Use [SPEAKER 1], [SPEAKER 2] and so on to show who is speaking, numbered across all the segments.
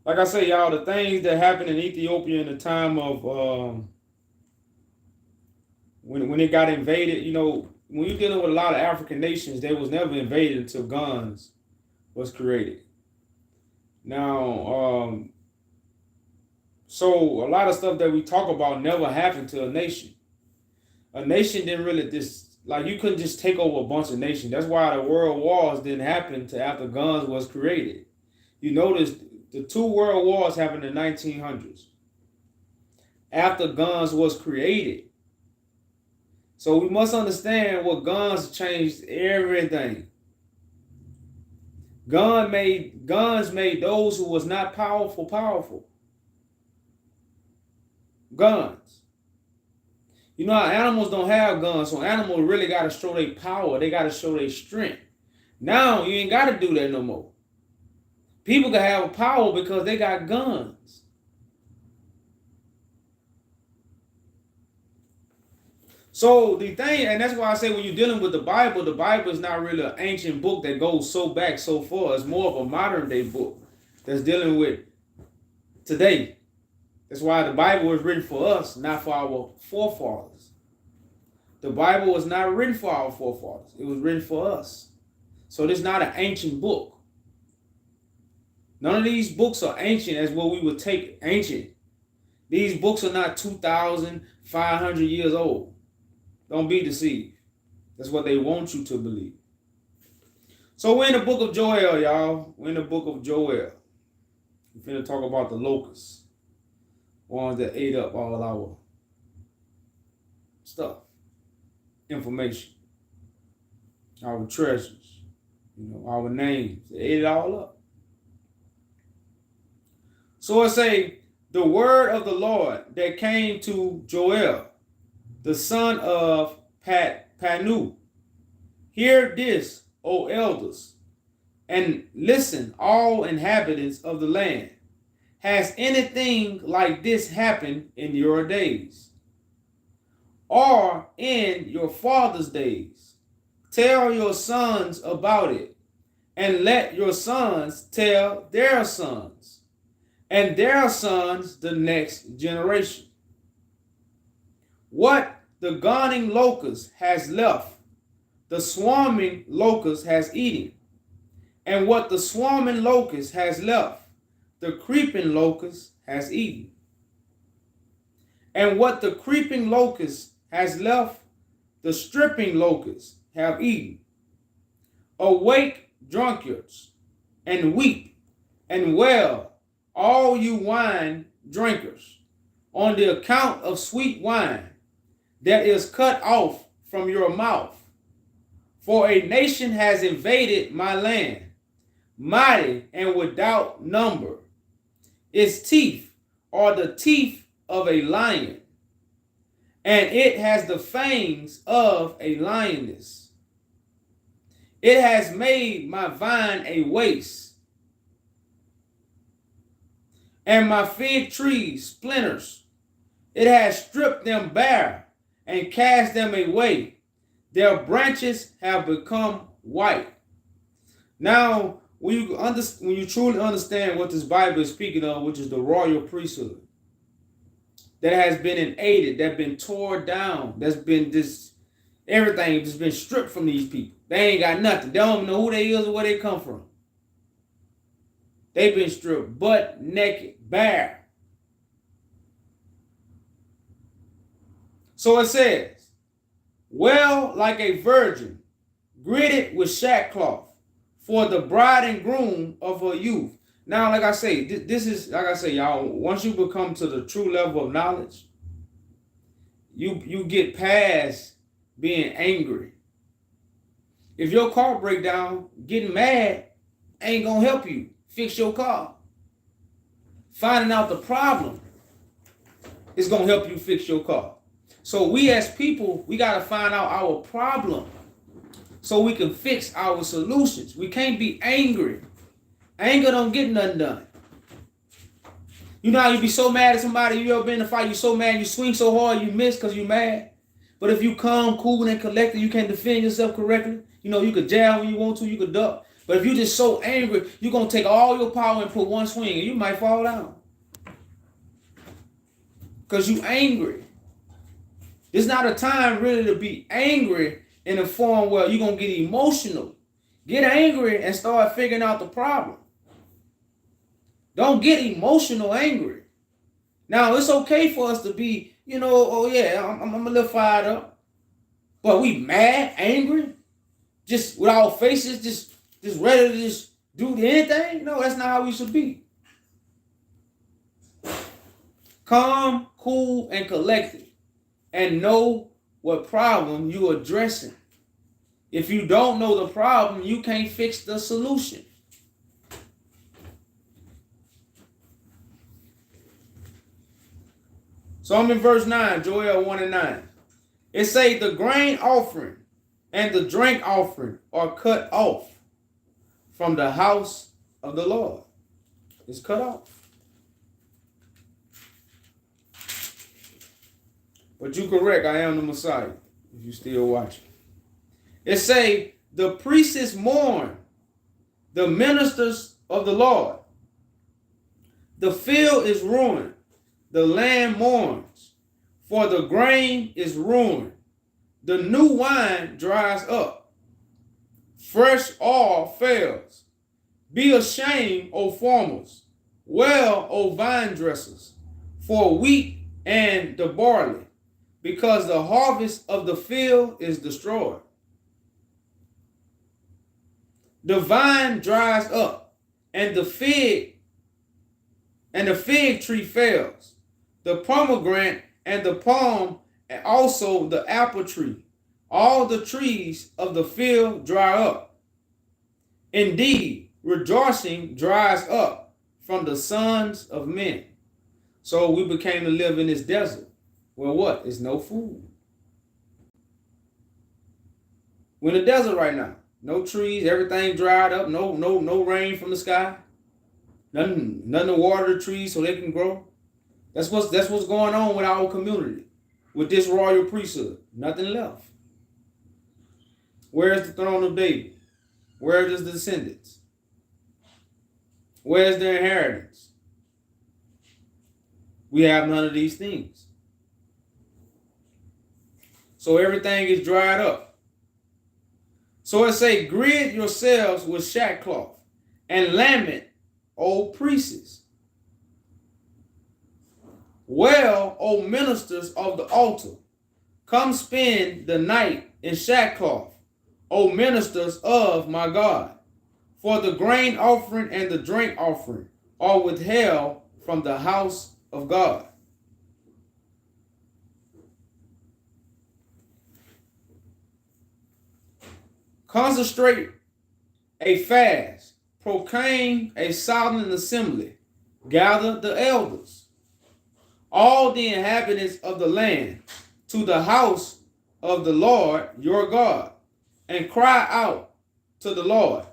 [SPEAKER 1] like I say, y'all, the things that happened in Ethiopia in the time of when it got invaded, when you're dealing with a lot of African nations, they was never invaded until guns was created. Now, so a lot of stuff that we talk about never happened to a nation. A nation didn't really just like you couldn't just take over a bunch of nations. That's why the world wars didn't happen until after guns was created. You notice the two world wars happened in the 1900s after guns was created. So we must understand what guns changed everything. Guns made those who was not powerful powerful. Guns. You know how animals don't have guns, so animals really got to show their power. They got to show their strength. Now you ain't got to do that no more. People can have a power because they got guns. So the thing, and that's why I say when you're dealing with the Bible is not really an ancient book that goes so back so far. It's more of a modern day book that's dealing with today. That's why the Bible was written for us, not for our forefathers. The Bible was not written for our forefathers. It was written for us. So this is not an ancient book. None of these books are ancient as what we would take ancient. These books are not 2,500 years old. Don't be deceived. That's what they want you to believe. So we're in the book of Joel, y'all. We're in the book of Joel. We're finna talk about the locusts. Ones that ate up all our stuff. Information. Our treasures. Our names. They ate it all up. So it say, the word of the Lord that came to Joel, the son of Panu. Hear this, O elders, and listen, all inhabitants of the land. Has anything like this happened in your days? Or in your father's days? Tell your sons about it, and let your sons tell their sons, and their sons the next generation. What the gawning locust has left, the swarming locust has eaten. And what the swarming locust has left, the creeping locust has eaten. And what the creeping locust has left, the stripping locusts have eaten. Awake, drunkards, and weep, and wail, all you wine drinkers, on the account of sweet wine that is cut off from your mouth. For a nation has invaded my land, mighty and without number. Its teeth are the teeth of a lion, and it has the fangs of a lioness. It has made my vine a waste, and my fig trees splinters. It has stripped them bare and cast them away. Their branches have become white. Now, when you truly understand what this Bible is speaking of, which is the royal priesthood, that has been invaded, that's been torn down, that's been everything has been stripped from these people. They ain't got nothing. They don't even know who they is or where they come from. They've been stripped butt naked, bare. So it says, well, like a virgin, girded with sackcloth, for the bride and groom of her youth. Now, like I say, this is, like I say, y'all, once you become to the true level of knowledge, you get past being angry. If your car break down, getting mad ain't going to help you fix your car. Finding out the problem is going to help you fix your car. So we as people, we got to find out our problem so we can fix our solutions. We can't be angry. Anger don't get nothing done. You know how you be so mad at somebody, you ever been in a fight, you so mad, you swing so hard, you miss because you mad. But if you calm, cool, and collected, you can defend yourself correctly. You know, you could jab when you want to, you could duck. But if you're just so angry, you're going to take all your power and put one swing, and you might fall down. Because you're angry. It's not a time really to be angry in a form where you're going to get emotional. Get angry and start figuring out the problem. Don't get emotional angry. Now, it's okay for us to be, oh yeah, I'm a little fired up. But we mad, angry, just with our faces, just ready to just do anything? No, that's not how we should be. Calm, cool, and collected. And know what problem you're addressing. If you don't know the problem, you can't fix the solution. So I'm in verse 9, Joel 1 and 9. It say the grain offering and the drink offering are cut off from the house of the Lord. It's cut off. But you correct, I am the Messiah, if you still watching. It say the priests mourn, the ministers of the Lord. The field is ruined. The land mourns, for the grain is ruined. The new wine dries up. Fresh oil fails. Be ashamed, O farmers. Well, O vine dressers, for wheat and the barley, because the harvest of the field is destroyed. The vine dries up, and the fig tree fails. The pomegranate and the palm, and also the apple tree. All the trees of the field dry up. Indeed, rejoicing dries up from the sons of men. So we became to live in this desert where what? There's no food. We're in the desert right now. No trees, everything dried up, no rain from the sky. Nothing to water the trees so they can grow. That's what's going on with our community, with this royal priesthood. Nothing left. Where is the throne of David? Where is the descendants? Where is their inheritance? We have none of these things. So everything is dried up. So it say, gird yourselves with sackcloth and lament, O priests. Well, O ministers of the altar, come spend the night in sackcloth, O ministers of my God. For the grain offering and the drink offering are withheld from the house of God. Concentrate a fast, proclaim a solemn assembly, gather the elders, all the inhabitants of the land, to the house of the Lord your God, and cry out to the Lord.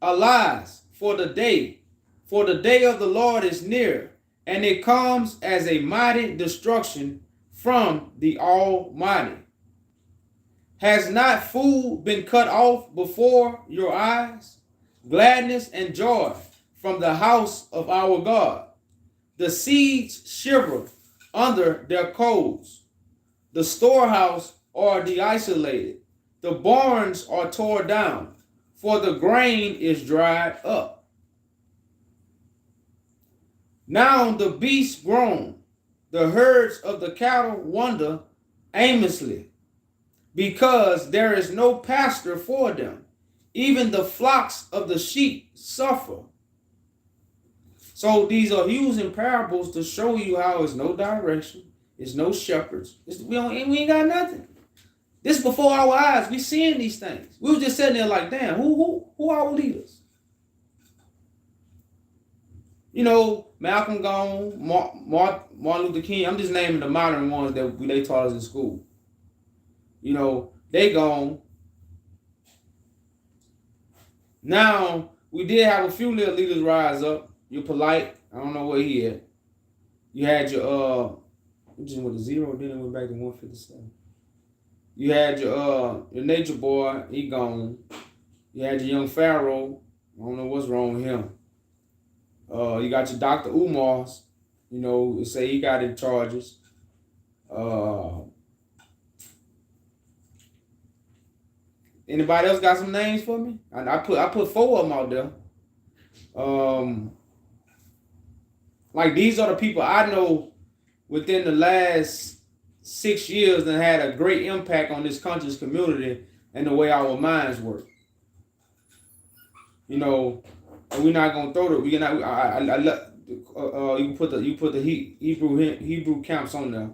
[SPEAKER 1] Alas, for the day of the Lord is near, and it comes as a mighty destruction from the Almighty. Has not food been cut off before your eyes? Gladness and joy from the house of our God. The seeds shiver under their coals. The storehouse are de-isolated. The barns are torn down, for the grain is dried up. Now the beasts groan, the herds of the cattle wander aimlessly, because there is no pasture for them. Even the flocks of the sheep suffer. So these are using parables to show you how there's no direction, there's no shepherds, we ain't got nothing. This before our eyes, we seeing these things. We were just sitting there like, damn, who are our leaders? Malcolm gone, Martin Luther King. I'm just naming the modern ones that they taught us in school. They gone. Now, we did have a few little leaders rise up. You're polite. I don't know where he at. You had your we just went to 0, then it went back to 157. You had your Nature Boy, he gone. You had your young Pharaoh. I don't know what's wrong with him. You got your Dr. Umars. You know, say he got in charges. Anybody else got some names for me? I put 4 of them out there. Like these are the people I know within the last 6 years that had a great impact on this conscious community and the way our minds work. You know, and we're not gonna throw the. We cannot. You put the Hebrew camps on there.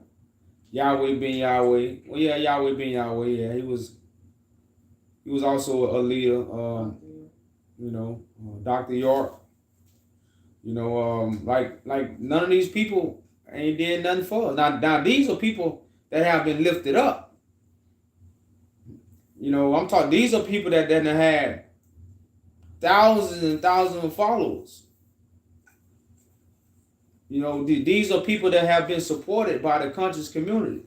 [SPEAKER 1] Yahweh ben Yahweh. Well, yeah, Yahweh ben Yahweh. Yeah, he was also a leader. You know, Dr. York. You know, like none of these people ain't did nothing for us. Now these are people that have been lifted up. You know, I'm talking. These are people that had thousands and thousands of followers. You know, these are people that have been supported by the conscious community.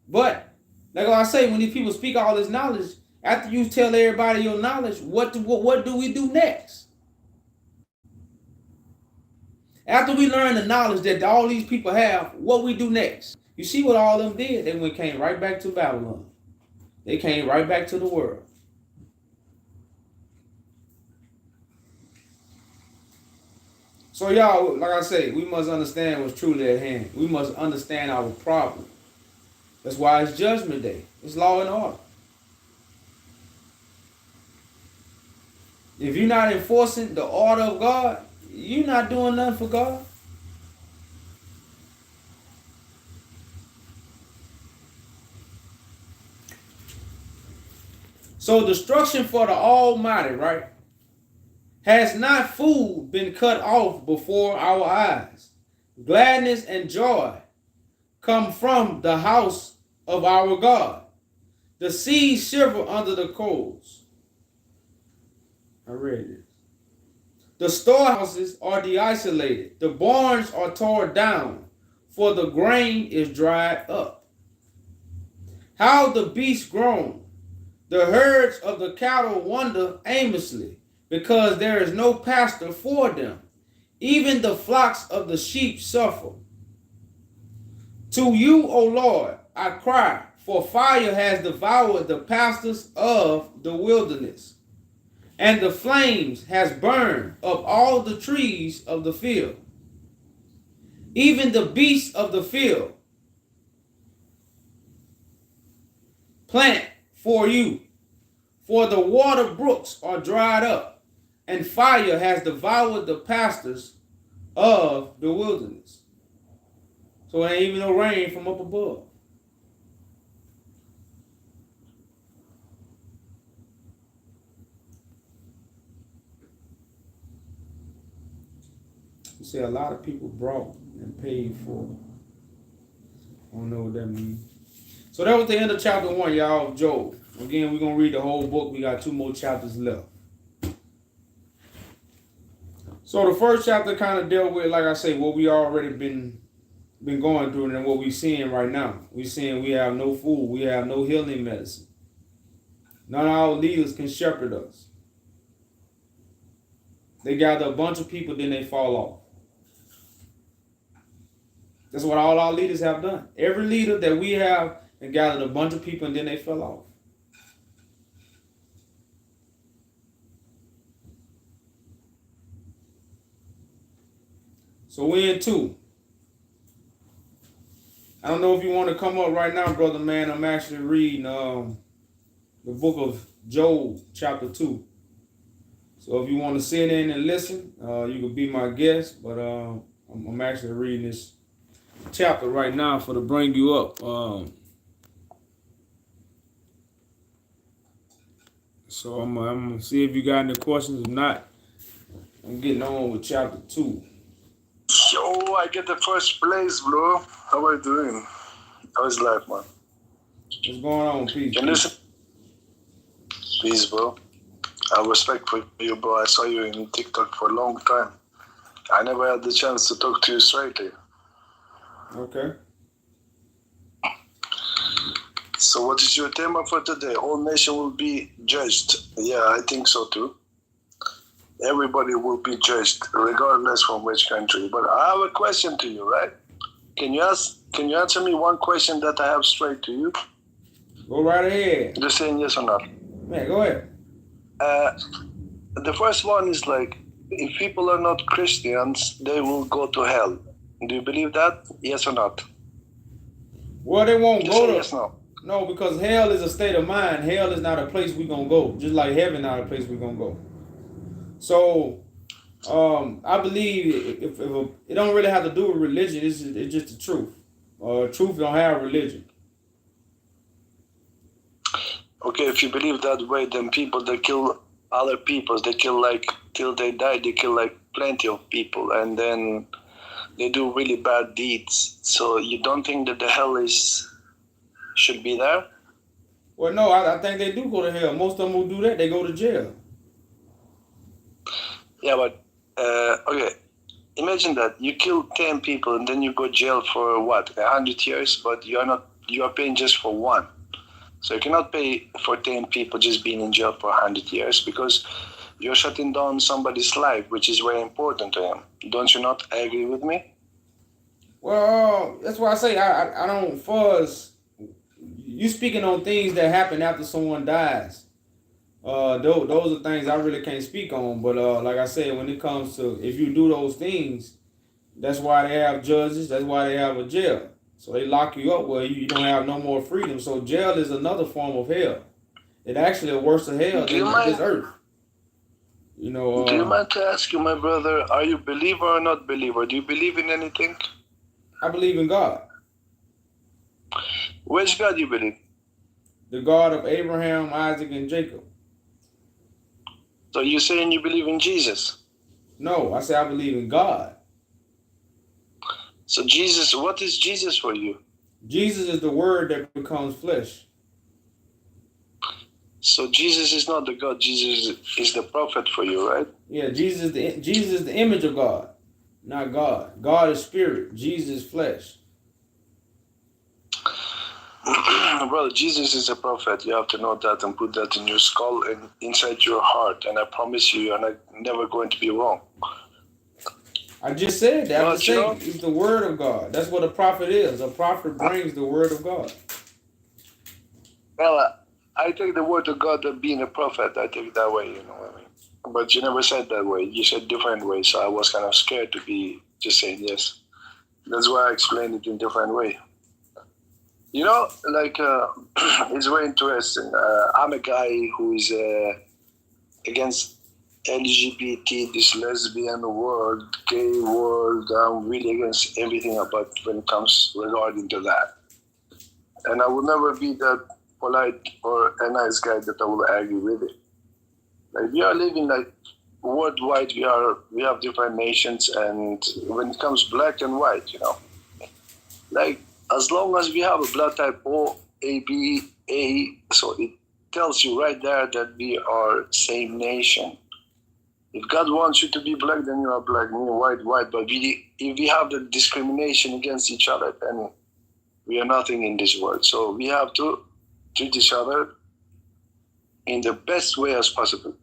[SPEAKER 1] But like I say, when these people speak all this knowledge, after you tell everybody your knowledge, what do we do next? After we learn the knowledge that all these people have, what we do next? You see what all of them did? They came right back to Babylon. They came right back to the world. So y'all, like I say, we must understand what's truly at hand. We must understand our problem. That's why it's Judgment Day. It's law and order. If you're not enforcing the order of God, you're not doing nothing for God. So destruction for the Almighty, right? Has not food been cut off before our eyes? Gladness and joy come from the house of our God. The seas shiver under the coals. I read it. The storehouses are de-isolated. The barns are torn down, for the grain is dried up. How the beasts groan. The herds of the cattle wander aimlessly, because there is no pasture for them. Even the flocks of the sheep suffer. To you, O Lord, I cry, for fire has devoured the pastures of the wilderness, and the flames has burned up all the trees of the field. Even the beasts of the field plant for you, for the water brooks are dried up, and fire has devoured the pastures of the wilderness. So there ain't even no rain from up above. You see, a lot of people brought and paid for. I don't know what that means. So that was the end of chapter 1, y'all, of Job. Again, we're going to read the whole book. We got 2 more chapters left. So the first chapter kind of dealt with, like I say, what we already been going through and what we're seeing right now. We're seeing we have no food. We have no healing medicine. None of our leaders can shepherd us. They gather a bunch of people, then they fall off. That's what all our leaders have done. Every leader that we have and gathered a bunch of people, and then they fell off. So we're in 2. I don't know if you want to come up right now, brother man. I'm actually reading the book of Job, chapter 2. So if you want to sit in and listen, you can be my guest. But I'm actually reading this chapter right now to bring you up. So I'm gonna see if you got any questions. If not, I'm getting on with chapter 2.
[SPEAKER 2] Yo, I get the first place, bro. How are you doing? How is life, man?
[SPEAKER 1] What's going on, peace?
[SPEAKER 2] Can listen? Peace, bro. I have respect for you, bro. I saw you in TikTok for a long time. I never had the chance to talk to you straightly.
[SPEAKER 1] Okay.
[SPEAKER 2] So what is your theme for today? All nations will be judged. Yeah, I think so too. Everybody will be judged, regardless from which country. But I have a question to you, right? Can you answer me one question that I have straight to you?
[SPEAKER 1] Go right ahead.
[SPEAKER 2] Just saying yes or not.
[SPEAKER 1] Man, go ahead.
[SPEAKER 2] The first one is like, if people are not Christians, they will go to hell. Do you believe that? Yes or not?
[SPEAKER 1] Well, they won't
[SPEAKER 2] Just
[SPEAKER 1] go
[SPEAKER 2] say
[SPEAKER 1] to.
[SPEAKER 2] yes, no.
[SPEAKER 1] No, because hell is a state of mind. Hell is not a place we gonna go. Just like heaven not a place we gonna go. So, I believe if it don't really have to do with religion. It's just the truth. Truth don't have religion.
[SPEAKER 2] Okay, if you believe that way, then people that kill other people, they kill like till they die, they kill like plenty of people, and then they do really bad deeds. So you don't think that the hell should be there?
[SPEAKER 1] Well, no, I think they do go to hell. Most of them who do that, they go to jail.
[SPEAKER 2] Yeah, but okay. Imagine that you kill 10 people and then you go jail for what, 100 years, but you are paying just for one. So you cannot pay for 10 people just being in jail for 100 years because you're shutting down somebody's life, which is very important to him. Don't you not agree with me?
[SPEAKER 1] Well, that's why I say I don't fuzz. You speaking on things that happen after someone dies. Those are things I really can't speak on. But like I said, when it comes to if you do those things, that's why they have judges. That's why they have a jail. So they lock you up where you don't have no more freedom. So jail is another form of hell. It actually a worse of hell than this earth. You know.
[SPEAKER 2] Do you mind to ask you, my brother, are you believer or not believer? Do you believe in anything?
[SPEAKER 1] I believe in God.
[SPEAKER 2] Which God do you believe?
[SPEAKER 1] The God of Abraham, Isaac, and Jacob.
[SPEAKER 2] So you're saying you believe in Jesus?
[SPEAKER 1] No, I say I believe in God.
[SPEAKER 2] So Jesus, what is Jesus for you?
[SPEAKER 1] Jesus is the word that becomes flesh.
[SPEAKER 2] So Jesus is not the God. Jesus is the prophet for you, right?
[SPEAKER 1] Yeah, Jesus is the image of God, not God. God is spirit. Jesus is flesh.
[SPEAKER 2] Brother, Jesus is a prophet. You have to know that and put that in your skull and inside your heart. And I promise you, you're not never going to be wrong.
[SPEAKER 1] I just said that. I'm saying it's the word of God. That's what a prophet is. A prophet brings the word of God.
[SPEAKER 2] Well, I take the word of God as being a prophet. I take it that way, you know what I mean? But you never said that way. You said different way. So I was kind of scared to be just saying yes. That's why I explained it in different way. You know, like, it's very interesting. I'm a guy who is against LGBT, this lesbian world, gay world. I'm really against everything about when it comes regarding to that. And I will never be that polite or a nice guy that I will argue with it. Like, we are living like worldwide. We have different nations, and when it comes black and white, you know, like as long as we have a blood type O, A, B, A, so it tells you right there that we are same nation. If God wants you to be black, then you are black, me white. But if we have the discrimination against each other, then we are nothing in this world. So we have to treat each other in the best way as possible.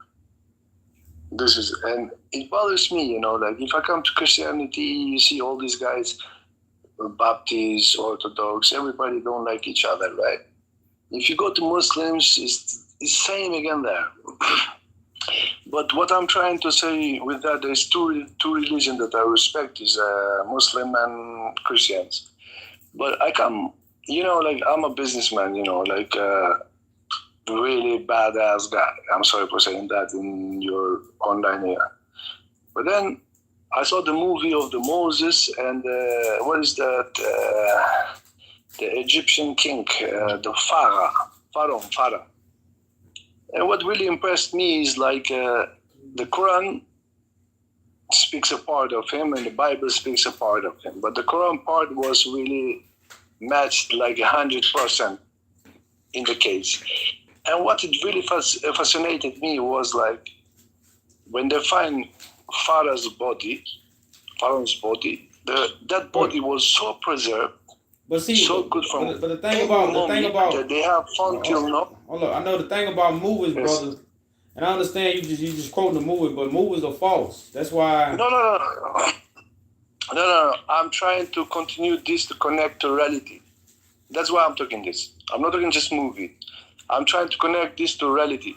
[SPEAKER 2] And it bothers me, you know, like if I come to Christianity, you see all these guys, Baptists, Orthodox, everybody don't like each other, right? If you go to Muslims, it's same again there. But what I'm trying to say with that, there's two religions that I respect, is Muslim and Christians. But I come, you know, like I'm a businessman, you know, like really badass guy. I'm sorry for saying that in your online era. But then I saw the movie of the Moses and what is that? The Egyptian king, the Pharaoh. And what really impressed me is like the Quran speaks a part of him and the Bible speaks a part of him. But the Quran part was really matched like 100% in the case. And what it really fascinated me was like when they find Pharaoh's body, that body was so preserved.
[SPEAKER 1] But see,
[SPEAKER 2] so good from
[SPEAKER 1] but the thing
[SPEAKER 2] any
[SPEAKER 1] about
[SPEAKER 2] moment that they have fun till now.
[SPEAKER 1] hold up, I know the thing about movies,
[SPEAKER 2] Yes.
[SPEAKER 1] brother. And I understand you just quoting the movie, but movies are false. That's why.
[SPEAKER 2] No. I'm trying to continue this to connect to reality. That's why I'm talking this. I'm not talking just movie. I'm trying to connect this to reality.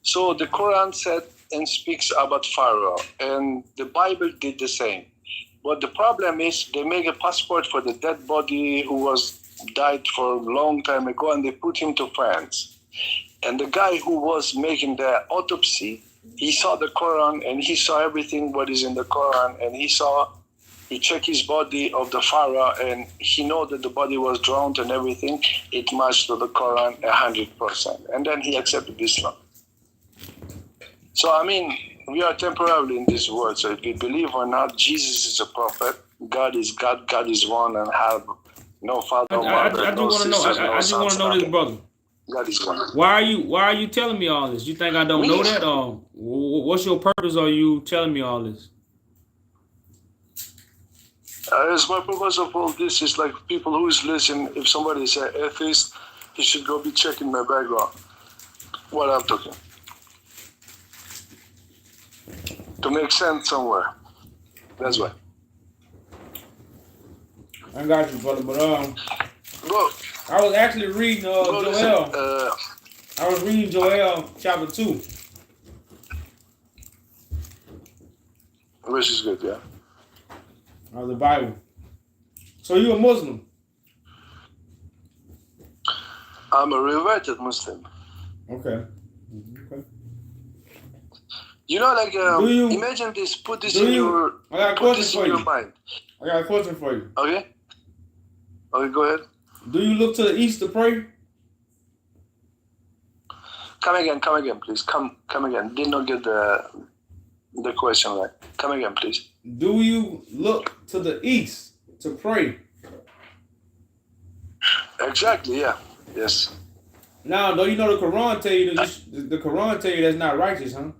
[SPEAKER 2] So the Quran said and speaks about Pharaoh, and the Bible did the same. But the problem is they make a passport for the dead body who was died for a long time ago, and they put him to France. And the guy who was making the autopsy, he saw the Quran and he saw everything what is in the Quran, and he checked his body of the Pharaoh, and he know that the body was drowned and everything. It matched to the Quran 100%. And then he accepted Islam. So, I mean, we are temporarily in this world. So if we believe or not, Jesus is a prophet. God is God. God is one and have no father, mother, no sisters, no sons.
[SPEAKER 1] I just want to know this, brother.
[SPEAKER 2] God is one.
[SPEAKER 1] Why are you telling me all this? You think I don't know that, or what's your purpose? Are you telling me all this?
[SPEAKER 2] As my purpose of all this is like people who is listening. If somebody is an atheist, he should go be checking my background. What I'm talking. To make sense somewhere. That's why.
[SPEAKER 1] I got you, brother. But
[SPEAKER 2] Bro,
[SPEAKER 1] I was actually reading Joel.
[SPEAKER 2] Listen,
[SPEAKER 1] I was reading Joel chapter 2.
[SPEAKER 2] Which is good, yeah.
[SPEAKER 1] Of the Bible. So you a Muslim?
[SPEAKER 2] I'm a reverted Muslim.
[SPEAKER 1] Okay.
[SPEAKER 2] You know, like imagine this. Put this in your.
[SPEAKER 1] I got a question for you.
[SPEAKER 2] Mind.
[SPEAKER 1] I got a question for you.
[SPEAKER 2] Okay. Okay, go ahead.
[SPEAKER 1] Do you look to the east to pray?
[SPEAKER 2] Come again, please. Come again. Did not get the question right. Come again, please.
[SPEAKER 1] Do you look to the east to pray?
[SPEAKER 2] Exactly. Yeah. Yes.
[SPEAKER 1] Now, though, you know the Quran tell you the Quran tell you that's not righteous, huh?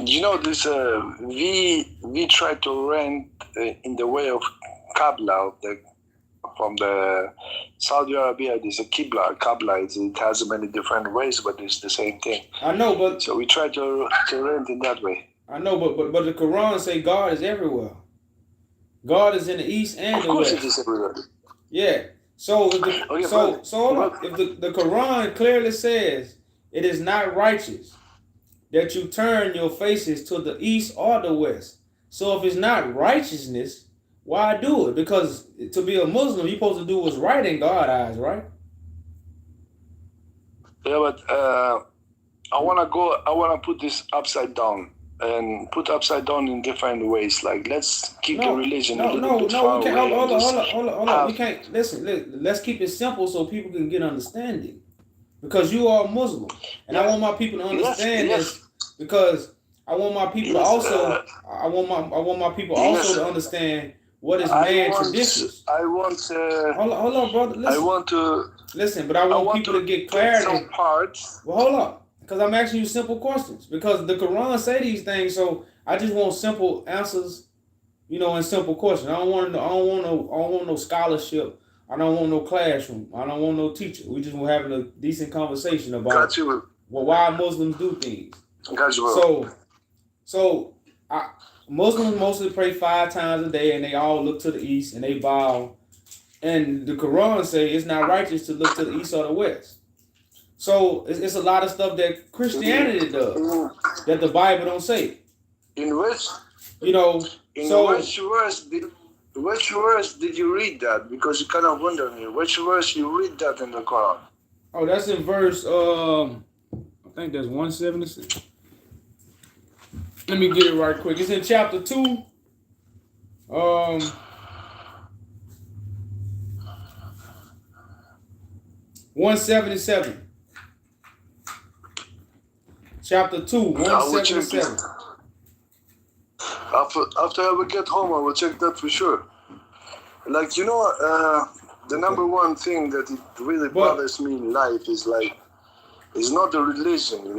[SPEAKER 2] You know this. We try to rent in the way of Qibla from the Saudi Arabia. There's a Qibla. It has many different ways, but it's the same thing.
[SPEAKER 1] I know, but
[SPEAKER 2] so we try to rent in that way.
[SPEAKER 1] I know, but the Quran say God is everywhere. God is in the east and the west.
[SPEAKER 2] Of course, it is everywhere.
[SPEAKER 1] Yeah. So if the Quran clearly says it is not righteous that you turn your faces to the east or the west. So if it's not righteousness, why do it? Because to be a Muslim, you're supposed to do what's right in God's eyes, right?
[SPEAKER 2] Yeah, but I wanna put this upside down and put upside down in different ways. Like let's keep the religion a little bit far away.
[SPEAKER 1] Hold on. We can't listen. Let's keep it simple so people can get understanding. Because you are a Muslim, and I want my people to understand this. Because I want my people to also. I want my people also to understand what is man traditions. Hold on, brother. Listen.
[SPEAKER 2] I want to
[SPEAKER 1] listen, but I want people to get clarity.
[SPEAKER 2] Some parts.
[SPEAKER 1] Well, hold up, because I'm asking you simple questions. Because the Quran say these things, so I just want simple answers. You know, and simple questions. I don't want no scholarship. I don't want no classroom. I don't want no teacher. We just having a decent conversation about why Muslims do things. So Muslims mostly pray 5 times a day, and they all look to the east and they bow. And the Quran say it's not righteous to look to the east or the west. So it's a lot of stuff that Christianity does that the Bible don't say.
[SPEAKER 2] In which, which verse did you read that? Because you kind of wonder me. Which verse you read that in the Quran?
[SPEAKER 1] Oh, that's in verse. I think that's 176. Let me get it right quick. It's in chapter 2. 177. Chapter 2, 177.
[SPEAKER 2] After I will get home, I will check that for sure. Like, the number one thing that it really bothers me in life is not the religion,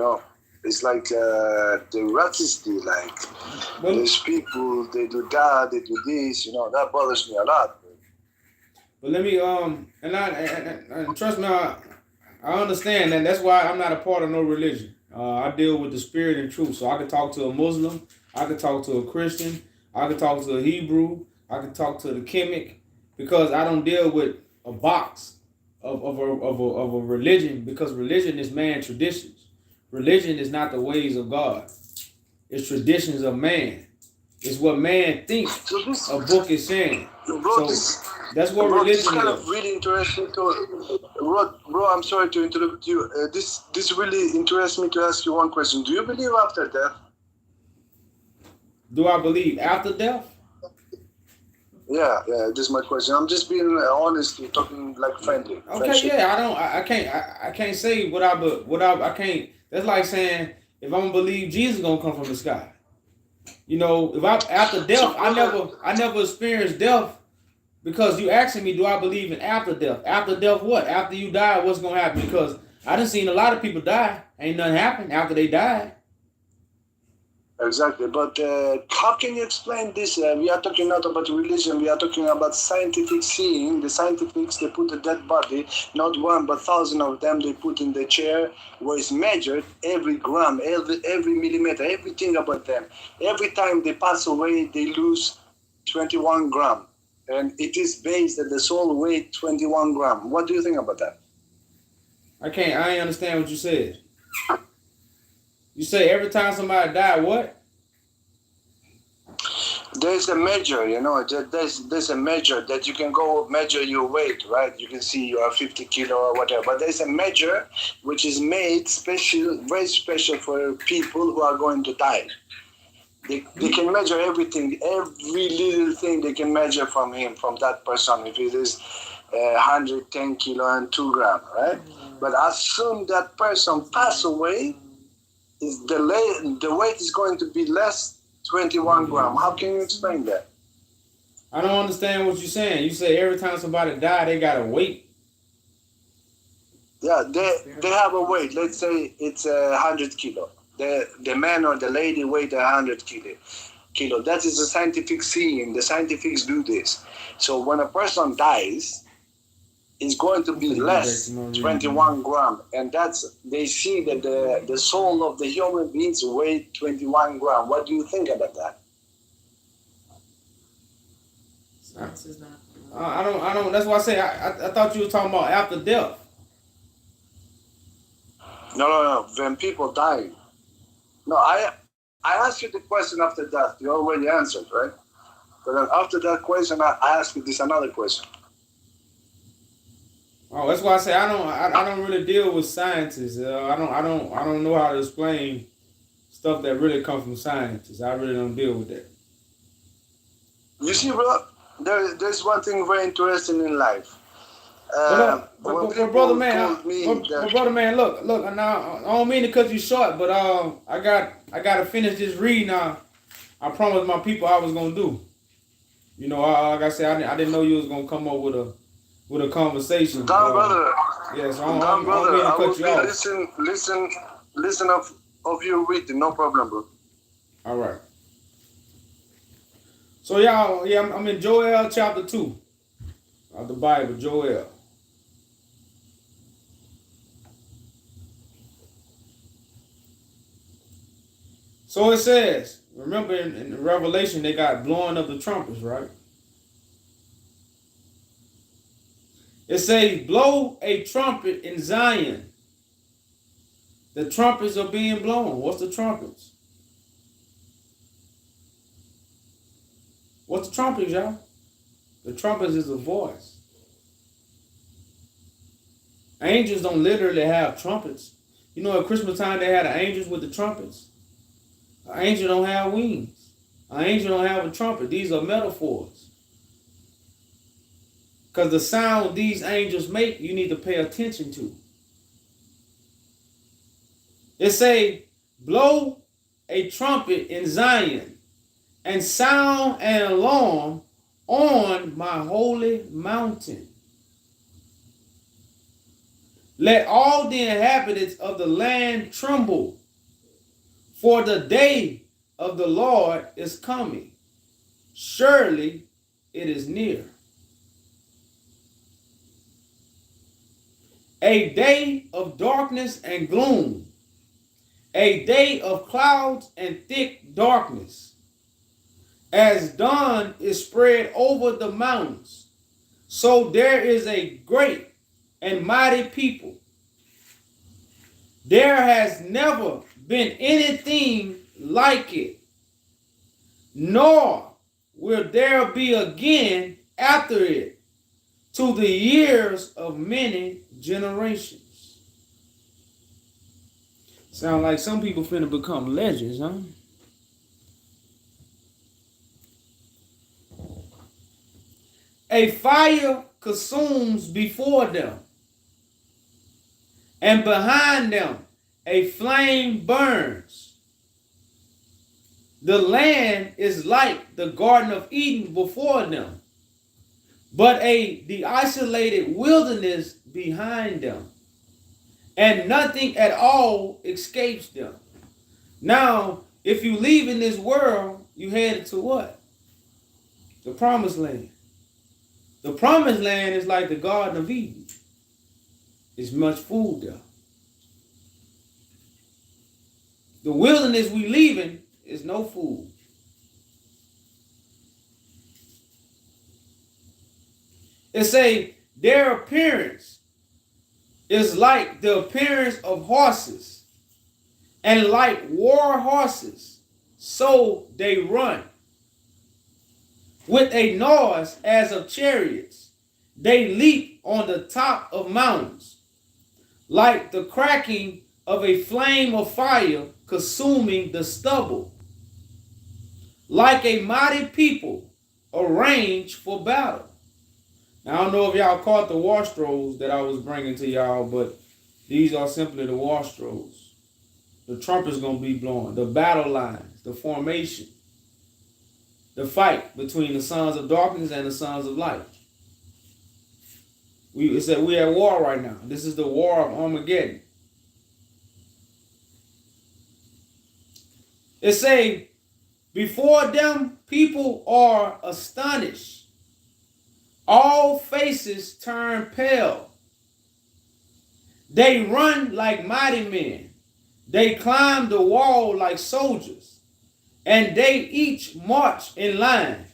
[SPEAKER 2] It's like the racism, like
[SPEAKER 1] Well,
[SPEAKER 2] there's people, they do that, they do this, that bothers me a lot.
[SPEAKER 1] but let me and trust me, I understand that. That's why I'm not a part of no religion. I deal with the spirit and truth. So I could talk to a Muslim, I could talk to a Christian, I could talk to a Hebrew, I could talk to the Kemet, because I don't deal with a box of a religion, because religion is man traditions. Religion is not the ways of God. It's traditions of man. It's what man thinks
[SPEAKER 2] So this,
[SPEAKER 1] a book is saying.
[SPEAKER 2] bro,
[SPEAKER 1] So that's what
[SPEAKER 2] bro, this
[SPEAKER 1] religion
[SPEAKER 2] kind
[SPEAKER 1] is.
[SPEAKER 2] of really interesting. Bro, I'm sorry to interrupt you. This really interests me to ask you one question. Do you believe after death?
[SPEAKER 1] Do I believe after death?
[SPEAKER 2] Yeah, this is my question. I'm just being honest, talking like friendly.
[SPEAKER 1] Okay,
[SPEAKER 2] Friendship.
[SPEAKER 1] yeah, I can't say I can't. That's like saying if I'm gonna believe Jesus gonna come from the sky. You know, if I after death,
[SPEAKER 2] So,
[SPEAKER 1] I never experienced death, because you asking me, do I believe in after death? After death, what? After you die, what's gonna happen? Because I done seen a lot of people die. Ain't nothing happen after they died.
[SPEAKER 2] exactly, but how can you explain this? We are talking not about religion, we are talking about scientific seeing. The scientifics, they put a dead body, not one but thousand of them, they put in the chair where it's measured every gram, every millimeter, everything about them. Every time they pass away, they lose 21 gram. And it is based that the soul weight 21 gram. What do you think about that?
[SPEAKER 1] I ain't understand what you said. You say every time somebody die, what?
[SPEAKER 2] There's a measure, there's a measure that you can go measure your weight, right? You can see you are 50 kilo or whatever. But there's a measure which is made special, very special for people who are going to die. They can measure everything, every little thing they can measure from that person, if it is 110 kilo and 2 gram, right? But as soon that person pass away, the weight is going to be less 21 gram. How can you explain that?
[SPEAKER 1] I don't understand what you're saying. You say every time somebody die, they gotta wait.
[SPEAKER 2] Yeah, they have a weight. Let's say it's 100 kilo. The man or the lady weigh 100 kilo. That is a scientific seeing. The scientifics do this. So when a person dies, it's going to be less 21 gram, and they see that the soul of the human beings weigh 21 gram. What do you think about that?
[SPEAKER 1] I don't. That's why I say I thought you were talking about after death.
[SPEAKER 2] No. When people die. No, I asked you the question after death. You already answered, right? But then after that question, I asked you this another question.
[SPEAKER 1] Oh, that's why I say I don't really deal with scientists. I don't know how to explain stuff that really comes from scientists. I really don't deal with that.
[SPEAKER 2] You see, bro, there's one thing very interesting in life.
[SPEAKER 1] But brother man, look. Now I don't mean to cut you short, but I gotta finish this read now. I promised my people I was gonna do. You know, like I said, I didn't know you was gonna come up with a conversation.
[SPEAKER 2] Brother.
[SPEAKER 1] Yes,
[SPEAKER 2] I will listen of your reading, no problem, bro.
[SPEAKER 1] All right. So y'all, yeah, I'm in Joel chapter 2 of the Bible, Joel. So it says, remember in Revelation they got blowing of the trumpets, right? It says, blow a trumpet in Zion. The trumpets are being blown. What's the trumpets? What's the trumpets, y'all? The trumpets is a voice. Angels don't literally have trumpets. You know, at Christmas time they had the angels with the trumpets. An angel don't have wings. An angel don't have a trumpet. These are metaphors. Because the sound these angels make, you need to pay attention to. It say, blow a trumpet in Zion and sound an alarm on my holy mountain. Let all the inhabitants of the land tremble. For the day of the Lord is coming. Surely it is near. A day of darkness and gloom, a day of clouds and thick darkness. As dawn is spread over the mountains, so there is a great and mighty people. There has never been anything like it, nor will there be again after it, to the years of many generations. Sound like some people finna become legends, huh? A fire consumes before them, and behind them a flame burns. The land is like the Garden of Eden before them, but the isolated wilderness behind them, and nothing at all escapes them. Now, if you leave in this world, you headed to what? The promised land. The promised land is like the Garden of Eden. There's much food there. The wilderness we leaving is no food. It say their appearance is like the appearance of horses, and like war horses, so they run. With a noise as of chariots, they leap on the top of mountains, like the cracking of a flame of fire consuming the stubble, like a mighty people arranged for battle. Now, I don't know if y'all caught the wastrels that I was bringing to y'all, but these are simply the wastrels. The trumpet's going to be blowing, the battle lines, the formation, the fight between the sons of darkness and the sons of light. It said we're at war right now. This is the war of Armageddon. It say, before them people are astonished. All faces turn pale. They run like mighty men. They climb the wall like soldiers, and they each march in line.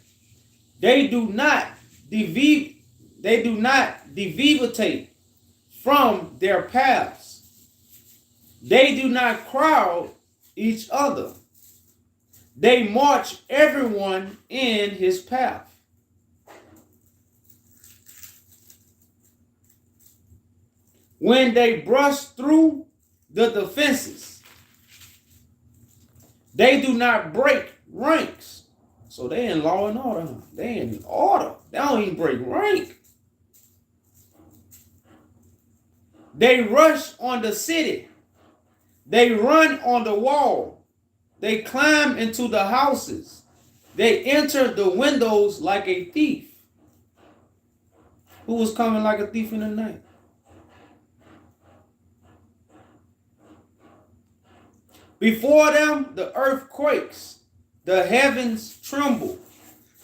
[SPEAKER 1] They do not deviate from their paths. They do not crowd each other. They march everyone in his path. When they brush through the defenses, they do not break ranks. So they in law and order, huh? They in order. They don't even break rank. They rush on the city. They run on the wall. They climb into the houses. They enter the windows like a thief. Who was coming like a thief in the night? Before them, the earth quakes, the heavens tremble,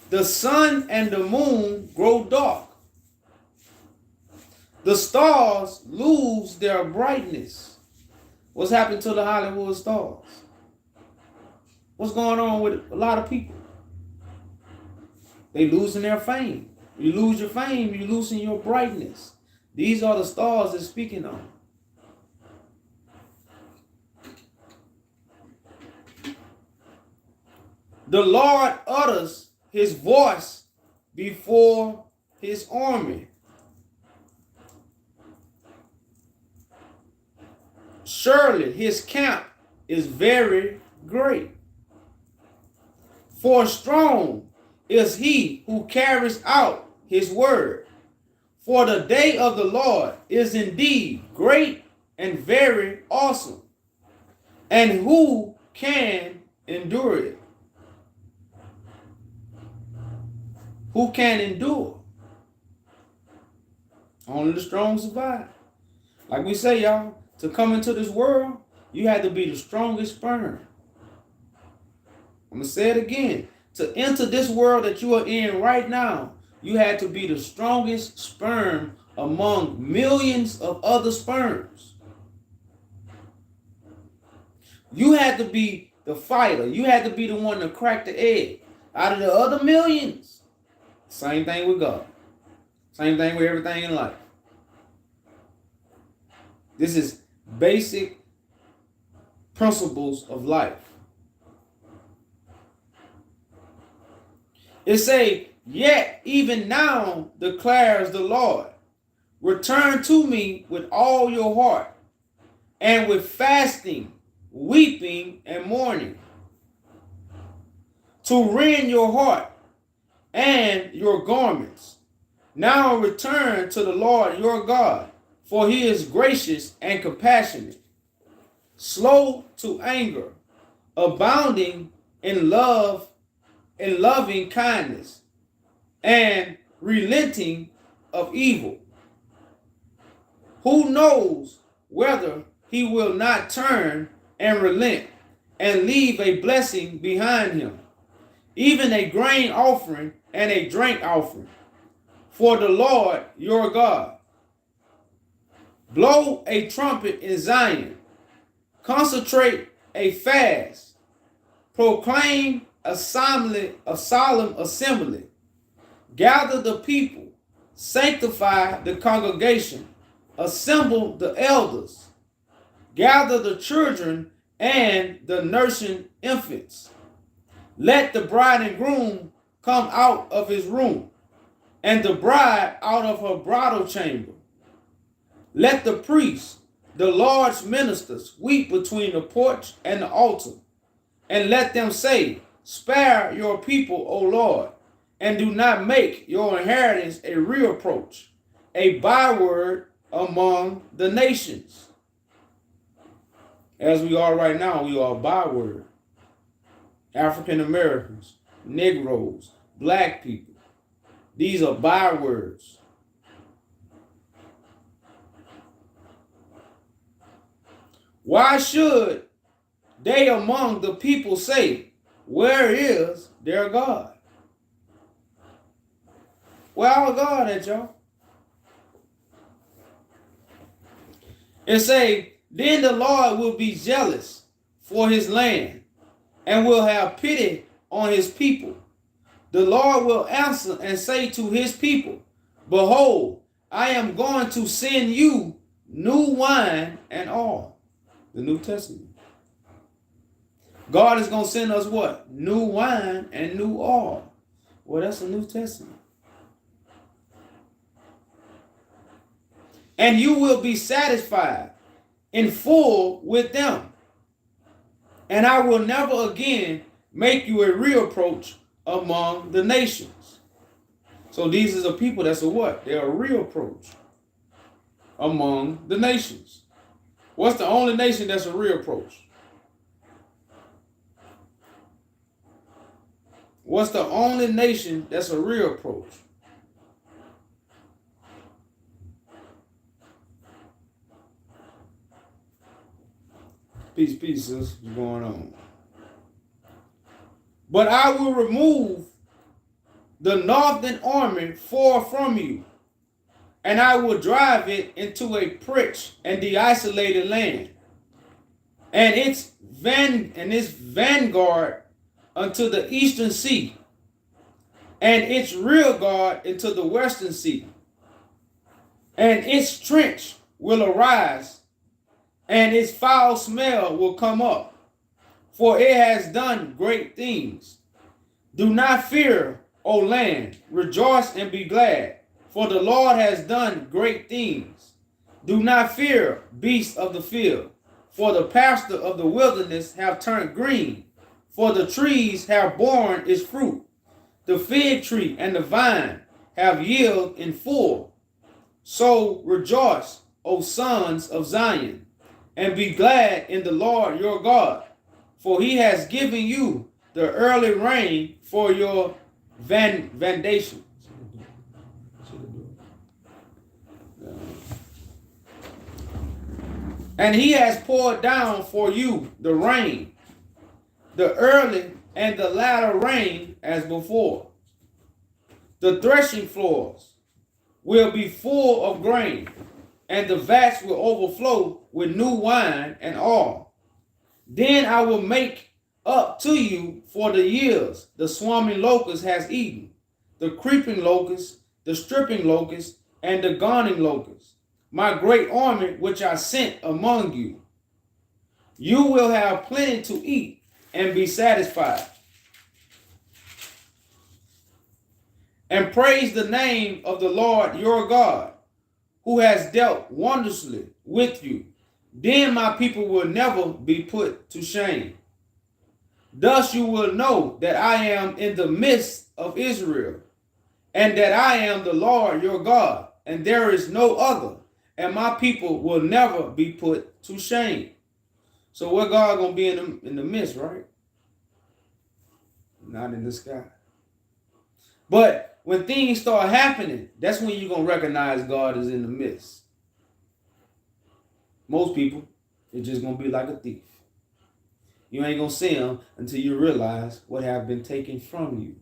[SPEAKER 1] the sun and the moon grow dark. The stars lose their brightness. What's happened to the Hollywood stars? What's going on with a lot of people? They losing their fame. You lose your fame, you losing your brightness. These are the stars it's speaking on. The Lord utters his voice before his army. Surely his camp is very great. For strong is he who carries out his word. For the day of the Lord is indeed great and very awesome. And who can endure it? Who can endure? Only the strong survive. Like we say, y'all, to come into this world, you had to be the strongest sperm. I'm going to say it again. To enter this world that you are in right now, you had to be the strongest sperm among millions of other sperms. You had to be the fighter. You had to be the one to crack the egg. Out of the other millions, same thing with God. Same thing with everything in life. This is basic principles of life. It say, yet even now declares the Lord, return to me with all your heart, and with fasting, weeping, and mourning, to rend your heart and your garments. Now return to the Lord your God, for he is gracious and compassionate, slow to anger, abounding in love, in loving kindness, and relenting of evil. Who knows whether he will not turn and relent and leave a blessing behind him, even a grain offering and a drink offering for the Lord your God. Blow a trumpet in Zion, concentrate a fast, proclaim a solemn assembly, gather the people, sanctify the congregation, assemble the elders, gather the children and the nursing infants. Let the bride and groom come out of his room, and the bride out of her bridal chamber. Let the priests, the Lord's ministers, weep between the porch and the altar, and let them say, spare your people, O Lord, and do not make your inheritance a reproach, a byword among the nations. As we are right now, we are a byword. African Americans, Negroes, black people. These are bywords. Why should they among the people say, where is their God? Where our God at, y'all? It say, then the Lord will be jealous for his land and will have pity on his people. The Lord will answer and say to his people, behold, I am going to send you new wine and oil. The New Testament. God is going to send us what? New wine and new oil. Well, that's the New Testament. And you will be satisfied in full with them. And I will never again make you a reproach among the nations. So these are the people that's a what? They're a reproach among the nations. What's the only nation that's a reproach? What's the only nation that's a reproach? Peace, peace, sis. What's going on? But I will remove the northern army far from you, and I will drive it into a pritch and the isolated land, and its vanguard unto the eastern sea, and its rear guard into the western sea. And its trench will arise, and its foul smell will come up, for it has done great things. Do not fear, O land, rejoice and be glad, for the Lord has done great things. Do not fear, beasts of the field, for the pasture of the wilderness have turned green, for the trees have borne its fruit. The fig tree and the vine have yielded in full. So rejoice, O sons of Zion, and be glad in the Lord your God, for he has given you the early rain for your vandation. And he has poured down for you the rain, the early and the latter rain as before. The threshing floors will be full of grain, and the vats will overflow with new wine and oil. Then I will make up to you for the years the swarming locust has eaten, the creeping locust, the stripping locust, and the garning locust, my great army which I sent among you. You will have plenty to eat and be satisfied. And praise the name of the Lord your God, who has dealt wondrously with you. Then my people will never be put to shame. Thus you will know that I am in the midst of Israel, and that I am the Lord your God, and there is no other, and my people will never be put to shame. So what God gonna be in the midst, right? Not in the sky. But when things start happening, that's when you're gonna recognize God is in the midst. Most people, it's just gonna be like a thief. You ain't gonna see him until you realize what have been taken from you.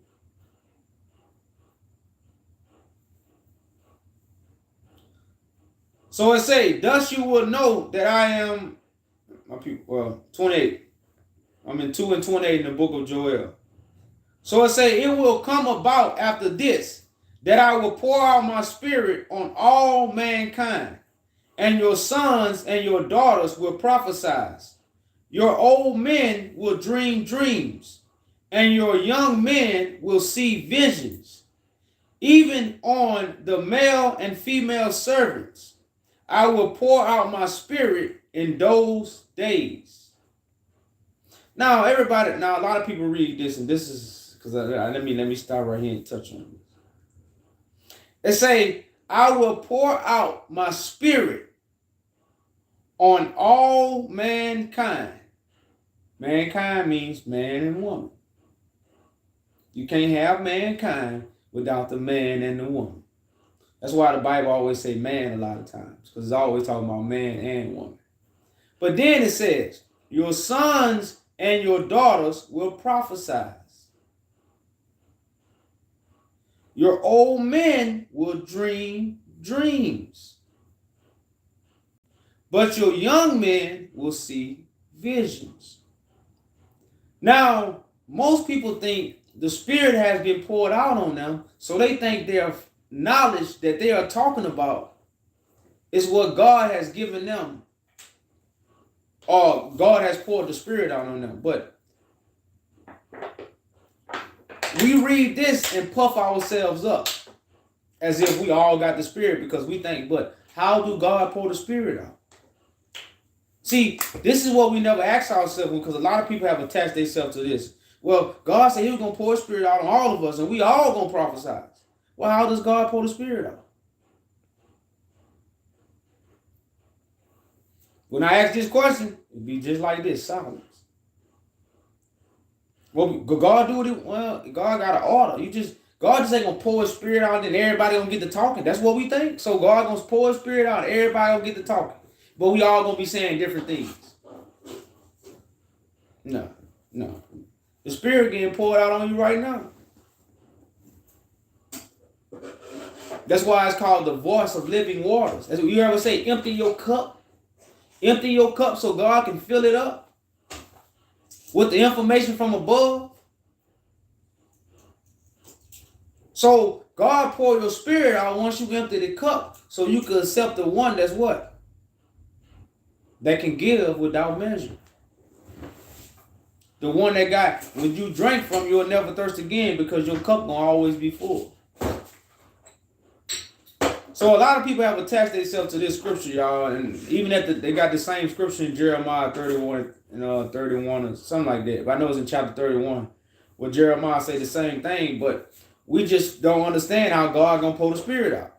[SPEAKER 1] So it say, thus you will know that I am, my people, well, 28. I'm in 2 and 28 in the book of Joel. So it say, it will come about after this, that I will pour out my spirit on all mankind, and your sons and your daughters will prophesy. Your old men will dream dreams, and your young men will see visions. Even on the male and female servants, I will pour out my spirit in those days. Now, a lot of people read this, and this is because let me stop right here and touch on this. It say, I will pour out my spirit on all mankind. Mankind means man and woman. You can't have mankind without the man and the woman. That's why the Bible always say man a lot of times, because it's always talking about man and woman. But then it says, your sons and your daughters will prophesy. Your old men will dream dreams, but your young men will see visions. Now, most people think the Spirit has been poured out on them, so they think their knowledge that they are talking about is what God has given them, or God has poured the Spirit out on them. But we read this and puff ourselves up as if we all got the Spirit, because we think, but how do God pour the Spirit out? See, this is what we never ask ourselves, because a lot of people have attached themselves to this. Well, God said he was going to pour his Spirit out on all of us, and we all going to prophesy. Well, how does God pour the Spirit out? When I ask this question, it'd be just like this, silence. Well, God do it? Well, God got an order. God just ain't going to pour his Spirit out and everybody going to get to talking. That's what we think. So God going to pour his Spirit out and everybody going to get to talking. But we all going to be saying different things. No. The Spirit getting poured out on you right now. That's why it's called the voice of living waters. As you ever say, empty your cup. Empty your cup so God can fill it up with the information from above. So God pour your Spirit out once you empty the cup, so you can accept the one that's what? That can give without measure. The one that got, when you drink from, you'll never thirst again, because your cup gonna always be full. So a lot of people have attached themselves to this scripture, y'all, and even they got the same scripture in Jeremiah 31 and 31 or something like that. But I know it's in chapter 31 where Jeremiah say the same thing, but we just don't understand how God gonna pour the Spirit out.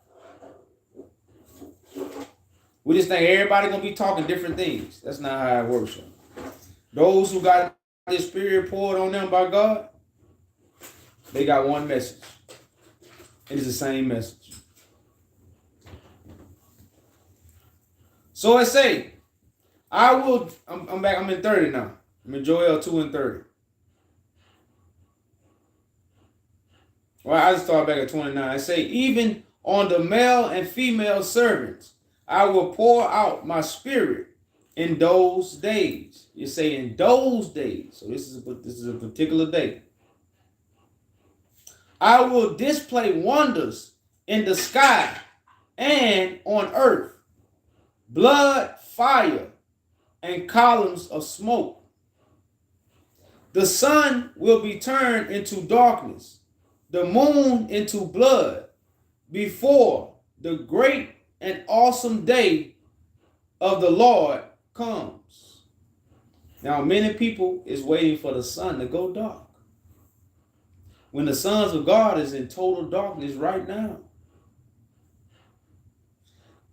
[SPEAKER 1] We just think everybody gonna be talking different things. That's not how it works. Those who got this Spirit poured on them by God, they got one message. It is the same message. So it say, I'm back, I'm in 30 now. I'm in Joel 2 and 30. Well, I just start back at 29. I say, even on the male and female servants, I will pour out my spirit in those days. You say in those days. So this is a particular day. I will display wonders in the sky and on earth, blood, fire, and columns of smoke. The sun will be turned into darkness, the moon into blood, before the great and awesome day of the Lord comes. Now, many people is waiting for the sun to go dark, when the sons of God is in total darkness right now.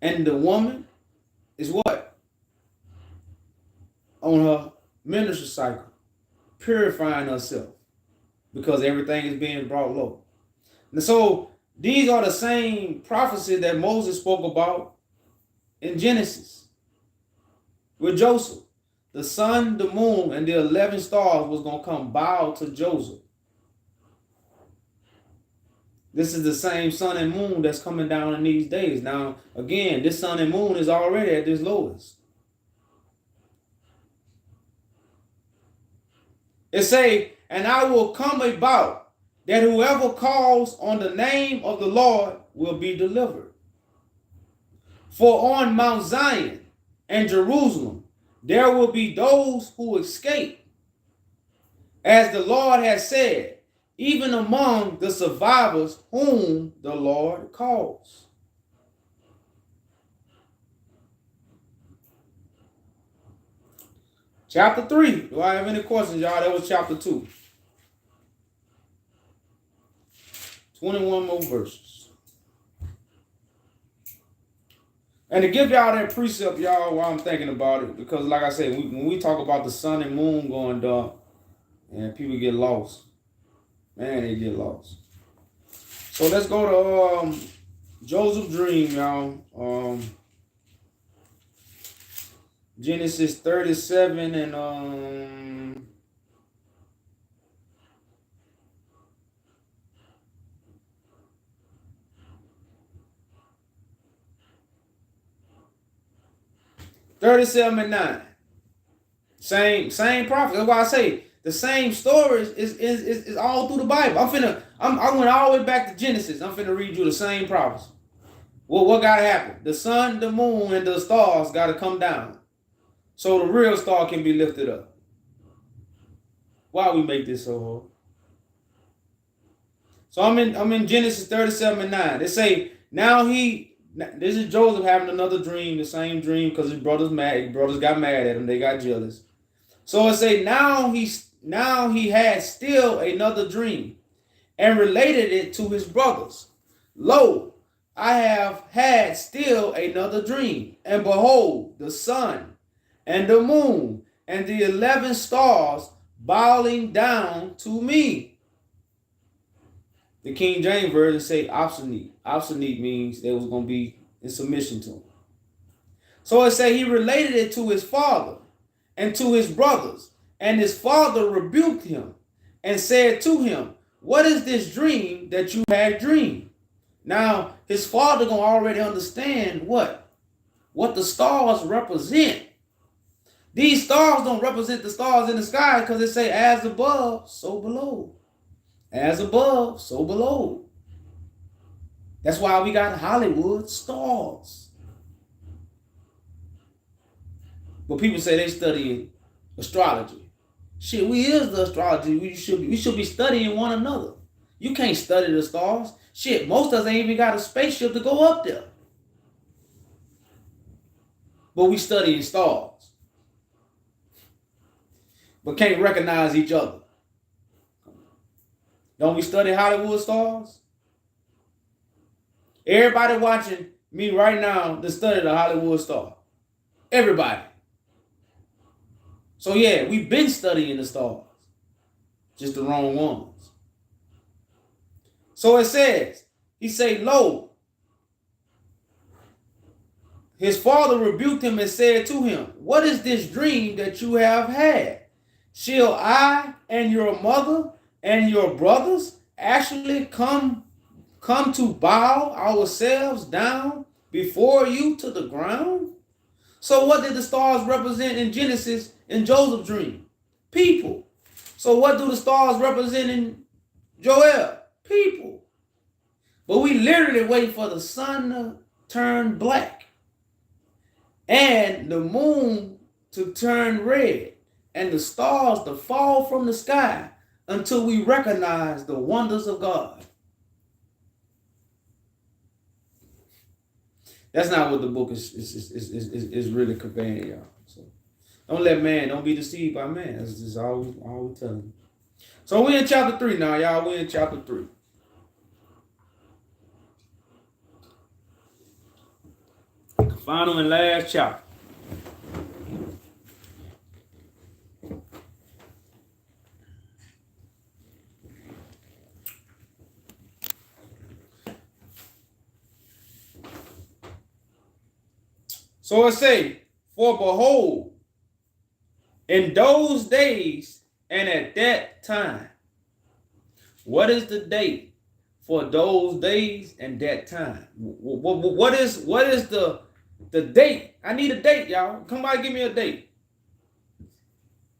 [SPEAKER 1] And the woman is what? On her menstrual cycle, purifying herself, because everything is being brought low. And so these are the same prophecies that Moses spoke about in Genesis with Joseph. The sun, the moon, and the 11 stars was going to come bow to Joseph. This is the same sun and moon that's coming down in these days. Now, again, this sun and moon is already at this lowest. It say, and I will come about that whoever calls on the name of the Lord will be delivered. For on Mount Zion and Jerusalem there will be those who escape, as the Lord has said, even among the survivors whom the Lord calls. Chapter 3. Do I have any questions, y'all? That was chapter 2. 21 more verses. And to give y'all that precept, y'all, while I'm thinking about it, because like I said, when we talk about the sun and moon going dark, and people get lost. Man, they get lost. So let's go to Joseph's dream, y'all. Genesis 37 and 37 and 9. Same prophet. That's why I say the same stories is all through the Bible. I went all the way back to Genesis. I'm finna read you the same prophecy. Well, what gotta happen? The sun, the moon, and the stars gotta come down, so the real star can be lifted up. Why we make this so hard? So I'm in Genesis 37 and 9. They say, this is Joseph having another dream, the same dream, because his brothers got mad at him. They got jealous. So it say, now he had still another dream, and related it to his brothers. Lo, I have had still another dream, and behold, the sun and the moon and the 11 stars bowing down to me. The King James Version say obstinate. Obstinate means they was going to be in submission to him. So it say he related it to his father and to his brothers. And his father rebuked him and said to him, what is this dream that you had dreamed? Now, his father going to already understand what the stars represent. These stars don't represent the stars in the sky, because they say as above, so below. As above, so below. That's why we got Hollywood stars. But people say they studying astrology. Shit, we is the astrology. We should be studying one another. You can't study the stars. Shit, most of us ain't even got a spaceship to go up there. But we studying stars. But can't recognize each other. Don't we study Hollywood stars? Everybody watching me right now to study the Hollywood star. Everybody. So yeah, we've been studying the stars. Just the wrong ones. So it says, he say, lo, his father rebuked him and said to him, what is this dream that you have had? Shall I and your mother and your brothers actually come to bow ourselves down before you to the ground? So what did the stars represent in Genesis in Joseph's dream? People. So what do the stars represent in Joel? People. But we literally wait for the sun to turn black and the moon to turn red and the stars to fall from the sky until we recognize the wonders of God. That's not what the book is really conveying, y'all. So don't be deceived by man. That's just all we telling you. So we're in chapter 3 now, y'all. We're in chapter 3. The final and last chapter. So it say, for behold, in those days and at that time. What is the date for those days and that time? What is the date? I need a date, y'all. Somebody give me a date.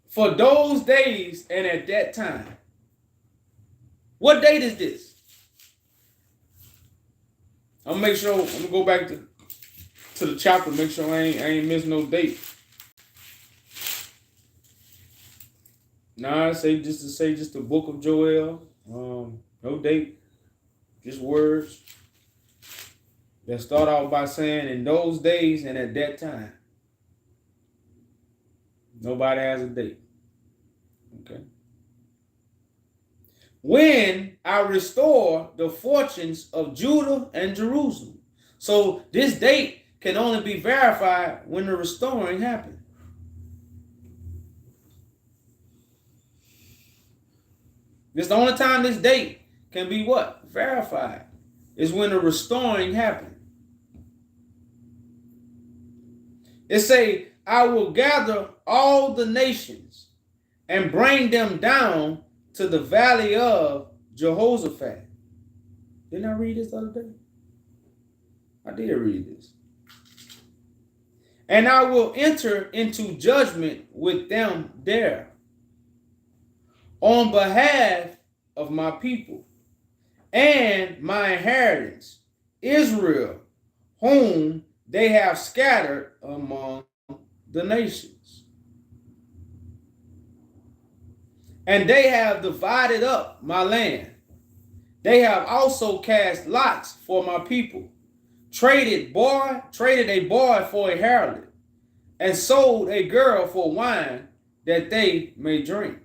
[SPEAKER 1] For those days and at that time. What date is this? I'm gonna make sure. I'm gonna go back to the chapter. Make sure I ain't miss no date. Nah, say just the book of Joel. No date, just words that start out by saying in those days and at that time. Nobody has a date. Okay. When I restore the fortunes of Judah and Jerusalem. So this date can only be verified when the restoring happened. This is the only time this date can be what? Verified. Is when the restoring happened. It say, I will gather all the nations and bring them down to the valley of Jehoshaphat. Didn't I read this the other day? I did read this. And I will enter into judgment with them there on behalf of my people and my inheritance, Israel, whom they have scattered among the nations. And they have divided up my land. They have also cast lots for my people, traded a boy for a harlot, and sold a girl for wine that they may drink.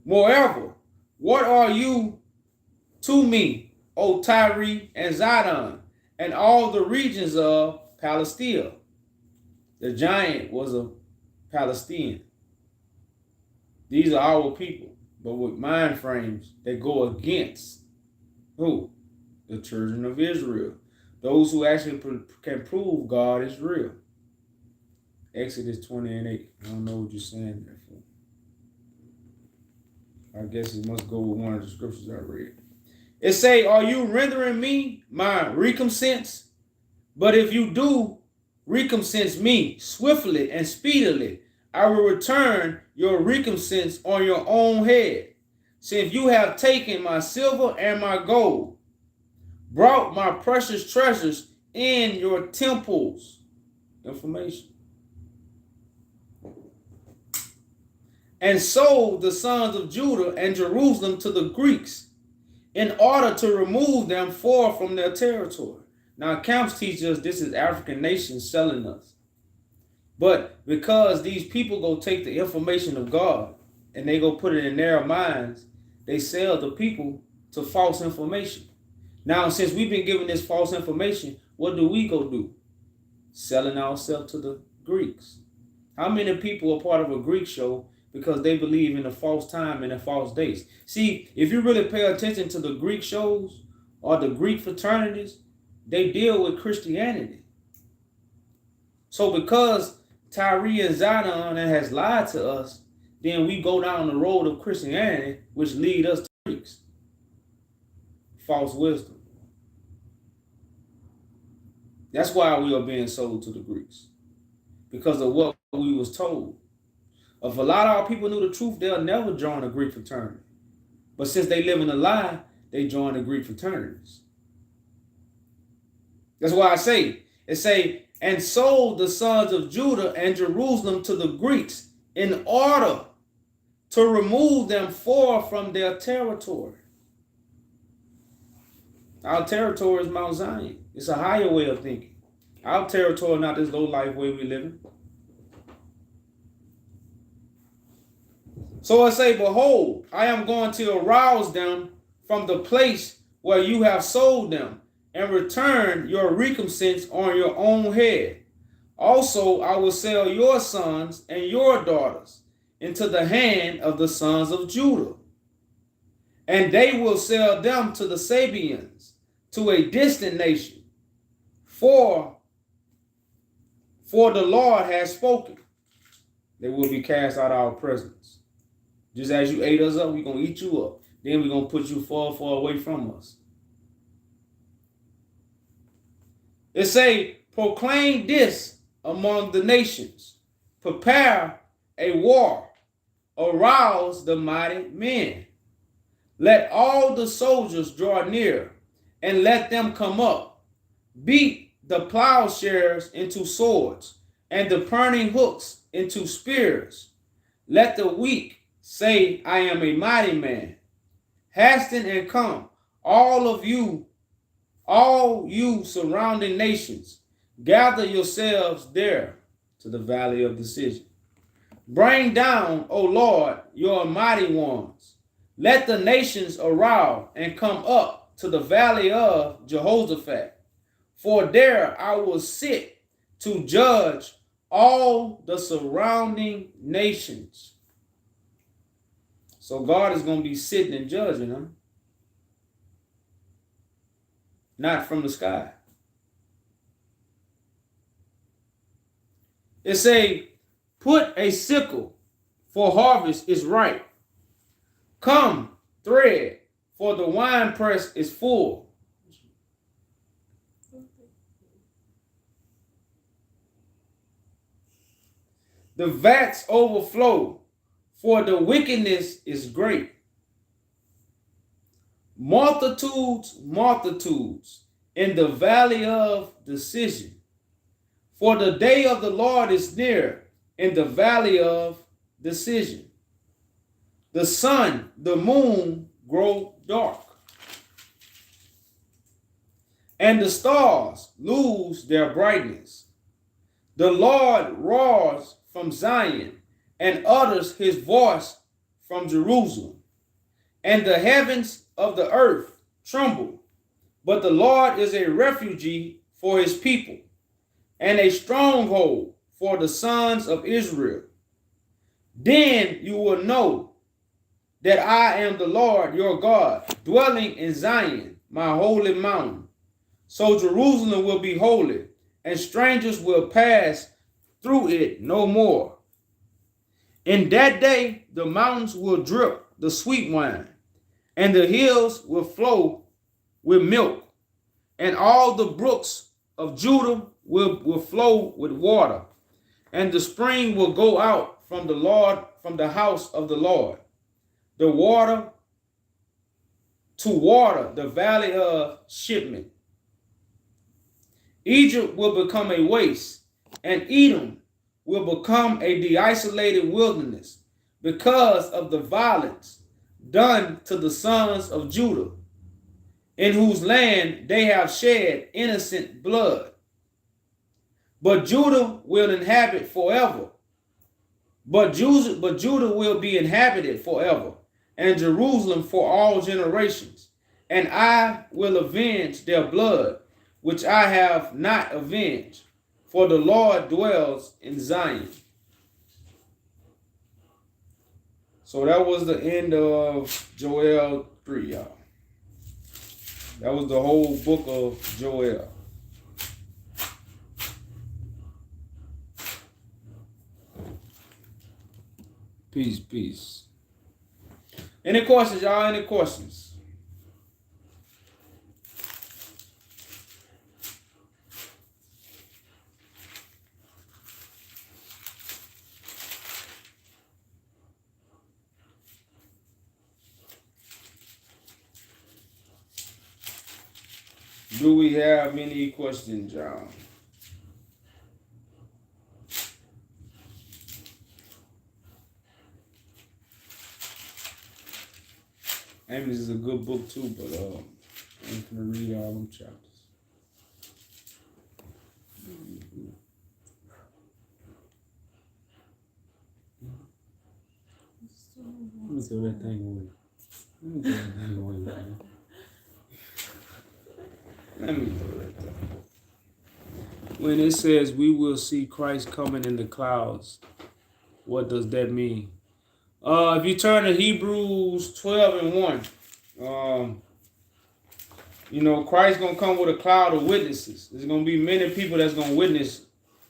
[SPEAKER 1] Moreover, what are you to me, O Tyre and Zidon, and all the regions of Palestine? The giant was a Palestinian. These are our people, but with mind frames that go against who? The children of Israel. Those who actually can prove God is real. Exodus 20:8. I don't know what you're saying there for. I guess it must go with one of the scriptures I read. It say, are you rendering me my recompense? But if you do recompense me swiftly and speedily, I will return your recompense on your own head. Since you have taken my silver and my gold, brought my precious treasures in your temples. Information. And sold the sons of Judah and Jerusalem to the Greeks in order to remove them far from their territory. Now, camps teach us this is African nations selling us. But because these people go take the information of God and they go put it in their minds, they sell the people to false information. Now, since we've been given this false information, what do we go do? Selling ourselves to the Greeks. How many people are part of a Greek show because they believe in a false time and a false dates? See, if you really pay attention to the Greek shows or the Greek fraternities, they deal with Christianity. So because Tyre and Zidon has lied to us, then we go down the road of Christianity, which lead us to Greeks. False wisdom. That's why we are being sold to the Greeks. Because of what we was told. If a lot of our people knew the truth, they'll never join a Greek fraternity. But since they live in a lie, they join the Greek fraternities. That's why it say, and sold the sons of Judah and Jerusalem to the Greeks in order to remove them far from their territory. Our territory is Mount Zion. It's a higher way of thinking. Our territory, not this low life way we live in. So I say, behold, I am going to arouse them from the place where you have sold them, and return your recompense on your own head. Also, I will sell your sons and your daughters into the hand of the sons of Judah, and they will sell them to the Sabeans, to a distant nation. For the Lord has spoken. They will be cast out of our presence. Just as you ate us up, we're going to eat you up. Then we're going to put you far, far away from us. It say, proclaim this among the nations. Prepare a war. Arouse the mighty men. Let all the soldiers draw near, and let them come up. Beat the plowshares into swords, and the pruning hooks into spears. Let the weak say, I am a mighty man. Hasten and come, all you surrounding nations. Gather yourselves there to the valley of decision. Bring down, O Lord, your mighty ones. Let the nations arouse and come up to the valley of Jehoshaphat. For there I will sit to judge all the surrounding nations. So God is going to be sitting and judging them. Not from the sky. It say, put a sickle, for harvest is ripe. Come, thread, for the winepress is full. The vats overflow, for the wickedness is great. Multitudes, multitudes in the valley of decision. For the day of the Lord is near in the valley of decision. The sun, the moon grow dark, and the stars lose their brightness. The Lord roars from Zion and utters his voice from Jerusalem, and the heavens of the earth tremble. But the Lord is a refuge for his people, and a stronghold for the sons of Israel. Then you will know that I am the Lord your God, dwelling in Zion, my holy mountain. So Jerusalem will be holy, and strangers will pass through it no more. In that day, the mountains will drip the sweet wine, and the hills will flow with milk, and all the brooks of Judah will flow with water, and the spring will go out from the Lord, from the house of the Lord, the water to water the valley of Shittim. Egypt will become a waste, and Edom will become a desolated wilderness because of the violence done to the sons of Judah, in whose land they have shed innocent blood. But Judah will inhabit forever. But Judah will be inhabited forever, and Jerusalem for all generations. And I will avenge their blood, which I have not avenged, for the Lord dwells in Zion. So that was the end of Joel 3, y'all. That was the whole book of Joel. Peace, peace. Any questions, y'all? Any questions? Do we have any questions, y'all? Amos is a good book too, but I'm gonna read all them chapters. Let me throw that thing away. Let me throw that thing away, man. Let me throw that thing. When it says we will see Christ coming in the clouds, what does that mean? If you turn to Hebrews 12 and 1, you know, Christ gonna come with a cloud of witnesses. There's gonna be many people that's gonna witness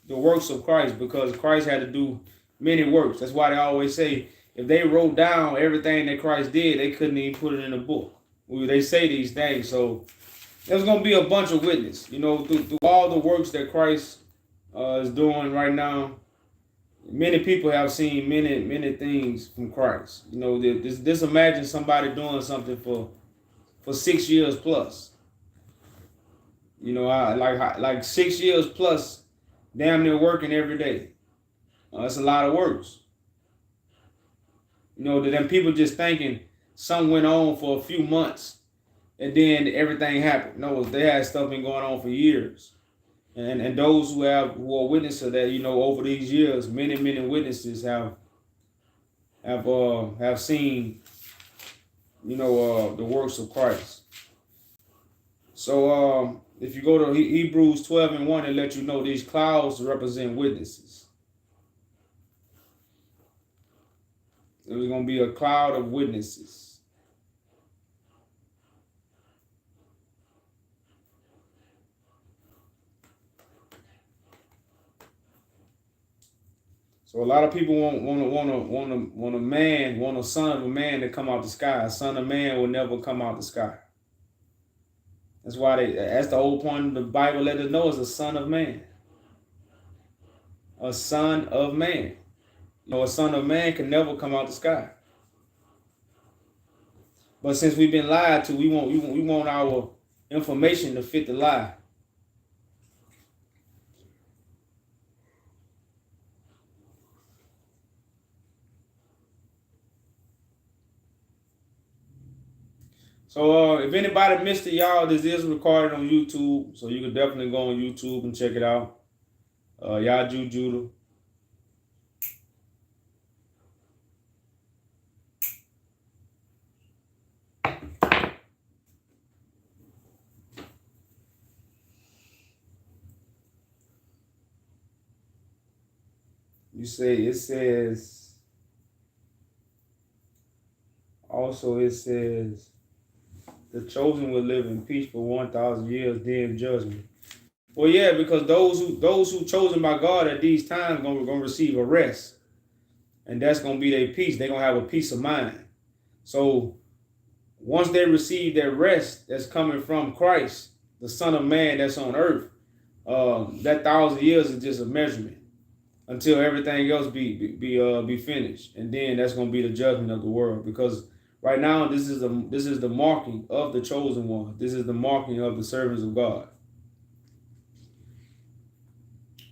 [SPEAKER 1] the works of Christ because Christ had to do many works. That's why they always say if they wrote down everything that Christ did, they couldn't even put it in a book. They say these things, so there's gonna be a bunch of witness. You know, through all the works that Christ is doing right now. Many people have seen many things from Christ. You know, just imagine somebody doing something for 6 years plus. You know, like 6 years plus, damn near working every day. That's a lot of works. You know, them people just thinking something went on for a few months and then everything happened. No, they had stuff been going on for years. And those who are witnesses of that, you know, over these years, many witnesses have seen, you know, the works of Christ. So if you go to Hebrews 12 and 1, it lets you know these clouds represent witnesses. There's going to be a cloud of witnesses. So a lot of people want a son of a man to come out the sky. A son of man will never come out the sky. That's why that's the whole point of the Bible. Let us know is a son of man. A son of man. You know, a son of man can never come out the sky. But since we've been lied to, we want our information to fit the lie. So if anybody missed it, y'all, this is recorded on YouTube. So you can definitely go on YouTube and check it out. Yaju Judah. You say it says, also it says, the chosen will live in peace for 1,000 years, then judgment. Well, yeah, because those who chosen by God at these times gonna receive a rest, and that's gonna be their peace. They're gonna have a peace of mind. So once they receive their rest that's coming from Christ, the Son of Man that's on earth, that 1,000 years is just a measurement until everything else be finished, and then that's gonna be the judgment of the world. Because right now, this is the marking of the chosen one. This is the marking of the servants of God.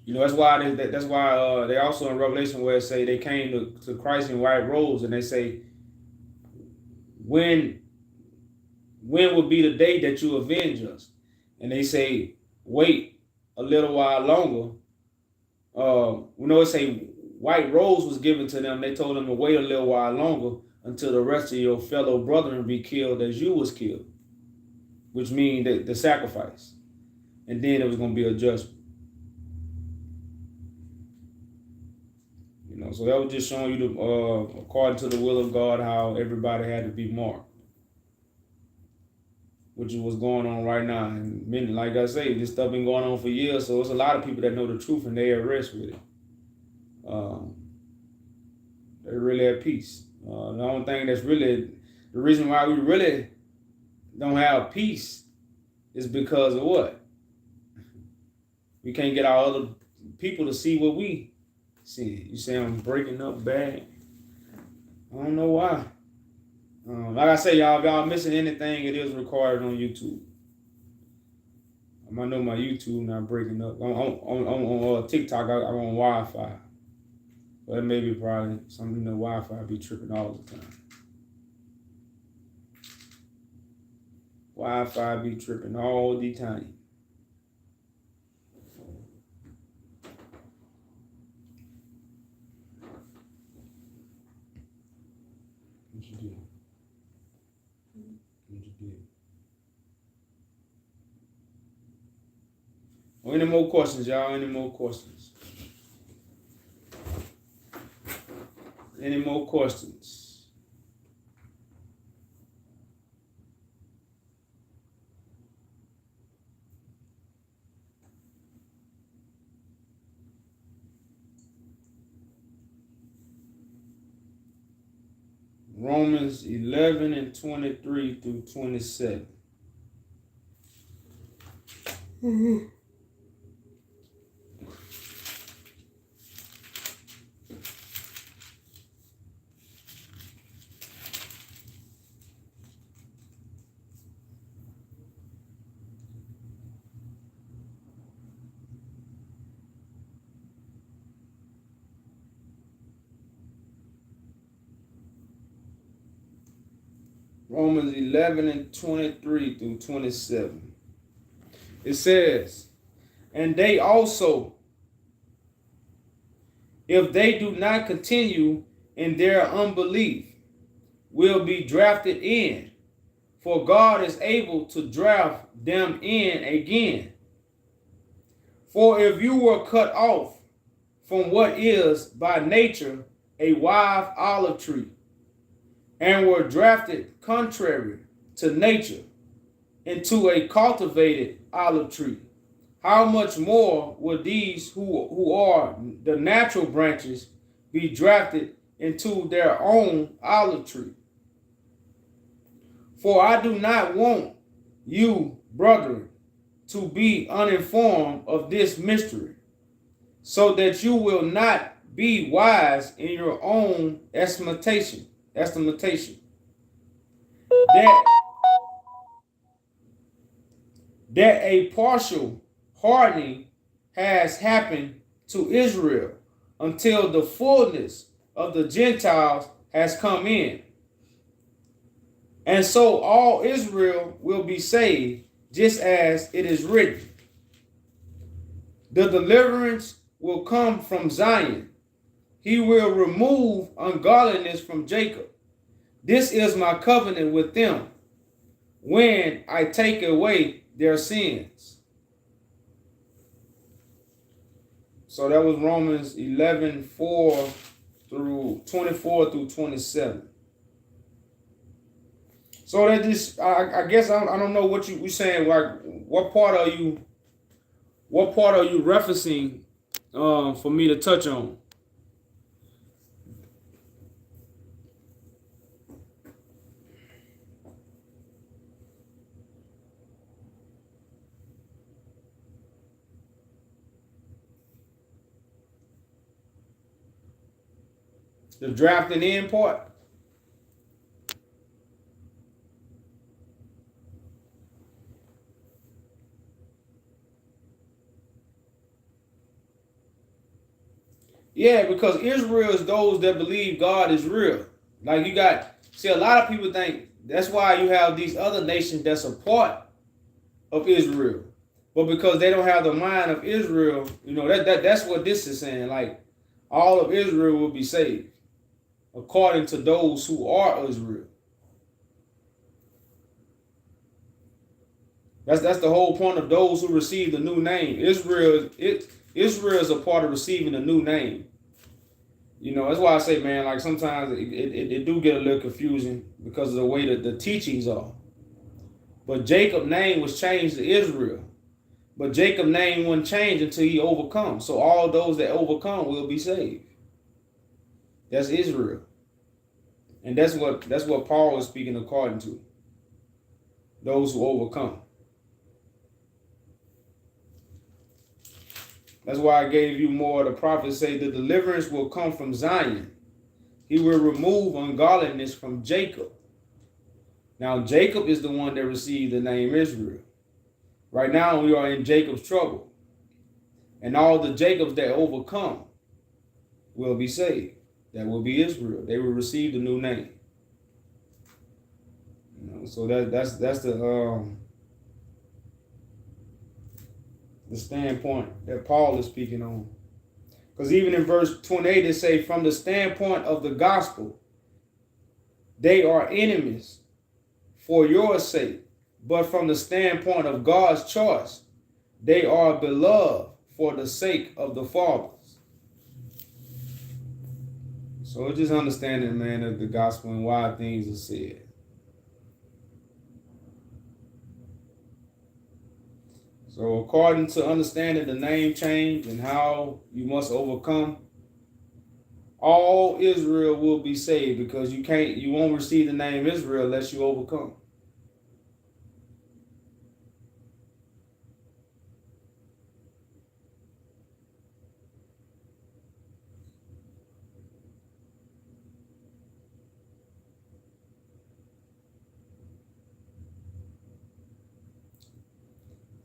[SPEAKER 1] You know, that's why they also in Revelation where it say they came to Christ in white robes, and they say, when will be the day that you avenge us? And they say, wait a little while longer. We know it say white robes was given to them. They told them to wait a little while longer until the rest of your fellow brethren be killed as you was killed, which means that the sacrifice. And then it was going to be a judgment. You know, so that was just showing you, according to the will of God, how everybody had to be marked, which is what's going on right now. And many, like I say, this stuff been going on for years, so it's a lot of people that know the truth and they at rest with it. They're really at peace. The only thing that's really the reason why we really don't have peace is because of what? We can't get our other people to see what we see. You say I'm breaking up bad. I don't know why. Like I say, y'all, if y'all missing anything, it is recorded on YouTube. I know my YouTube not breaking up. On TikTok, I'm on Wi-Fi. But maybe probably something the Wi-Fi be tripping all the time. Wi-Fi be tripping all the time. What you do? What you do? Oh, any more questions, y'all? Any more questions? Any more questions? Romans 11 and 23 through 27. Romans 11 and 23 through 27. It says, and they also, if they do not continue in their unbelief, will be drafted in, for God is able to draft them in again. For if you were cut off from what is by nature a wild olive tree, and were drafted contrary to nature into a cultivated olive tree, how much more will these who are the natural branches be drafted into their own olive tree? For I do not want you, brethren, to be uninformed of this mystery, so that you will not be wise in your own estimation. That a partial hardening has happened to Israel until the fullness of the Gentiles has come in. And so all Israel will be saved, just as it is written. The deliverance will come from Zion. He will remove ungodliness from Jacob. This is my covenant with them when I take away their sins. So that was Romans 11, 4 through 24 through 27. So that just, I guess I don't know what you saying. Like, what part are you referencing for me to touch on? The drafting in part? Yeah, because Israel is those that believe God is real. Like a lot of people think that's why you have these other nations that's a part of Israel. But because they don't have the mind of Israel, that's what this is saying. Like, all of Israel will be saved, according to those who are Israel. That's the whole point of those who receive the new name. Israel is a part of receiving a new name. That's why I say, man, like sometimes it do get a little confusing because of the way that the teachings are. But Jacob's name was changed to Israel. But Jacob's name wasn't changed until he overcome. So all those that overcome will be saved. That's Israel. And that's what Paul is speaking according to. Those who overcome. That's why I gave you more. The prophets say the deliverance will come from Zion. He will remove ungodliness from Jacob. Now, Jacob is the one that received the name Israel. Right now, we are in Jacob's trouble. And all the Jacobs that overcome will be saved. That will be Israel. They will receive the new name. So that's the standpoint that Paul is speaking on. Because even in verse 28, it say, from the standpoint of the gospel, they are enemies for your sake. But from the standpoint of God's choice, they are beloved for the sake of the fathers. So it's just understanding, man, of the gospel and why things are said. So according to understanding the name change and how you must overcome, all Israel will be saved, because you won't receive the name Israel unless you overcome.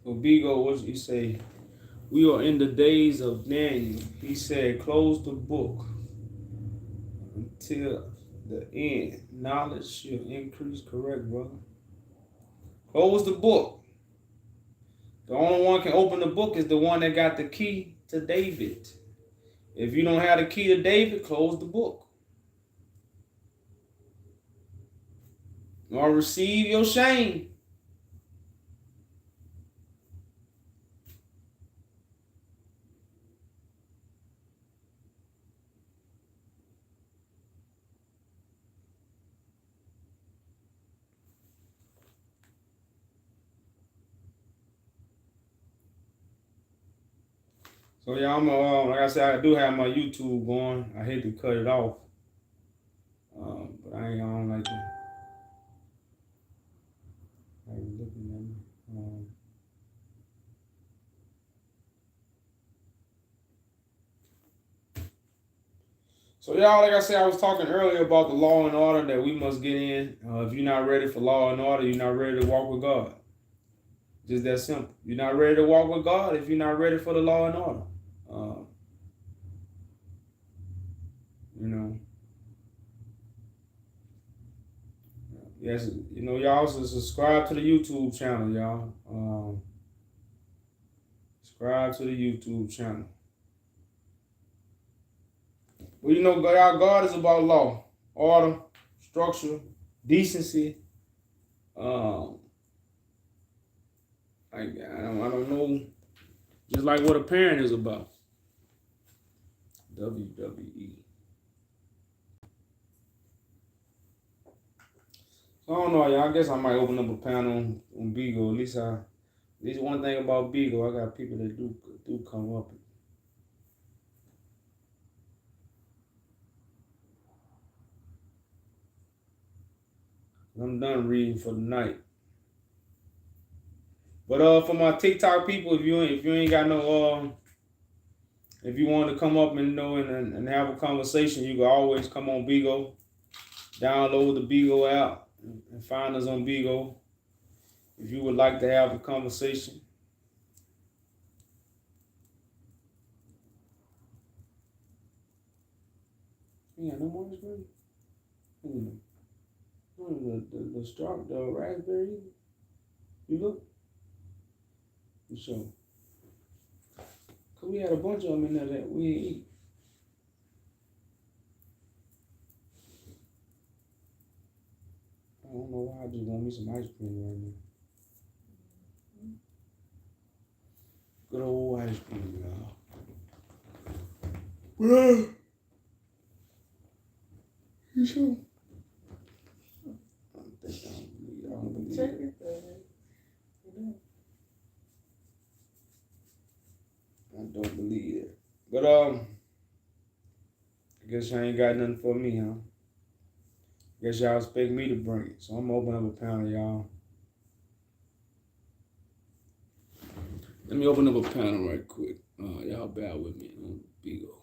[SPEAKER 1] So Bigo, what you say? We are in the days of Daniel. He said, close the book until the end. Knowledge shall increase. Correct, brother. Close the book. The only one can open the book is the one that got the key to David. If you don't have the key to David, close the book. Or receive your shame. So yeah, like I said, I do have my YouTube going. I hate to cut it off, but I don't like to. Looking at me. So y'all, like I said, I was talking earlier about the law and order that we must get in. If you're not ready for law and order, you're not ready to walk with God. Just that simple. You're not ready to walk with God if you're not ready for the law and order. Yes, y'all also subscribe to the YouTube channel, y'all. Subscribe to the YouTube channel. Well, God is about law, order, structure, decency. I don't know, just like what a parent is about. WWE. So I don't know, y'all. I guess I might open up a panel on Beagle. At least one thing about Beagle, I got people that do come up. I'm done reading for the night. But for my TikTok people, if you ain't got no if you want to come up and have a conversation, you can always come on Bigo. Download the Bigo app and find us on Bigo. If you would like to have a conversation. Yeah, no more screen. The raspberry. You look. You show. Cause we had a bunch of them in there that we didn't eat. I don't know why I just want me some ice cream right now. Good old ice cream, y'all. You sure? I don't believe it. I don't believe it. But I guess y'all ain't got nothing for me, huh? Guess y'all expect me to bring it. So I'm gonna open up a panel, y'all. Let me open up a panel right quick. Y'all bear with me. Beagle.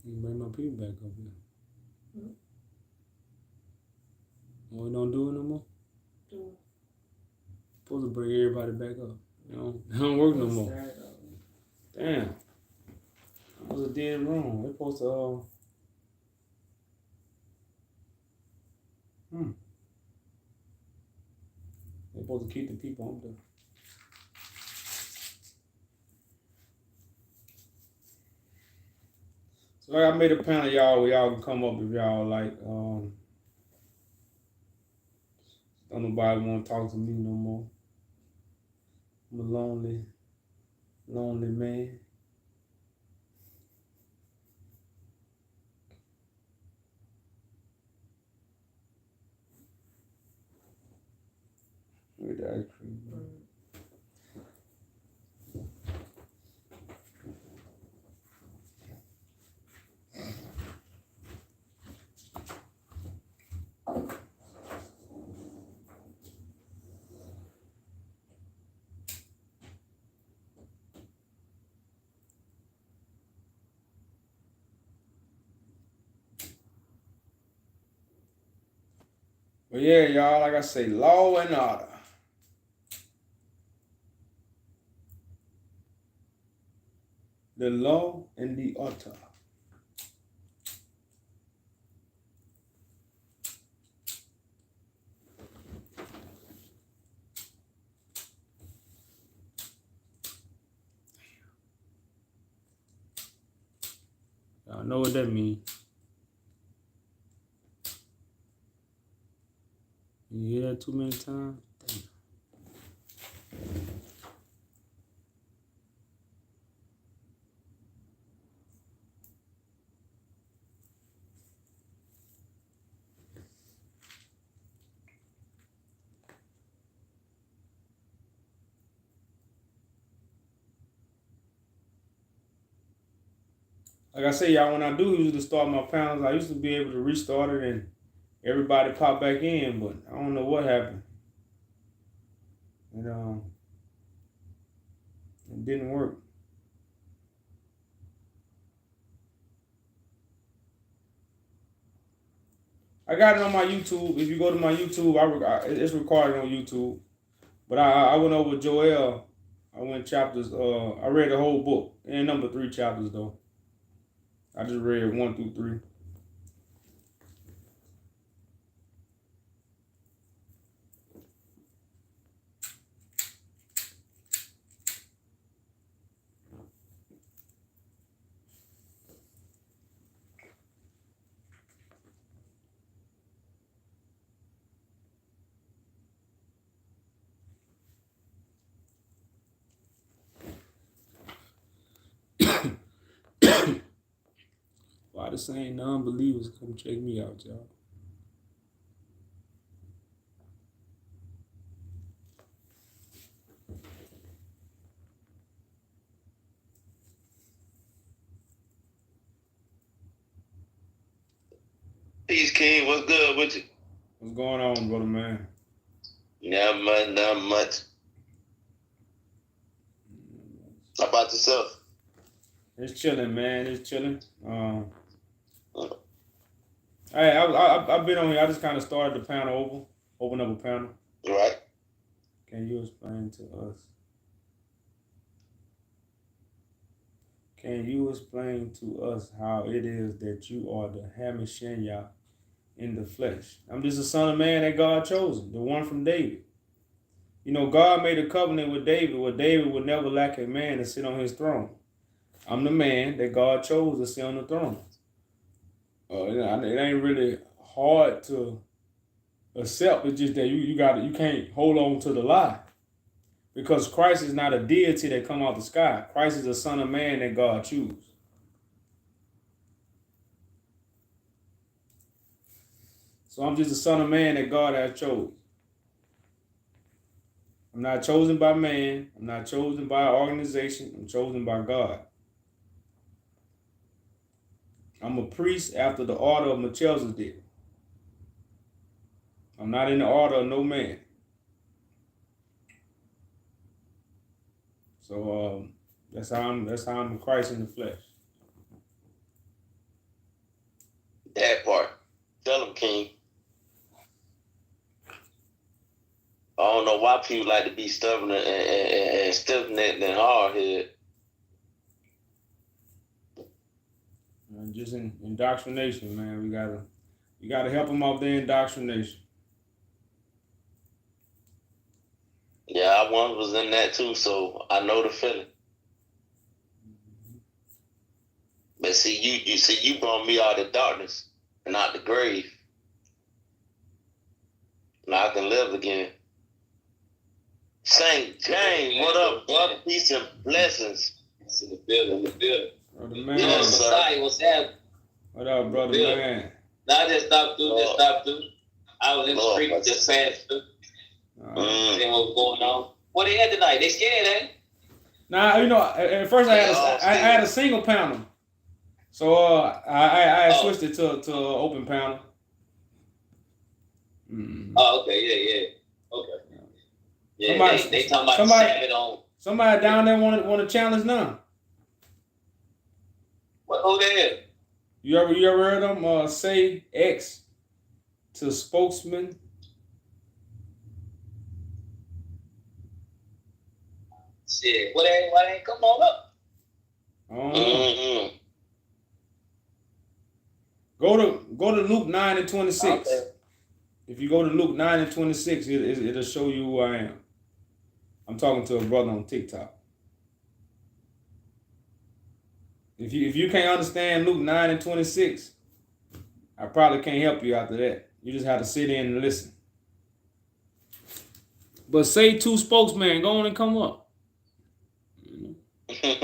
[SPEAKER 1] You bring my people back up here. Oh, we don't do it no more? Supposed to bring everybody back up. You know, it don't work no more. Damn. I was dead wrong. They're supposed to, they're supposed to keep the people on there. So I made a panel, y'all, where y'all can come up if y'all like. Don't nobody want to talk to me no more. I'm a lonely man. Where's the ice cream? But yeah, y'all, like I say, law and order. The law and the order. Y'all know what that means. You hear that too many times? Damn. Like I say, y'all, when I do usually start my panels, I used to be able to restart it and everybody pop back in, but I don't know what happened. And it didn't work. I got it on my YouTube. If you go to my YouTube, it's recorded on YouTube. But I went over Joel. I went chapters. I read the whole book and number 3 chapters though. I just read 1 through 3. Why the same non-believers come check me out, y'all?
[SPEAKER 3] Peace, King. What's good with you?
[SPEAKER 1] What's going on, brother man?
[SPEAKER 3] Not much, not much. How about yourself?
[SPEAKER 1] It's chilling, man. It's chilling. I've been on here. I just kind of started the panel over, open up a panel.
[SPEAKER 3] Right.
[SPEAKER 1] Can you explain to us? Can you explain to us how it is that you are the Hamashenya in the flesh? I'm just a son of man that God chosen, the one from David. You know, God made a covenant with David where David would never lack a man to sit on his throne. I'm the man that God chose to sit on the throne. It ain't really hard to accept. It's just that you can't hold on to the lie. Because Christ is not a deity that come out the sky. Christ is a son of man that God choose. So I'm just a son of man that God has chosen. I'm not chosen by man. I'm not chosen by an organization. I'm chosen by God. I'm a priest after the order of Melchizedek. I'm not in the order of no man. So that's how I'm Christ in the flesh.
[SPEAKER 3] That part. Tell him, King. I don't know why people like to be stubborn and stiff-necked and hard-headed.
[SPEAKER 1] And just indoctrination, man. You gotta help them off their indoctrination.
[SPEAKER 3] Yeah, I once was in that too, so I know the feeling. But see, you brought me out of darkness and out the grave. Now I can live again. Saint James, what up, brother? Peace and blessings. It's in the building,
[SPEAKER 1] Brother man.
[SPEAKER 3] Yes, sir.
[SPEAKER 4] What's happening?
[SPEAKER 1] What up, brother man?
[SPEAKER 4] No, I just stopped through. I was in the street, just passed through. Seeing what was going on. What they had tonight? They scared, eh?
[SPEAKER 1] Nah, you know, at first I had a single panel, so I switched it to an open panel.
[SPEAKER 4] Oh, okay, yeah. Okay. Yeah, they talking about
[SPEAKER 1] somebody
[SPEAKER 4] on.
[SPEAKER 1] Somebody down there want to challenge none.
[SPEAKER 4] What? Who there?
[SPEAKER 1] You ever heard them say X to spokesman?
[SPEAKER 4] Shit. Why they ain't come on up?
[SPEAKER 1] Go to Luke 9:26.
[SPEAKER 4] Okay.
[SPEAKER 1] If you go to Luke 9:26, it'll show you who I am. I'm talking to a brother on TikTok. If you can't understand Luke 9:26, I probably can't help you after that. You just have to sit in and listen. But say two spokesmen, go on and come up.
[SPEAKER 3] Hey,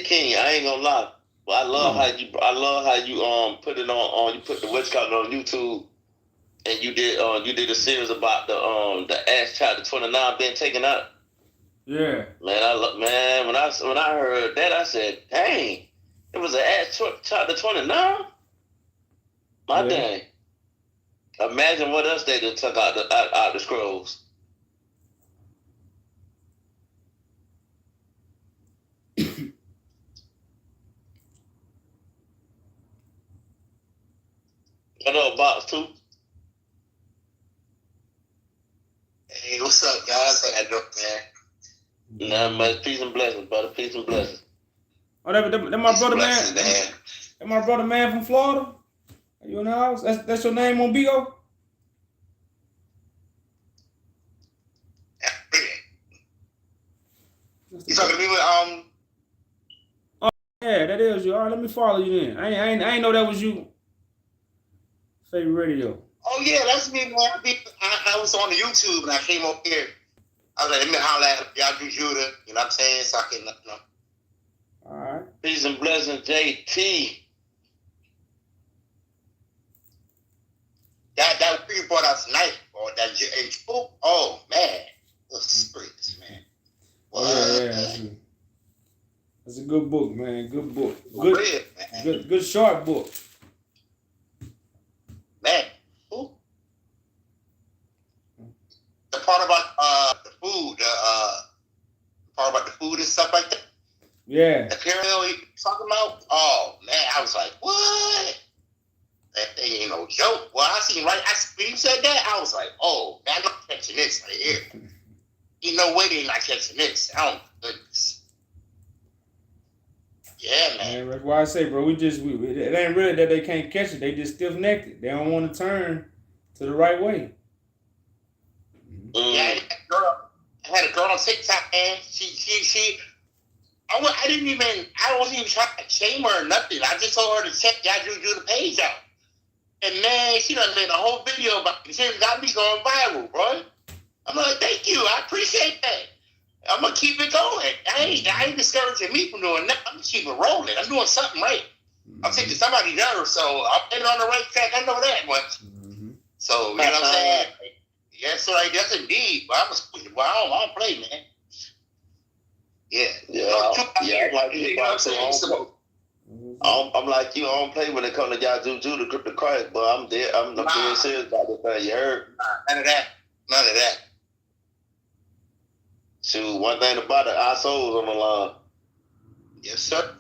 [SPEAKER 3] King, I ain't gonna lie. But I love how you put it on you put the what's called on YouTube, and you did a series about the Acts chapter 29 being taken out.
[SPEAKER 1] Yeah.
[SPEAKER 3] Man, when I heard that, I said, dang, it was an Acts chapter 29? My dang. Imagine what else they done took out the scrolls. What up, Box 2?
[SPEAKER 5] Hey, what's up, guys? How you doing, man?
[SPEAKER 3] Nah, man, peace and blessings, brother. Peace and blessings.
[SPEAKER 1] Oh, that my brother
[SPEAKER 5] Blessings,
[SPEAKER 1] man. That my brother man from Florida. Are you in the house? That's your name on Bigo?
[SPEAKER 5] You talking to me with
[SPEAKER 1] Yeah, that is you. All right, let me follow you then. I ain't know that was you. Favorite radio.
[SPEAKER 5] Oh yeah, that's me, man. I was on the YouTube and I came up here. I was like, let me holler at y'all do Judah, you know what I'm saying? So I can, you know.
[SPEAKER 1] All right.
[SPEAKER 3] Peace and blessings, JT.
[SPEAKER 5] That you brought out tonight, or that book. Oh man, it was serious, man.
[SPEAKER 1] Yeah. That's a good book, man. Good book. Good short book.
[SPEAKER 5] Man, the part about the food, the part about the food and stuff like that.
[SPEAKER 1] Yeah.
[SPEAKER 5] The parallel he talking about? Oh man, I was like, what? That thing ain't no joke. Well, when you said that, I was like, oh, man, I'm not catching this right here. Ain't no way they're not catching this. Oh, goodness. Yeah, man.
[SPEAKER 1] Yeah, that's why I say, bro, it ain't really that they can't catch it. They just stiff necked it. They don't want to turn to the right way.
[SPEAKER 5] Yeah, I had a girl on TikTok, man. I wasn't even trying to shame her or nothing. I just told her to check Yajuju the page out. And man, she done made a whole video about it. She got me going viral, bro. I'm like, thank you. I appreciate that. I'm gonna keep it going. I ain't discouraging me from doing nothing. I'm just keep it rolling. I'm doing something right. I'm taking somebody's nerve, so I'm getting on the right track. I know that much. So you know what I'm saying? Yes, right. That's indeed. But I don't play, man. Yeah.
[SPEAKER 3] I'm like you. I'm like you. I don't play when it comes to Yajuju the Christ, but I'm there. I'm being serious about this thing. You heard?
[SPEAKER 5] None of that.
[SPEAKER 3] Shoot, one thing about it, our souls on the line.
[SPEAKER 5] Yes, sir.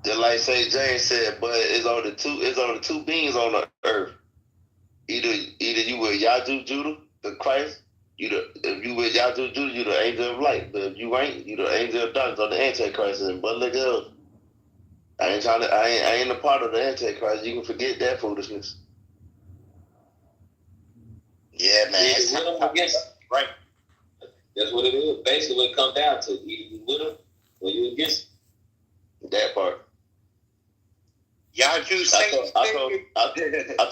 [SPEAKER 3] Just like St. James said, but it's on the two beings on the earth. Either you with Yajuju the Christ. If you with Yajuju, you the angel of light. But if you ain't, you the angel of darkness or the Antichrist. But look up. I ain't a part of the Antichrist. You can forget that foolishness.
[SPEAKER 5] Yeah, man.
[SPEAKER 4] Right. That's what it is. Basically, what it comes down to, either you with them or you against them.
[SPEAKER 3] That part.
[SPEAKER 5] Yaju say.
[SPEAKER 3] I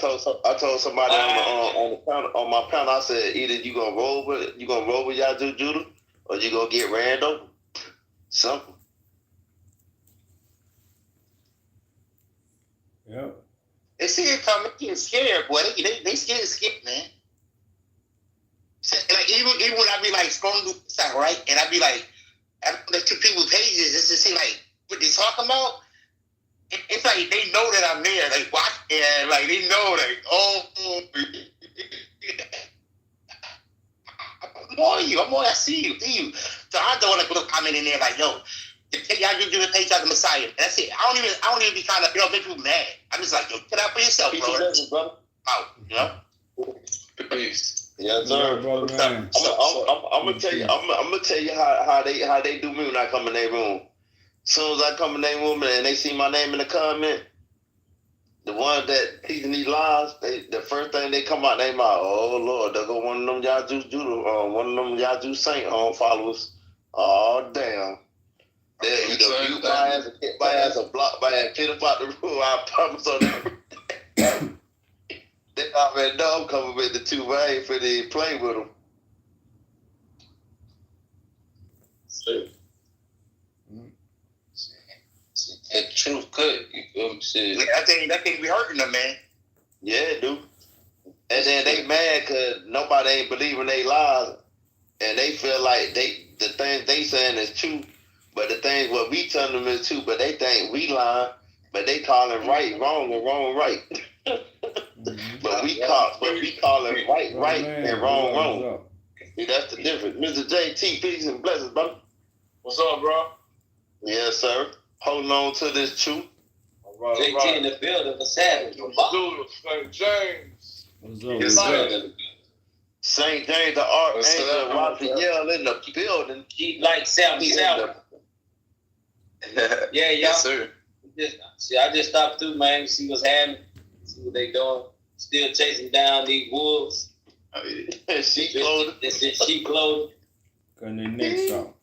[SPEAKER 3] told somebody on my panel. I said either you gonna roll with Yajuju or you gonna get ran over. Simple.
[SPEAKER 1] Yep.
[SPEAKER 5] They see it coming, getting scared, boy. They scared, man. Like even when I be like scrolling through stuff, right, and I be like, the two people's pages just to see like what they talking about. It's like they know that I'm there, like watch, and like they know, like I'm on you. I see you. So I don't want to put a comment in there like, yo, y'all do the page out the Messiah. And that's it. I don't even be trying to make people mad. I'm just like, yo, get out for yourself, bro. Out, you know.
[SPEAKER 3] Peace. Yeah, sir.
[SPEAKER 1] Brother, man.
[SPEAKER 3] I'm gonna tell you. I'm gonna tell you how they do me when I come in their room. As soon as I come in their room and they see my name in the comment, the one that teaching these lies, the first thing they come out their mouth, oh Lord, there go one of them one of them Yajuju Saint followers. Oh damn. They either mute my ass or hit my ass or block my ass, get about the room. I promise on that. They already know I'm coming with the two way for the play with them.
[SPEAKER 4] The truth could. You feel me? Shit.
[SPEAKER 5] I think that can be hurting them, man.
[SPEAKER 3] Yeah, dude. And then they mad because nobody ain't believing they lies, and they feel like the things they saying is true, but the things what we telling them is true, but they think we lying, but they calling right wrong and wrong right. But we calling right and wrong. See, that's the difference. Mr. JT, peace and blessings, brother.
[SPEAKER 4] What's up, bro?
[SPEAKER 3] Yes, sir. Holding on to this truth.
[SPEAKER 4] JT in the building, the savage.
[SPEAKER 6] St. James.
[SPEAKER 1] What's up?
[SPEAKER 6] Yes, sir.
[SPEAKER 3] St. James, the Archangel, Raphael in the building.
[SPEAKER 4] Keep like 77. Yeah,
[SPEAKER 6] Yes, sir.
[SPEAKER 4] I just stopped through, man, see what's happening, see what they doing. Still chasing down these wolves.
[SPEAKER 3] Sheep clothing.
[SPEAKER 4] This is sheep clothing.
[SPEAKER 1] Cutting their necks off.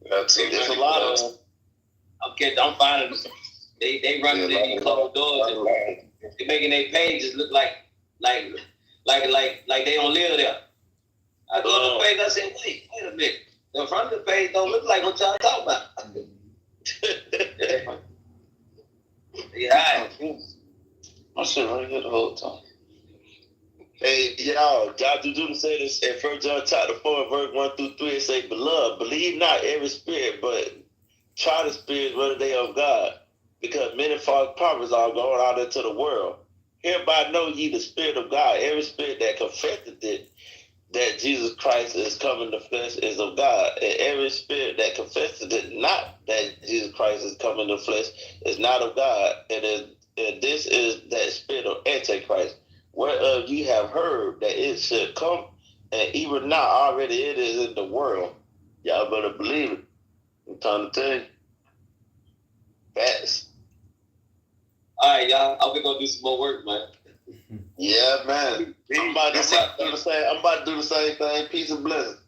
[SPEAKER 3] There's a lot of them.
[SPEAKER 4] I'm finding them. They running in these closed doors and they making their pages look like they don't live there. I go to the page, I said, wait a minute. The front of the page don't look like what y'all talking about. Yeah,
[SPEAKER 3] I'm sitting right here the whole time. Hey, y'all, Yajuju said this in 1 John chapter 4, verse 1 through 3. It say, beloved, believe not every spirit, but try the spirits whether they of God, because many false prophets are going out into the world. Hereby know ye the Spirit of God. Every spirit that confesseth it that Jesus Christ is come in the flesh is of God. And every spirit that confesses it not that Jesus Christ is come in the flesh is not of God. And this is that spirit of Antichrist, whereof you have heard that it should come, and even now already it is in the world. Y'all better believe it. I'm trying to tell you. Facts.
[SPEAKER 4] All right, y'all. I'm gonna go do some more work, man.
[SPEAKER 3] Yeah, man. I'm about to do the same thing. Peace and blessings.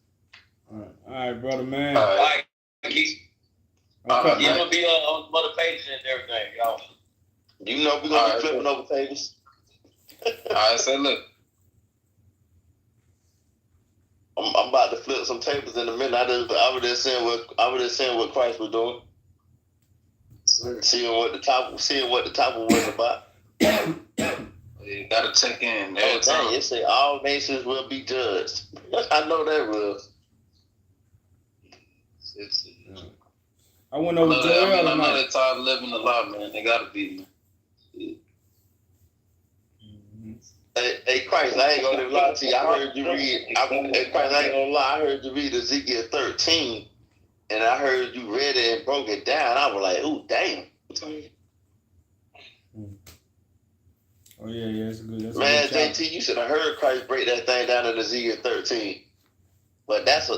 [SPEAKER 1] All right, brother, man.
[SPEAKER 4] All right, Keith.
[SPEAKER 1] Okay.
[SPEAKER 4] Yeah, I'm gonna be on some other pages and everything, y'all.
[SPEAKER 3] You know we're gonna be flipping over tables.
[SPEAKER 6] I said, look.
[SPEAKER 3] I'm about to flip some tables in a minute. I was just saying what Christ was doing. Seeing what the topic was about.
[SPEAKER 6] You gotta check in.
[SPEAKER 3] Oh, dang, it say all nations will be judged. I know that will.
[SPEAKER 1] I went over to Joel
[SPEAKER 6] I know
[SPEAKER 1] tonight.
[SPEAKER 6] they're tired of living the law, man. They gotta be.
[SPEAKER 3] Hey, Christ, I ain't gonna lie to you. I heard you read. Christ, I ain't gonna lie. I heard you read Ezekiel 13, and I heard you read it and broke it down. I was like, ooh, damn.
[SPEAKER 1] Oh yeah, that's good.
[SPEAKER 3] Man, JT, you should have heard Christ break that thing down in Ezekiel 13. But that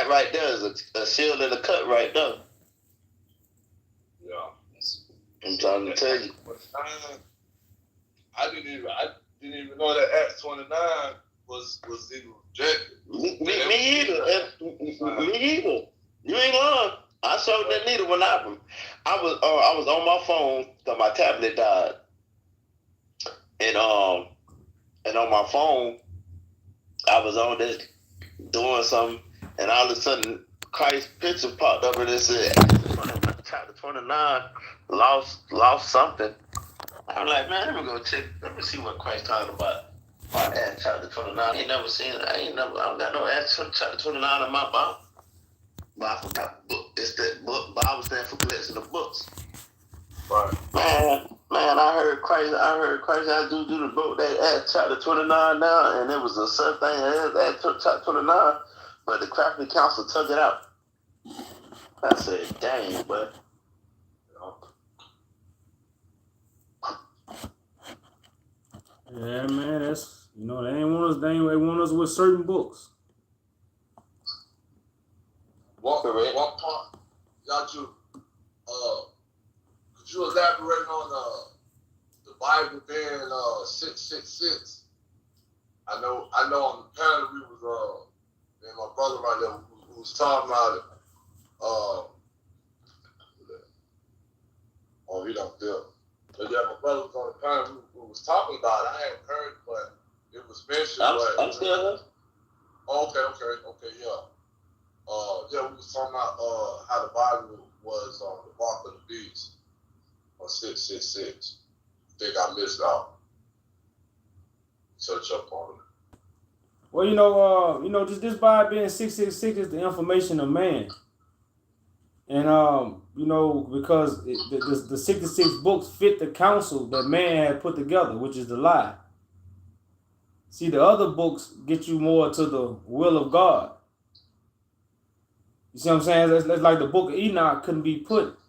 [SPEAKER 3] right there is a shield and a cut right there.
[SPEAKER 6] Yeah.
[SPEAKER 3] I'm trying to tell you.
[SPEAKER 6] I didn't even know that Acts 29 was even rejected.
[SPEAKER 3] Me either. You ain't lying. I showed that neither when I was on my phone because my tablet died. And on my phone, I was on this doing something, and all of a sudden, Christ's picture popped up, and it said, "Chapter 29 lost something." I'm like, man, let me go check. Let me see what Christ talking about. Acts chapter 29. I ain't never seen it. I don't got no Acts chapter 29 in my Bible. But I forgot the book. It's that book. Bible stands for collection of books.
[SPEAKER 6] Right.
[SPEAKER 3] Man, I heard Christ. I do the book that Acts chapter 29 now, and it was a certain thing that Acts chapter 29, but the crafty council took it out. I said, dang, but.
[SPEAKER 1] Yeah, man, that's they ain't want us with certain books.
[SPEAKER 6] One part, y'all could you elaborate on the Bible being 666? I know on the panel we was and my brother right there who was talking about it. He don't feel. But yeah, my brother was on the panel who was talking about it. I hadn't heard, but it was mentioned.
[SPEAKER 3] I'm still here.
[SPEAKER 6] Okay, yeah. Yeah, we was talking about how the Bible was on the mark of the beast on 666. I think I missed out. Search up on it.
[SPEAKER 1] Well, just this Bible being 666 is the information of man. And because the 66 books fit the counsel that man had put together, which is the lie. See, the other books get you more to the will of God. You see what I'm saying? That's like the book of Enoch couldn't be put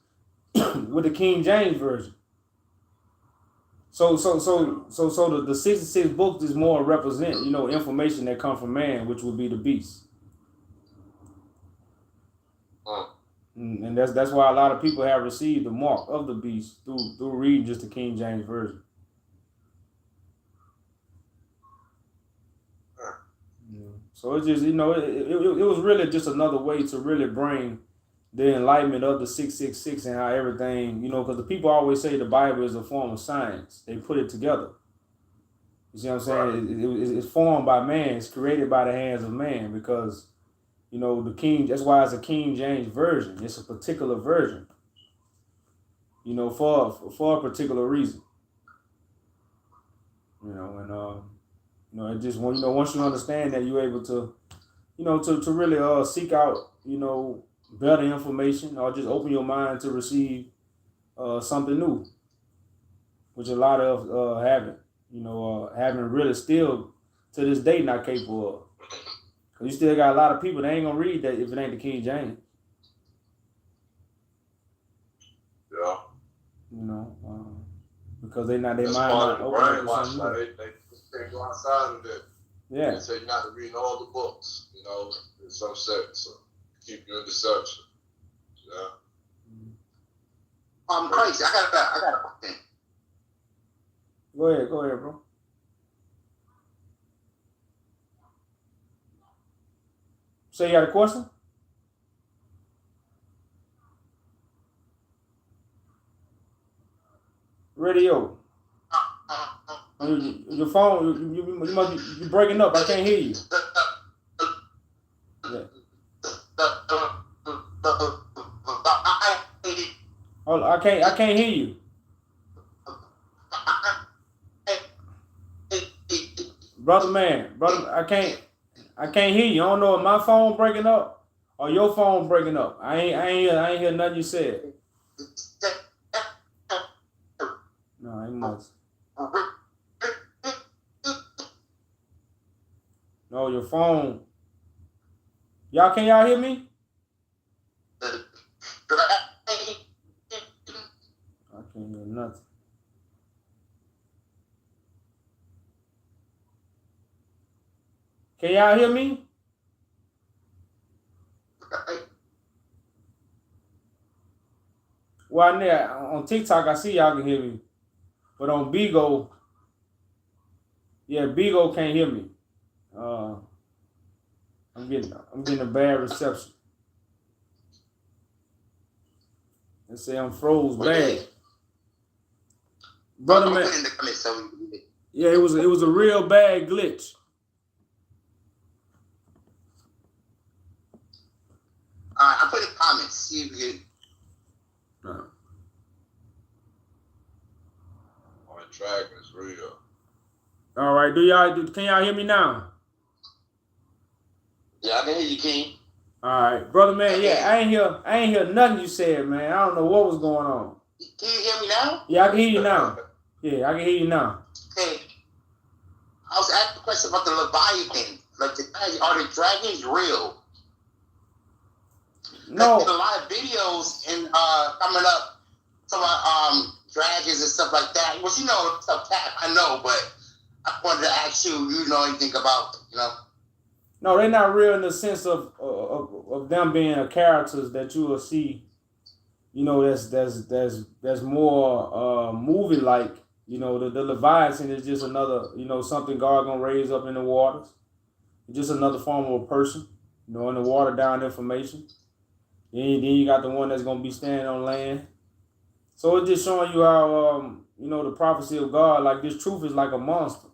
[SPEAKER 1] with the King James version. So the 66 books is more represent, information that come from man, which would be the beast. And that's why a lot of people have received the mark of the beast through reading just the King James version. So it's just, it was really just another way to really bring the enlightenment of the 666 and how everything, because the people always say the Bible is a form of science. They put it together. You see what I'm saying? It's formed by man. It's created by the hands of man because, that's why it's a King James version. It's a particular version, for a particular reason. It just, once you understand that, you're able to, to really seek out, better information or just open your mind to receive something new, which a lot of haven't really still to this day not capable of. Cause you still got a lot of people that ain't gonna read that if it ain't the King James.
[SPEAKER 6] Yeah.
[SPEAKER 1] You know, because they not their
[SPEAKER 6] That's
[SPEAKER 1] mind
[SPEAKER 6] part
[SPEAKER 1] not
[SPEAKER 6] of the
[SPEAKER 1] open up to
[SPEAKER 6] brainwash.
[SPEAKER 1] something
[SPEAKER 6] Like
[SPEAKER 1] new.
[SPEAKER 6] they can't go outside of that.
[SPEAKER 1] Yeah.
[SPEAKER 6] They say you not to read all the books, in some sense. So keep you in deception. Yeah.
[SPEAKER 5] Crazy. I got a question.
[SPEAKER 1] Go ahead, bro. So you got a question? Radio. Your phone, you must be you breaking up. I can't hear you. Yeah. Hold on, I can't hear you. Brother, I can't hear you. I don't know if my phone breaking up or your phone breaking up. I ain't hear nothing you said. No, ain't much. No, your phone. Can y'all hear me? I can't hear nothing. Can y'all hear me? Well, on TikTok, I see y'all can hear me. But on Bigo, Bigo can't hear me. I'm getting a bad reception. They say I'm froze bad. Brother man. Yeah, it was a real bad glitch.
[SPEAKER 5] Alright, I put in comments. See if you get.
[SPEAKER 6] Dragon is real.
[SPEAKER 1] All right, can y'all hear me now?
[SPEAKER 3] Yeah, I can hear you, King.
[SPEAKER 1] All right, brother man. Yeah, I ain't hear nothing you said, man. I don't know what was going on.
[SPEAKER 5] Can you hear me now?
[SPEAKER 1] Yeah, I can hear you now. Yeah, I can hear you now.
[SPEAKER 5] Okay. I was asking a question about the Leviathan. Like, are the dragons real?
[SPEAKER 1] No.
[SPEAKER 5] There's a lot of videos in coming up about dragons and stuff like that. Well, stuff I know, but I wanted to ask you. You know anything about
[SPEAKER 1] No, they're not real in the sense of them being characters that you will see. That's more movie like. The Leviathan is just another, something God gonna raise up in the waters. Just another form of a person, in the water down information. Then you got the one that's gonna be standing on land. So it's just showing you how the prophecy of God, like this truth is like a monster.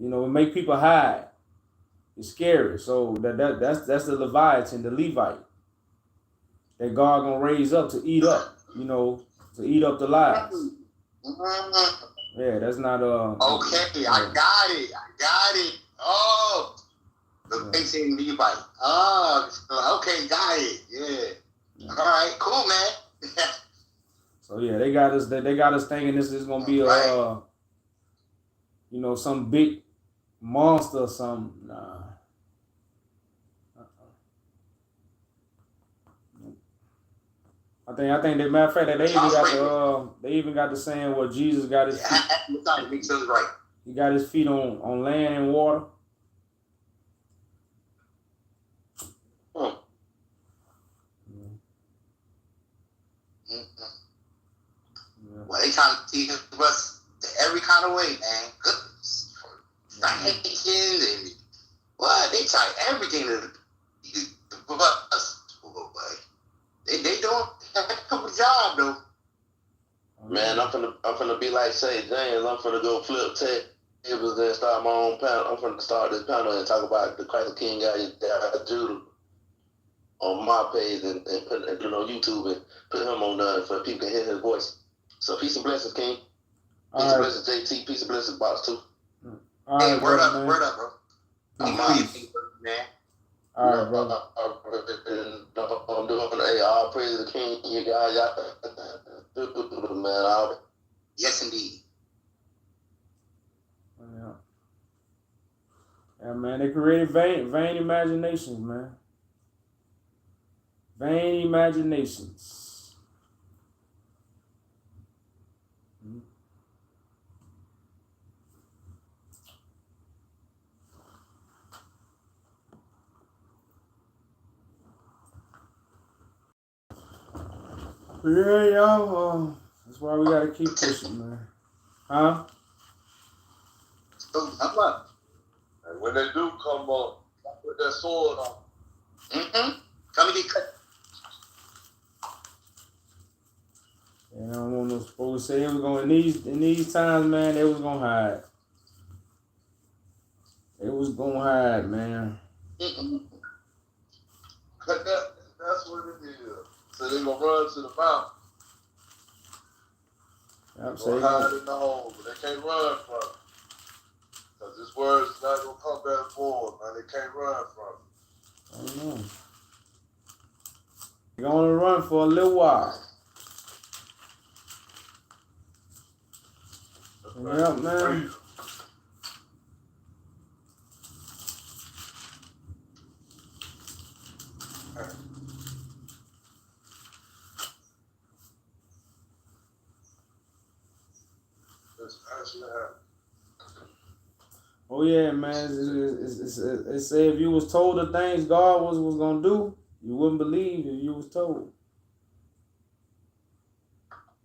[SPEAKER 1] It make people hide. It's scary. So that's the Leviathan, the Levite, that God gonna raise up to eat up, to eat up the lives. Yeah, that's not
[SPEAKER 5] Okay, I got it. Oh, the facing Levite. Oh, okay, got it. Yeah. All right, cool, man.
[SPEAKER 1] So yeah, they got us thinking this is gonna be some big monster or something. Nah. I think that matter of fact that they even got the saying where Jesus got his feet. He got his feet on land and water.
[SPEAKER 5] Well, they trying to teach us every kind of way, man. Goodness. Sanctions and what? They try everything to us. They doing a couple job though.
[SPEAKER 3] Man, I'm finna be like St. James. I'm finna go flip tables and start my own panel. I'm finna start this panel and talk about the Christ King guy that I drew on my page and put it on YouTube and put him on there so people can hear his voice. So peace and blessings, King. Peace and blessings, JT. Peace and blessings, Box too.
[SPEAKER 1] All right,
[SPEAKER 5] hey, word up, bro.
[SPEAKER 1] Peace.
[SPEAKER 5] Man.
[SPEAKER 1] All right, brother.
[SPEAKER 3] I'm doing all praise the King. You guys, man.
[SPEAKER 5] Yes, indeed.
[SPEAKER 1] Yeah. created vain imaginations, man. Vain imaginations. Yeah, y'all. That's why we gotta keep pushing, man. Huh?
[SPEAKER 5] I'm like,
[SPEAKER 6] And when they do come up, put that sword on.
[SPEAKER 5] come and get cut.
[SPEAKER 1] And I don't want no supposed to say it was gonna in these times, man, they was gonna hide. They was gonna hide, man.
[SPEAKER 6] That's what it is. So they gonna run to the mountain.
[SPEAKER 1] I'm
[SPEAKER 6] Go hide in the hole, but they can't run from it. Because this word is not gonna come back forward, man. They can't run from it.
[SPEAKER 1] I don't know. You're gonna run for a little while. Yeah, man. Oh yeah, man. It said if you was told the things God was gonna do, you wouldn't believe if you was told.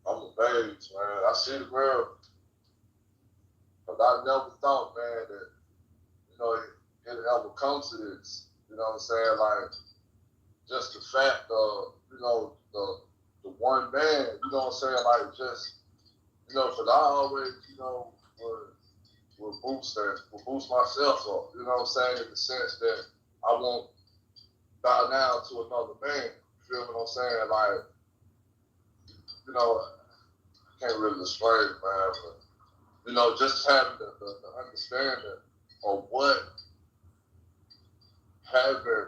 [SPEAKER 6] I'm amazed, man. I see the world. But I never thought, man, that, you know, it ever come to this. You know what I'm saying? Like, just the fact of, you know, the one man, you know what I'm saying? Like, just, you know, because I always, you know, would boost myself up, you know what I'm saying? In the sense that I won't bow down to another man. You feel what I'm saying? Like, you know, I can't really explain it, man, but, you know, just having the understanding of what having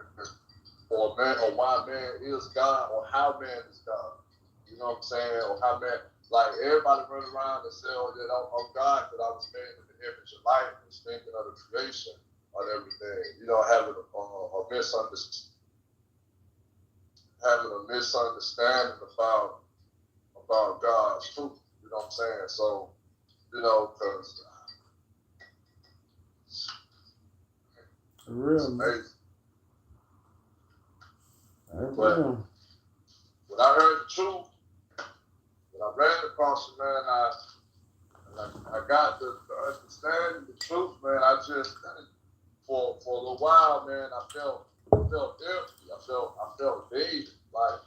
[SPEAKER 6] or man or why man is God or how man is God. You know what I'm saying? Or how man, like everybody run around and say, oh yeah, I'm God, that I was made in the image of life and thinking of the creation and everything. You know, having a misunderstanding about God's truth. You know what I'm saying? So, you know, because
[SPEAKER 1] For real,
[SPEAKER 6] it's
[SPEAKER 1] man.
[SPEAKER 6] amazing.
[SPEAKER 1] That's
[SPEAKER 6] But
[SPEAKER 1] real.
[SPEAKER 6] when I heard the truth, when I ran across it, man, I got the understanding, the truth, man. I just for a little while, man, I felt empty. I felt dead. Like,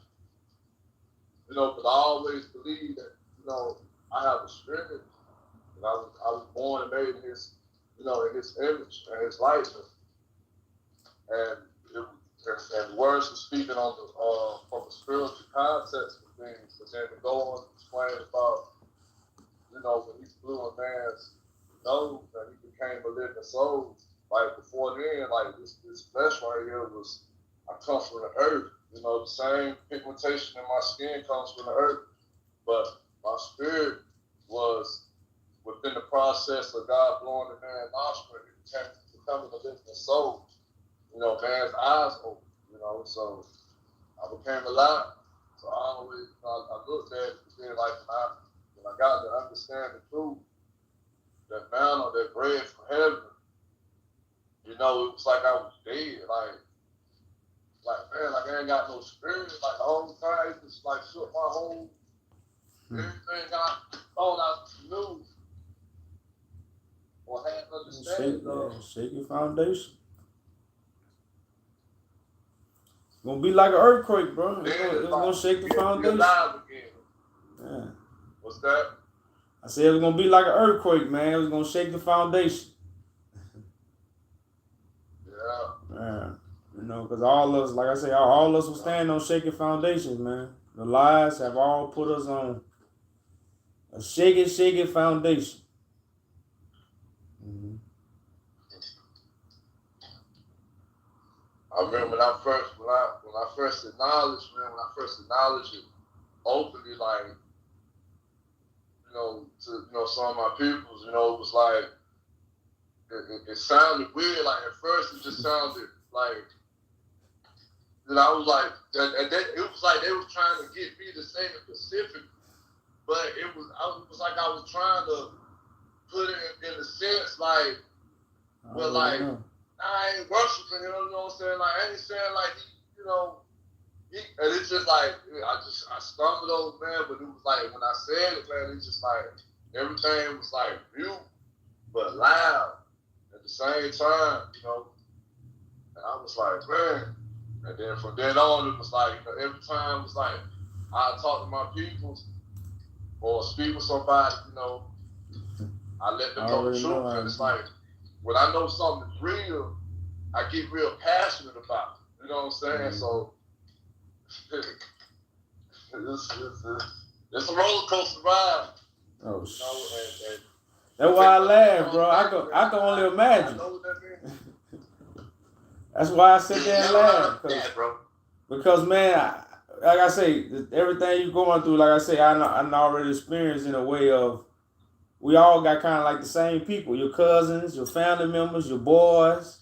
[SPEAKER 6] you know, but I always believed that, you know, I have a spirit. And I was born and made in his, you know, in his image and his likeness. And the words were speaking on the from the spiritual context of things, but then to go on and explain about, you know, when he flew a man's nose and he became a living soul. Like before then, like this flesh right here was, I come from the earth. You know, the same pigmentation in my skin comes from the earth, but my spirit was within the process of God blowing the man's nostril, it becoming a living soul. You know, man's eyes open. You know, so I became alive. So I always, I looked at it and like when I got to understand the truth, that manna, that bread from heaven, you know, it was like I was dead. Like man, like I ain't got no spirit. Like the whole time, it just like shook my whole, everything I thought I knew or had understanding of.
[SPEAKER 1] Shake your foundation. It's gonna be like an earthquake, bro. It's gonna shake the foundation. Yeah.
[SPEAKER 6] What's that?
[SPEAKER 1] I said it was gonna be like an earthquake, man. It was gonna shake the foundation.
[SPEAKER 6] Yeah.
[SPEAKER 1] Yeah. You know, because all of us, like I say, all of us will stand on shaking foundations, man. The lies have all put us on a shaking foundation. Mm-hmm.
[SPEAKER 6] I remember when I first acknowledged it openly, like, you know, to, you know, some of my peoples, you know, it was like, it sounded weird. Like at first, it just sounded like. And I was like, and then it was like they was trying to get me to say it specifically, but it was like I was trying to put it in a sense like, well, like I ain't worshiping him, you know what I'm saying? Like I ain't saying like and it's just like I stumbled over, man. But it was like when I said it, man, it's just like everything was like mute but loud at the same time, And I was like, man. And then from then on, it was like, every time it was like, I talk to my people or speak with somebody, I let them know the truth. And it's like, when I know something's real, I get real passionate about it. You know what I'm saying? Mm-hmm. So, it's a roller coaster ride.
[SPEAKER 1] Oh, that's why I laugh, bro. I can only imagine.
[SPEAKER 6] I know what that means.
[SPEAKER 1] That's why I sit there and laugh. Because man, like I say, everything you're going through, like I say, I already experienced in a way of, we all got kind of like the same people. Your cousins, your family members, your boys,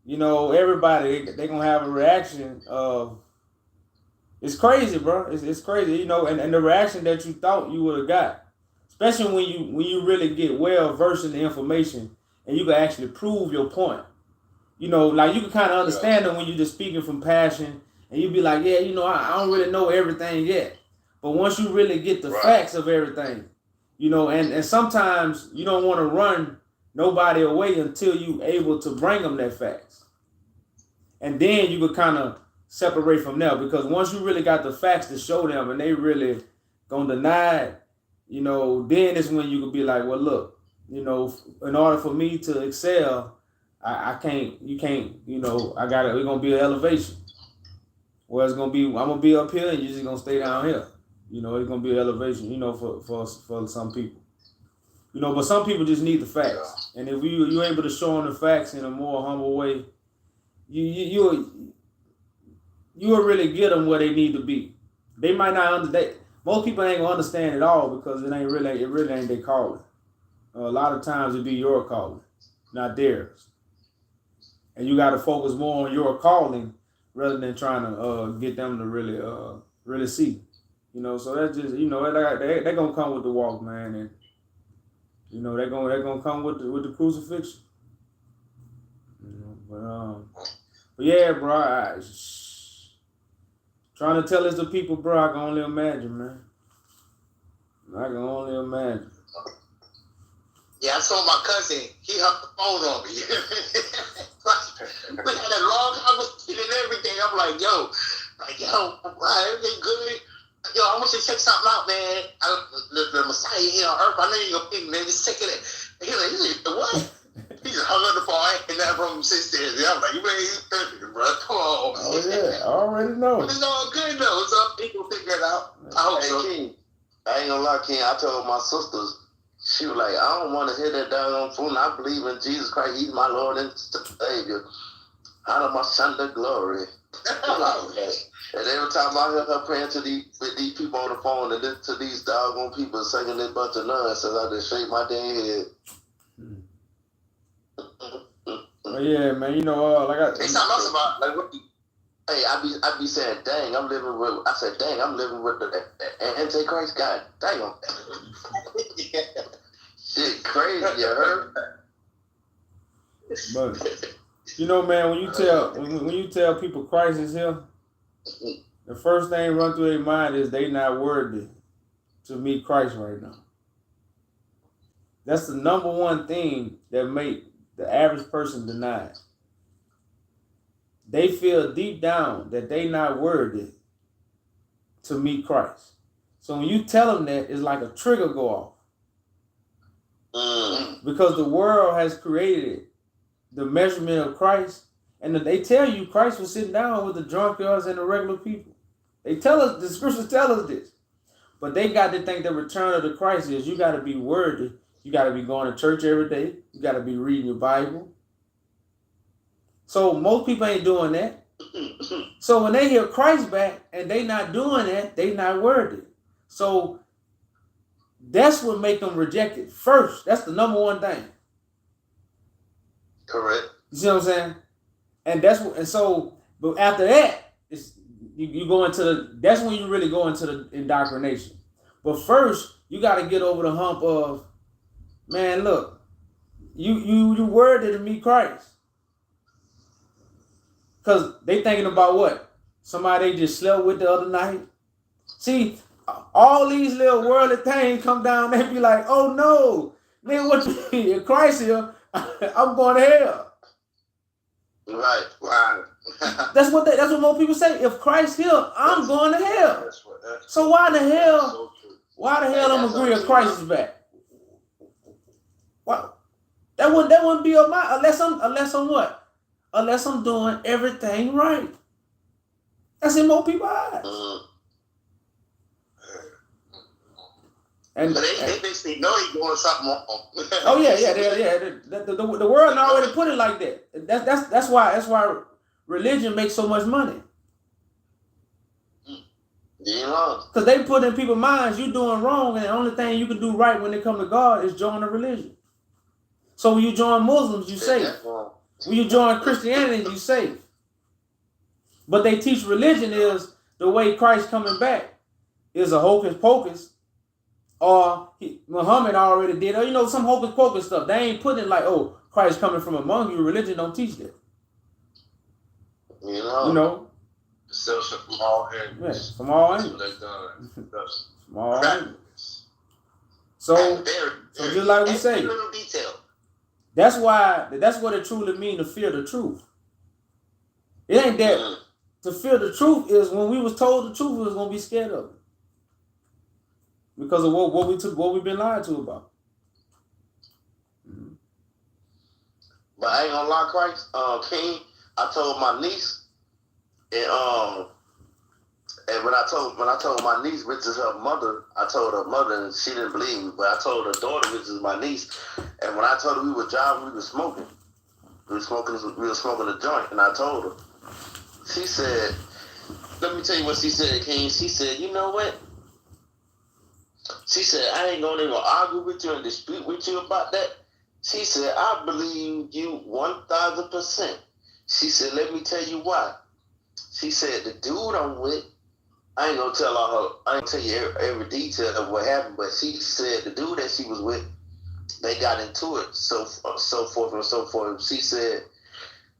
[SPEAKER 1] everybody, they going to have a reaction of, it's crazy, bro. It's crazy, and the reaction that you thought you would have got, especially when you really get well versed in the information and you can actually prove your point. Like you can kind of understand them when you're just speaking from passion, and you be like, yeah, I don't really know everything yet. But once you really get the facts of everything, and sometimes you don't want to run nobody away until you able to bring them that facts. And then you could kind of separate from there, because once you really got the facts to show them and they really gonna deny it, then it's when you could be like, well, look, in order for me to excel, I can't, you can't, we're going to be an elevation. Where I'm going to be up here and you're just going to stay down here. It's going to be an elevation, for some people. But some people just need the facts. And if you're able to show them the facts in a more humble way, you'll really get them where they need to be. They might not understand. Most people ain't going to understand it all because it really ain't their calling. A lot of times it be your calling, not theirs. And you got to focus more on your calling rather than trying to get them to really see. So that's just, they're going to come with the walk, man. And, they're going to come with the crucifixion. But yeah, bro, trying to tell this to people, bro, I can only imagine, man. I can only imagine.
[SPEAKER 5] Yeah, I told my cousin, he hung the phone on me. We had a long conversation and everything. I'm like, yo, everything good? Yo, I want you to check something out, man. The Messiah here on earth, I know you're going to think, man, just check it out. He's like, what? He just hung up the phone and that from since then. I'm like, man, he's perfect, bro. Come on.
[SPEAKER 1] Oh, yeah, I already know.
[SPEAKER 5] But it's all good, though. So people figure it out. I hope so.
[SPEAKER 3] King, I ain't gonna lie, King. I told my sisters, she was like, I don't want to hear that doggone fool. I believe in Jesus Christ. He's my Lord and Savior. Out of my Sunday glory. And every time I heard her praying with these people on the phone and listen to these doggone people singing this bunch of nonsense, I just shake my damn head.
[SPEAKER 1] Well, yeah, man, like
[SPEAKER 5] Hey, something else about like
[SPEAKER 3] hey, I be saying, dang, I'm living with the Antichrist. God dang. Shit crazy, you heard?
[SPEAKER 1] But man, when you tell people Christ is here, the first thing run through their mind is they not worthy to meet Christ right now. That's the number one thing that make the average person deny it. They feel deep down that they not worthy to meet Christ. So when you tell them that, it's like a trigger go off. Because the world has created the measurement of Christ, and they tell you Christ was sitting down with the drunkards and the regular people. They tell us, the scriptures tell us this. But they got to think the return of the Christ is you got to be worthy. You got to be going to church every day. You got to be reading your Bible. So most people ain't doing that. So when they hear Christ back and they not doing that, they not worthy. So that's what make them reject it first. That's the number one thing.
[SPEAKER 3] Correct.
[SPEAKER 1] You see what I'm saying? And that's what. And so, but after that, it's you go into the. That's when you really go into the indoctrination. But first, you got to get over the hump of, man, look, you worthy to meet Christ, because they thinking about what? Somebody they just slept with the other night. See, all these little worldly things come down. They be like, oh no, man, what you mean? If Christ here, I'm going to hell.
[SPEAKER 5] Right. Wow.
[SPEAKER 1] That's what most people say. If Christ here, I'm going to hell.
[SPEAKER 6] That's
[SPEAKER 1] So why the hell?
[SPEAKER 6] so true.
[SPEAKER 1] Why the hell I'm agree if Christ is back? Why? That wouldn't be on my unless I'm what? Unless I'm doing everything right. That's in most people's eyes. And
[SPEAKER 5] But they basically know he's doing something wrong.
[SPEAKER 1] oh yeah. The world already put it like that. That's why religion makes so much money.
[SPEAKER 5] You know.
[SPEAKER 1] Because they put in people's minds, you doing wrong, and the only thing you can do right when it comes to God is join a religion. So when you join Muslims, you safe. When you join Christianity, you safe. But they teach religion is the way Christ coming back is a hocus pocus, or Muhammad already did, or some hocus pocus stuff. They ain't putting it like, oh, Christ coming from among you. Religion don't teach that.
[SPEAKER 5] You know.
[SPEAKER 1] You know.
[SPEAKER 6] Deception from all angles.
[SPEAKER 1] Yes, from all
[SPEAKER 6] That's
[SPEAKER 1] angles.
[SPEAKER 6] what they done. That's
[SPEAKER 1] From all angles. So just like we say,
[SPEAKER 5] little detail.
[SPEAKER 1] that's what it truly means to fear the truth. It ain't that. To fear the truth is when we was told the truth, we was gonna be scared of it because of what we've been lied to about. Mm-hmm.
[SPEAKER 5] But I ain't gonna lie, Christ, King. I told my niece, and when I told my niece, which is her mother, I told her mother, and she didn't believe me. But I told her daughter, which is my niece, and when I told her we were driving, we were smoking a joint, and I told her. She said, let me tell you what she said, King. She said, you know what? She said, I ain't gonna even argue with you and dispute with you about that. She said, I believe you 1,000%. She said, let me tell you why. She said, the dude I'm with, I ain't gonna tell you every detail of what happened, but she said the dude that she was with, they got into it, so forth and so forth. She said,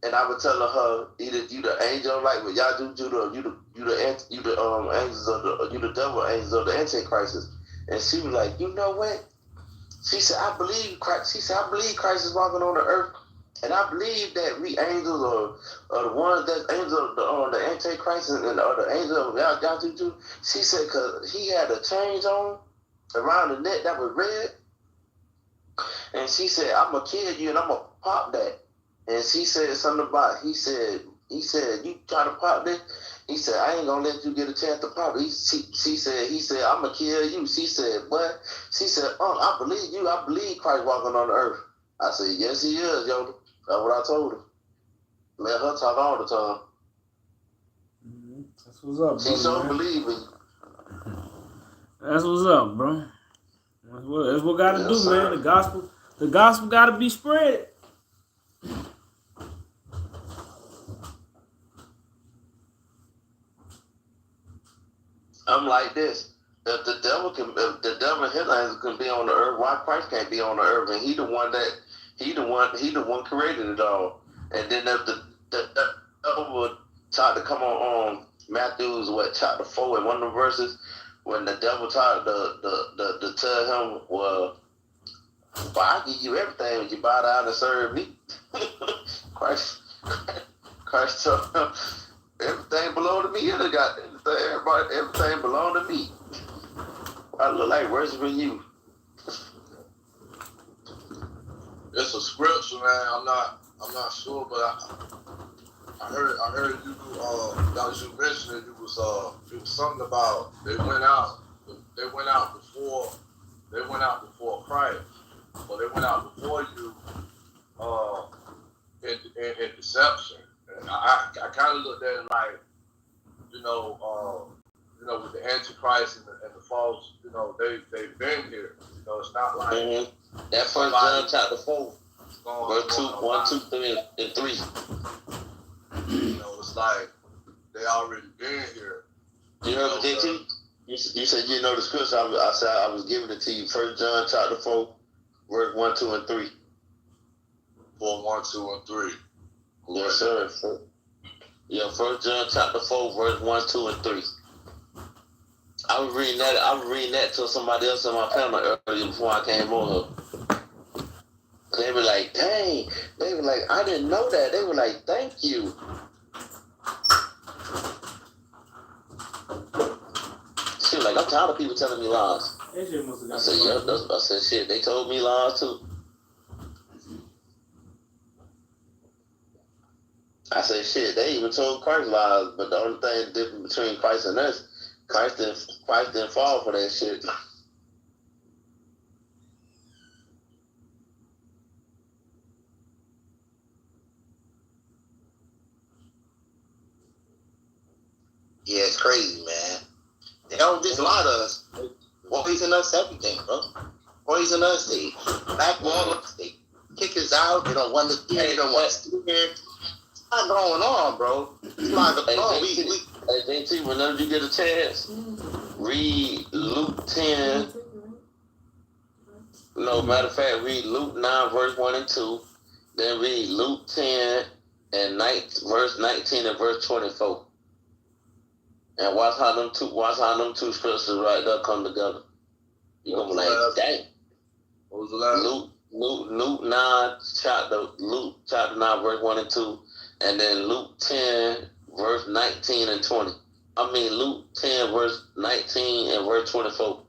[SPEAKER 5] and I was telling her, either you the angel like what y'all do, you the angels of you the devil, angels of the Antichrist. And she was like, you know what? She said, I believe Christ. She said, I believe Christ is walking on the earth, and I believe that we angels are the ones that angels of the Antichrist and the angels of y'all do. She said, cause he had a chains on around the neck that was red, and she said, I'm gonna kill you and I'm gonna pop that. And she said something about, he said, you try to pop this? He said, I ain't gonna let you get a chance to pop it. He said, I'm gonna kill you. She said, what? She said, I believe you. I believe Christ walking on the earth. I said, yes, he is, Yoda. That's what I told her. Let her talk all the time.
[SPEAKER 1] Mm-hmm. That's what's up, bro.
[SPEAKER 5] She so believing.
[SPEAKER 1] That's what's up, bro. That's what gotta do,
[SPEAKER 5] sir.
[SPEAKER 1] man. The gospel gotta be spread.
[SPEAKER 5] I'm like this. If the devil and his angels can be on the earth, why Christ can't be on the earth? And he the one created it all. And then if the devil would try to come on Matthew's chapter 4 in one of the verses, when the devil tried to tell him, well, I give you everything when you bow down and serve me. Christ told him, everything belong to me. Everything belong to me. I look like worshiping you.
[SPEAKER 6] It's a scripture, man. I'm not sure, but I heard you that you mentioned it. It was something about they went out before Christ, or they went out before you in deception. And I kind of looked at it like, with the Antichrist and the false, they've been here. It's not like
[SPEAKER 3] That First John chapter 4.
[SPEAKER 6] going
[SPEAKER 3] Verse 2,
[SPEAKER 6] on
[SPEAKER 3] 1,
[SPEAKER 6] live.
[SPEAKER 3] 2, 3, and 3.
[SPEAKER 6] You know, it's like they already been here.
[SPEAKER 3] You heard me, JT? You said you know the scripture. I said I was giving it to you. 1 John chapter 4, verse 1, 2, and 3.
[SPEAKER 6] 4, 1, 2, and 3.
[SPEAKER 3] Yes, sir. Yeah, 1 John chapter 4, verse 1, 2, and 3. I was reading that to somebody else in my panel earlier before I came on here. They were like, dang. They were like, I didn't know that. They were like, thank you. She was like, I'm tired of people telling me lies. I said, yeah, I said, shit, they told me lies too. I said, shit, they even told Christ lies, but the only thing different between Christ and us, Christ didn't fall for that shit.
[SPEAKER 5] Yeah, it's crazy, man. They don't just lie to us. Poison us everything, bro. Poison us. They blackball us. They kick us out. They don't want us here. They don't want us here. What's not going on, bro? It's not going on.
[SPEAKER 3] Hey, JT, whenever you get a chance, read Luke 10. No, matter of fact, read Luke 9, verse 1 and 2. Then read Luke 10 and verse 19 and verse 24. And watch how them two scriptures right there come together. You're gonna be like, dang.
[SPEAKER 6] What was the last?
[SPEAKER 3] Luke chapter 9, verse 1 and 2, and then Luke 10, verse 19 and 20. I mean Luke 10, verse 19 and verse 24.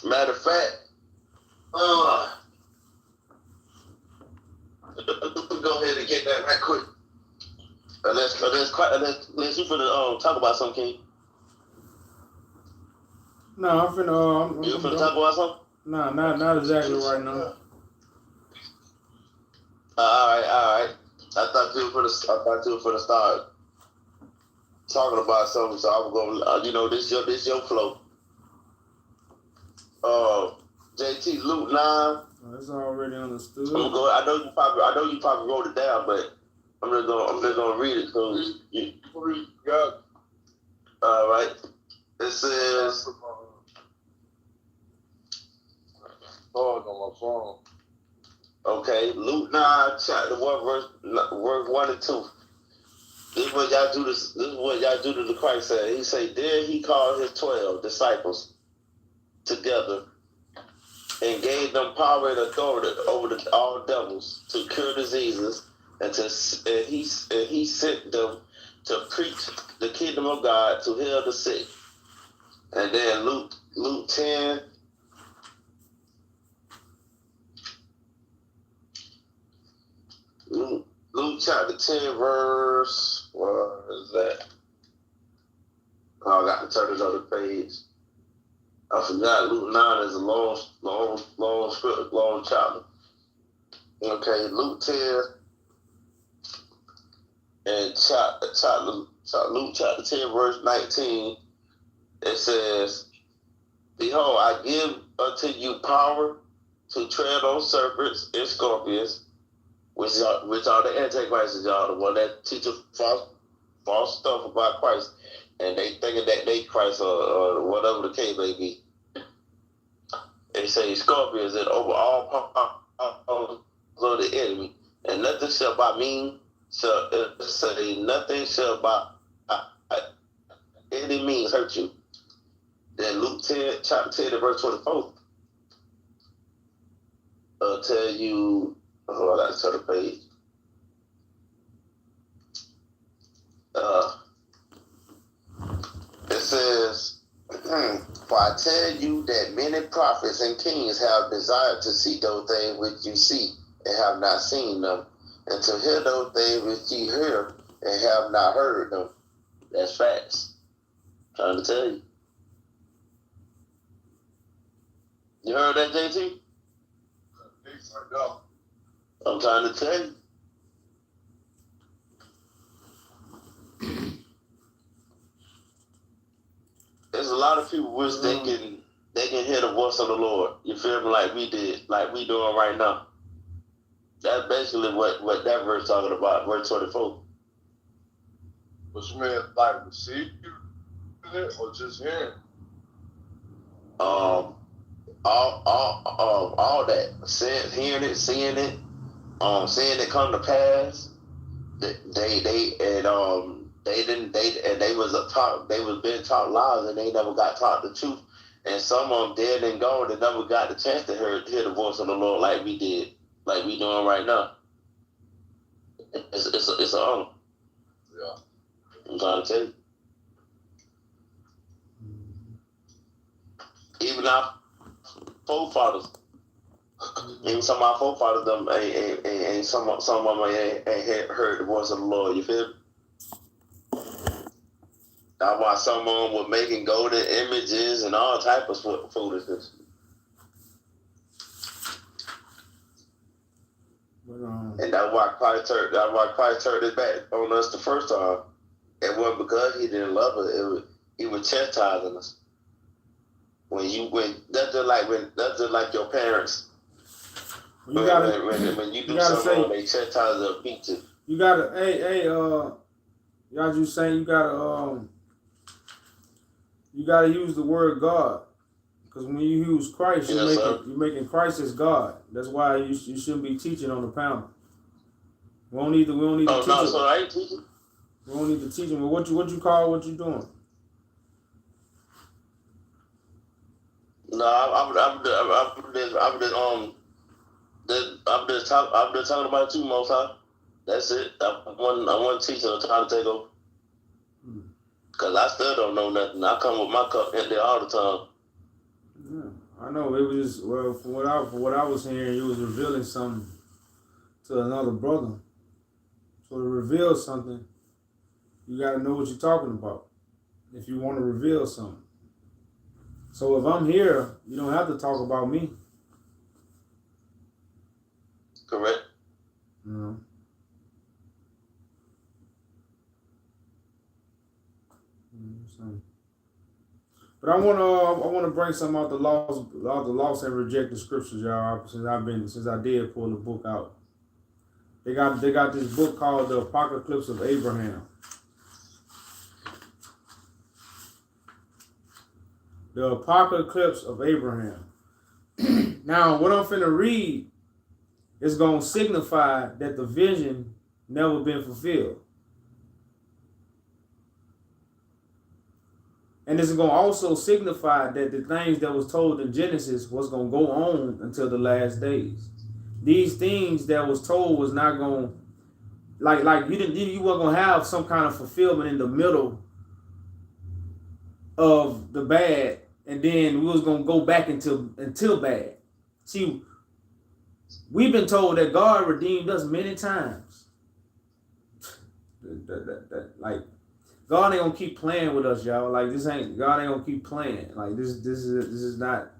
[SPEAKER 3] Matter of fact, go ahead and get that right quick. Unless you finna talk about something, King.
[SPEAKER 1] No, I'm finna.
[SPEAKER 3] You finna talk about something?
[SPEAKER 1] No, not exactly right now.
[SPEAKER 3] All right. I thought you were finna start talking about something, so I'm gonna, this your flow. JT, Luke 9.
[SPEAKER 1] That's already understood.
[SPEAKER 3] I'm gonna go. I know you probably wrote it down, but I'm just gonna read it. So you, all right. It says.
[SPEAKER 6] On my phone.
[SPEAKER 3] Okay, Luke 9, chapter 1, verse 1 and 2. This is what y'all do. This is what y'all do to the Christ said. He said, then he called his 12 disciples together and gave them power and authority over all devils to cure diseases, and he sent them to preach the kingdom of God, to heal the sick. And then Luke 10. Luke chapter 10, verse, what is that? Oh, I got to turn it on the page. I forgot Luke 9 is a long script, long chapter. Okay, Luke 10 and Luke chapter 10, verse 19, it says, behold, I give unto you power to tread on serpents and scorpions, which are the antichrists, y'all, the one that teach false stuff about Christ, and they thinking that they Christ or whatever the case may be. They say scorpions and over all powers of the enemy, and nothing shall by any means hurt you. Then Luke 10, chapter 10, and verse 24, tell you. Oh, I got to turn the page. It says, for I tell you that many prophets and kings have desired to see those things which you see and have not seen them, and to hear those things which ye hear and have not heard them. That's facts. I'm trying to tell you. You heard that, JT? I'm trying to tell you. It's there's a lot of people wish they can hear the voice of the Lord. You feel me? Like we did, like we doing right now. That's basically what that verse talking about, verse 24.
[SPEAKER 6] But you mean like receiving it or just hearing?
[SPEAKER 3] All that, hearing it, seeing it come to pass. They was being taught lies and they never got taught the truth. And some of them dead and gone and never got the chance to hear the voice of the Lord like we did, like we doing right now. It's an honor.
[SPEAKER 6] Yeah.
[SPEAKER 3] I'm trying to tell you. Even our forefathers, even some of our forefathers, them ain't some of them ain't heard the voice of the Lord. You feel me? That's why some of them were making golden images and all type of foolishness. And that's why Christ turned his back on us the first time. It wasn't because he didn't love us. He was chastising us. That's just like your parents.
[SPEAKER 1] When
[SPEAKER 3] you do something wrong, they chastise or beat you.
[SPEAKER 1] You gotta, y'all just saying you gotta use the word God, because when you use Christ, you're making Christ as God. That's why you shouldn't be teaching on the panel. We don't need to teach.
[SPEAKER 3] Oh no, so I ain't teaching.
[SPEAKER 1] We don't need to teach them. What you call what you doing?
[SPEAKER 3] No, I'm just talking about you, Most High. That's it. I want to teach them, trying to take over. Cause I still don't know nothing. I come with my cup empty all the time.
[SPEAKER 1] Yeah, I know. It was just, well, for what I was hearing, you was revealing something to another brother. So to reveal something, you got to know what you're talking about if you want to reveal something. So if I'm here, you don't have to talk about me.
[SPEAKER 3] Correct.
[SPEAKER 1] No. But I want to bring some out the lost and rejected scriptures, y'all. Since I did pull the book out. They got this book called The Apocalypse of Abraham. The Apocalypse of Abraham. Now, what I'm finna read is gonna signify that the vision never been fulfilled. And this is going to also signify that the things that was told in Genesis was going to go on until the last days. These things that was told was not going to, like you weren't going to have some kind of fulfillment in the middle of the bad, and then we was going to go back until bad. See, we've been told that God redeemed us many times. God ain't gonna keep playing with us, y'all. Like God ain't gonna keep playing. Like this is not,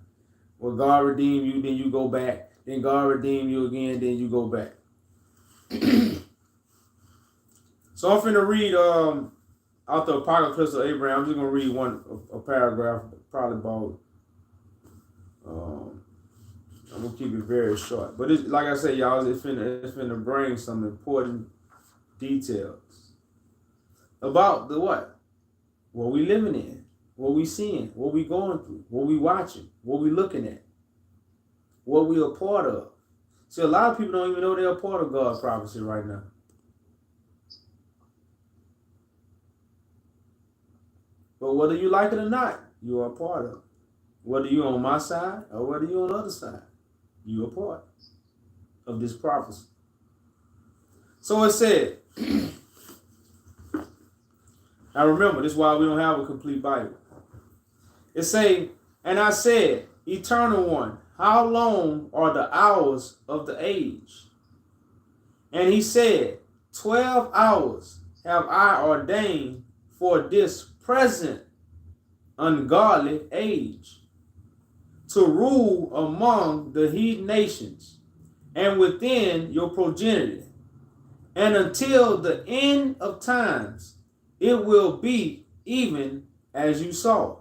[SPEAKER 1] well, God redeemed you, then you go back. Then God redeemed you again, then you go back. So I'm finna read out the Apocalypse of Abraham. I'm just gonna read a paragraph, probably about. I'm gonna keep it very short, but it's, like I said, y'all, it's finna bring some important details about the what we living in, what we seeing, what we going through, what we watching, what we looking at, what we a part of. See, a lot of people don't even know they're a part of God's prophecy right now. But whether you like it or not, you are a part of it. Whether you're on my side or whether you're on the other side, you're a part of this prophecy. So it said, now remember, this is why we don't have a complete Bible. It say, and I said, Eternal One, how long are the hours of the age? And he said, 12 hours have I ordained for this present ungodly age, to rule among the heathen nations and within your progeny, and until the end of times. It will be even as you saw.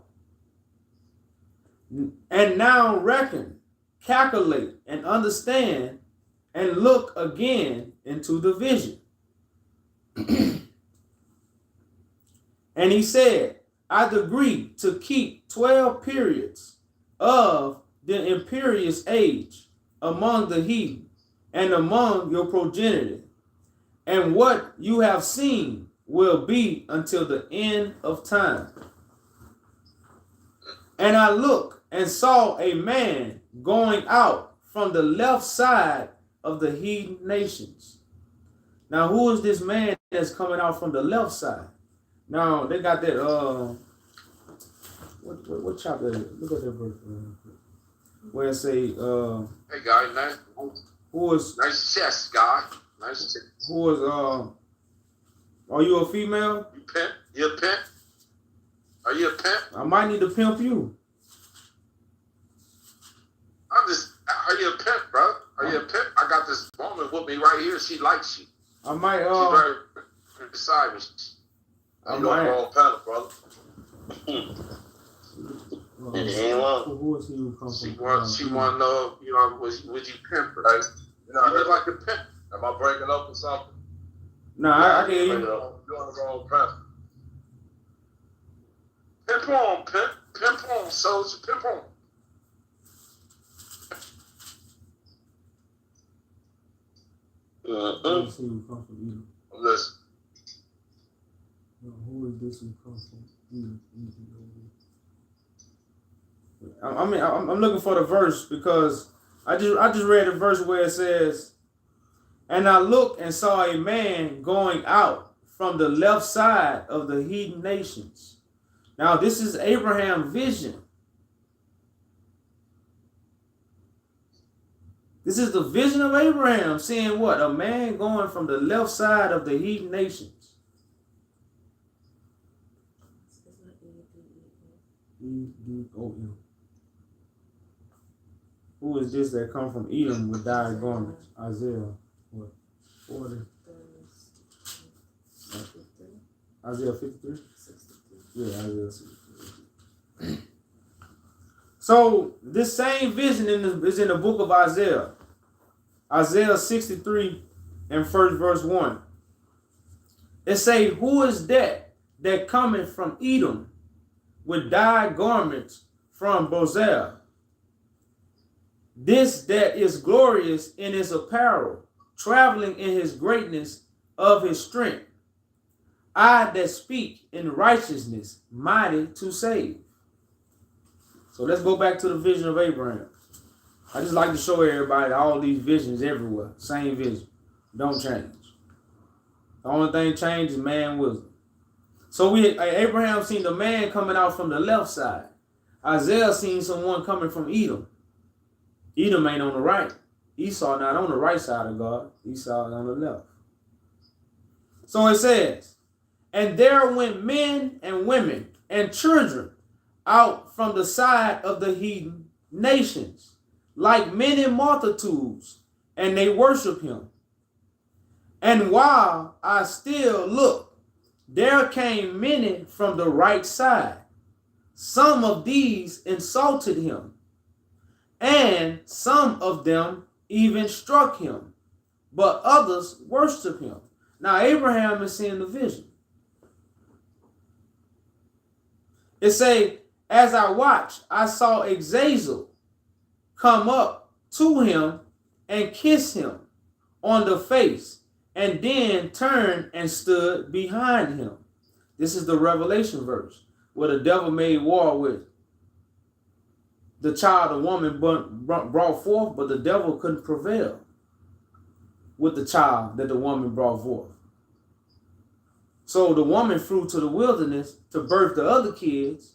[SPEAKER 1] And now reckon, calculate, and understand, and look again into the vision. And he said, I agree to keep 12 periods of the imperious age among the heathen and among your progeny, and what you have seen will be until the end of time. And I looked and saw a man going out from the left side of the heathen nations. Now, who is this man that's coming out from the left side? Now, they got that, what chapter is it? Look at that verse. Where it say,
[SPEAKER 6] Hey, guy, nice.
[SPEAKER 1] who is,
[SPEAKER 6] Nice chest, guy. Nice chest.
[SPEAKER 1] who is, are you a female?
[SPEAKER 6] You pimp? You a pimp? Are you a pimp?
[SPEAKER 1] I might need to pimp you.
[SPEAKER 6] Are you a pimp, bro? Are you a pimp? I got this woman with me right here. She likes you.
[SPEAKER 1] I might,
[SPEAKER 6] She right beside me. I'm your wrong panel, brother.
[SPEAKER 1] Who is he who comes
[SPEAKER 6] She
[SPEAKER 1] from?
[SPEAKER 6] want to know, you know, would you pimp her? Like, you know, you look like a pimp. Am I breaking up or something?
[SPEAKER 1] Nah, I can hear you.
[SPEAKER 6] You're on the wrong panel. Pimp on, pimp. Pimp on, soldier. Pimp on.
[SPEAKER 1] Who is he who comes from Edom?
[SPEAKER 6] Listen.
[SPEAKER 1] Who is this who comes from Edom? I'm looking for the verse because I just read a verse where it says, and I looked and saw a man going out from the left side of the heathen nations. Now this is Abraham's vision. This is the vision of Abraham, seeing what? A man going from the left side of the heathen nations. E-D-O-M. Who is this that come from Edom with dyed garments? Isaiah, what? 40? Isaiah 53? Yeah, Isaiah 63. So this same vision is in the book of Isaiah. Isaiah 63 and first verse 1. It say, who is that cometh from Edom with dyed garments from Bozrah? This that is glorious in his apparel, traveling in his greatness of his strength. I that speak in righteousness, mighty to save. So let's go back to the vision of Abraham. I just like to show everybody all these visions everywhere. Same vision. Don't change. The only thing changed is man wisdom. So Abraham seen the man coming out from the left side. Isaiah seen someone coming from Edom. Edom ain't on the right. Esau not on the right side of God. Esau is on the left. So it says, and there went men and women and children out from the side of the heathen nations, like many multitudes, and they worship him. And while I still looked, there came many from the right side. Some of these insulted him, and some of them even struck him, but others worshiped him. Now Abraham is seeing the vision. It say, as I watched, I saw Azazel come up to him and kiss him on the face, and then turned and stood behind him. This is the Revelation verse where the devil made war with the child the woman brought forth, but the devil couldn't prevail with the child that the woman brought forth. So the woman flew to the wilderness to birth the other kids.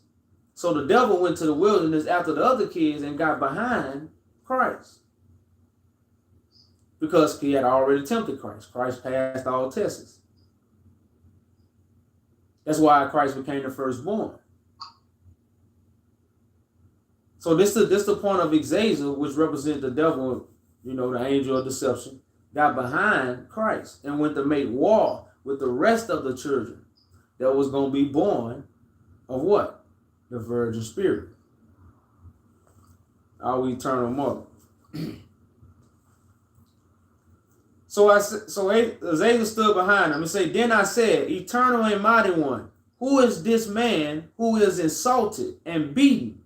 [SPEAKER 1] So the devil went to the wilderness after the other kids and got behind Christ. Because he had already tempted Christ. Christ passed all tests. That's why Christ became the firstborn. So this is the point of Azazel, which represents the devil, the angel of deception, got behind Christ and went to make war with the rest of the children that was going to be born of what? The virgin spirit. our eternal mother. So Azazel stood behind him and said, Then I said, Eternal and mighty one, who is this man who is insulted and beaten,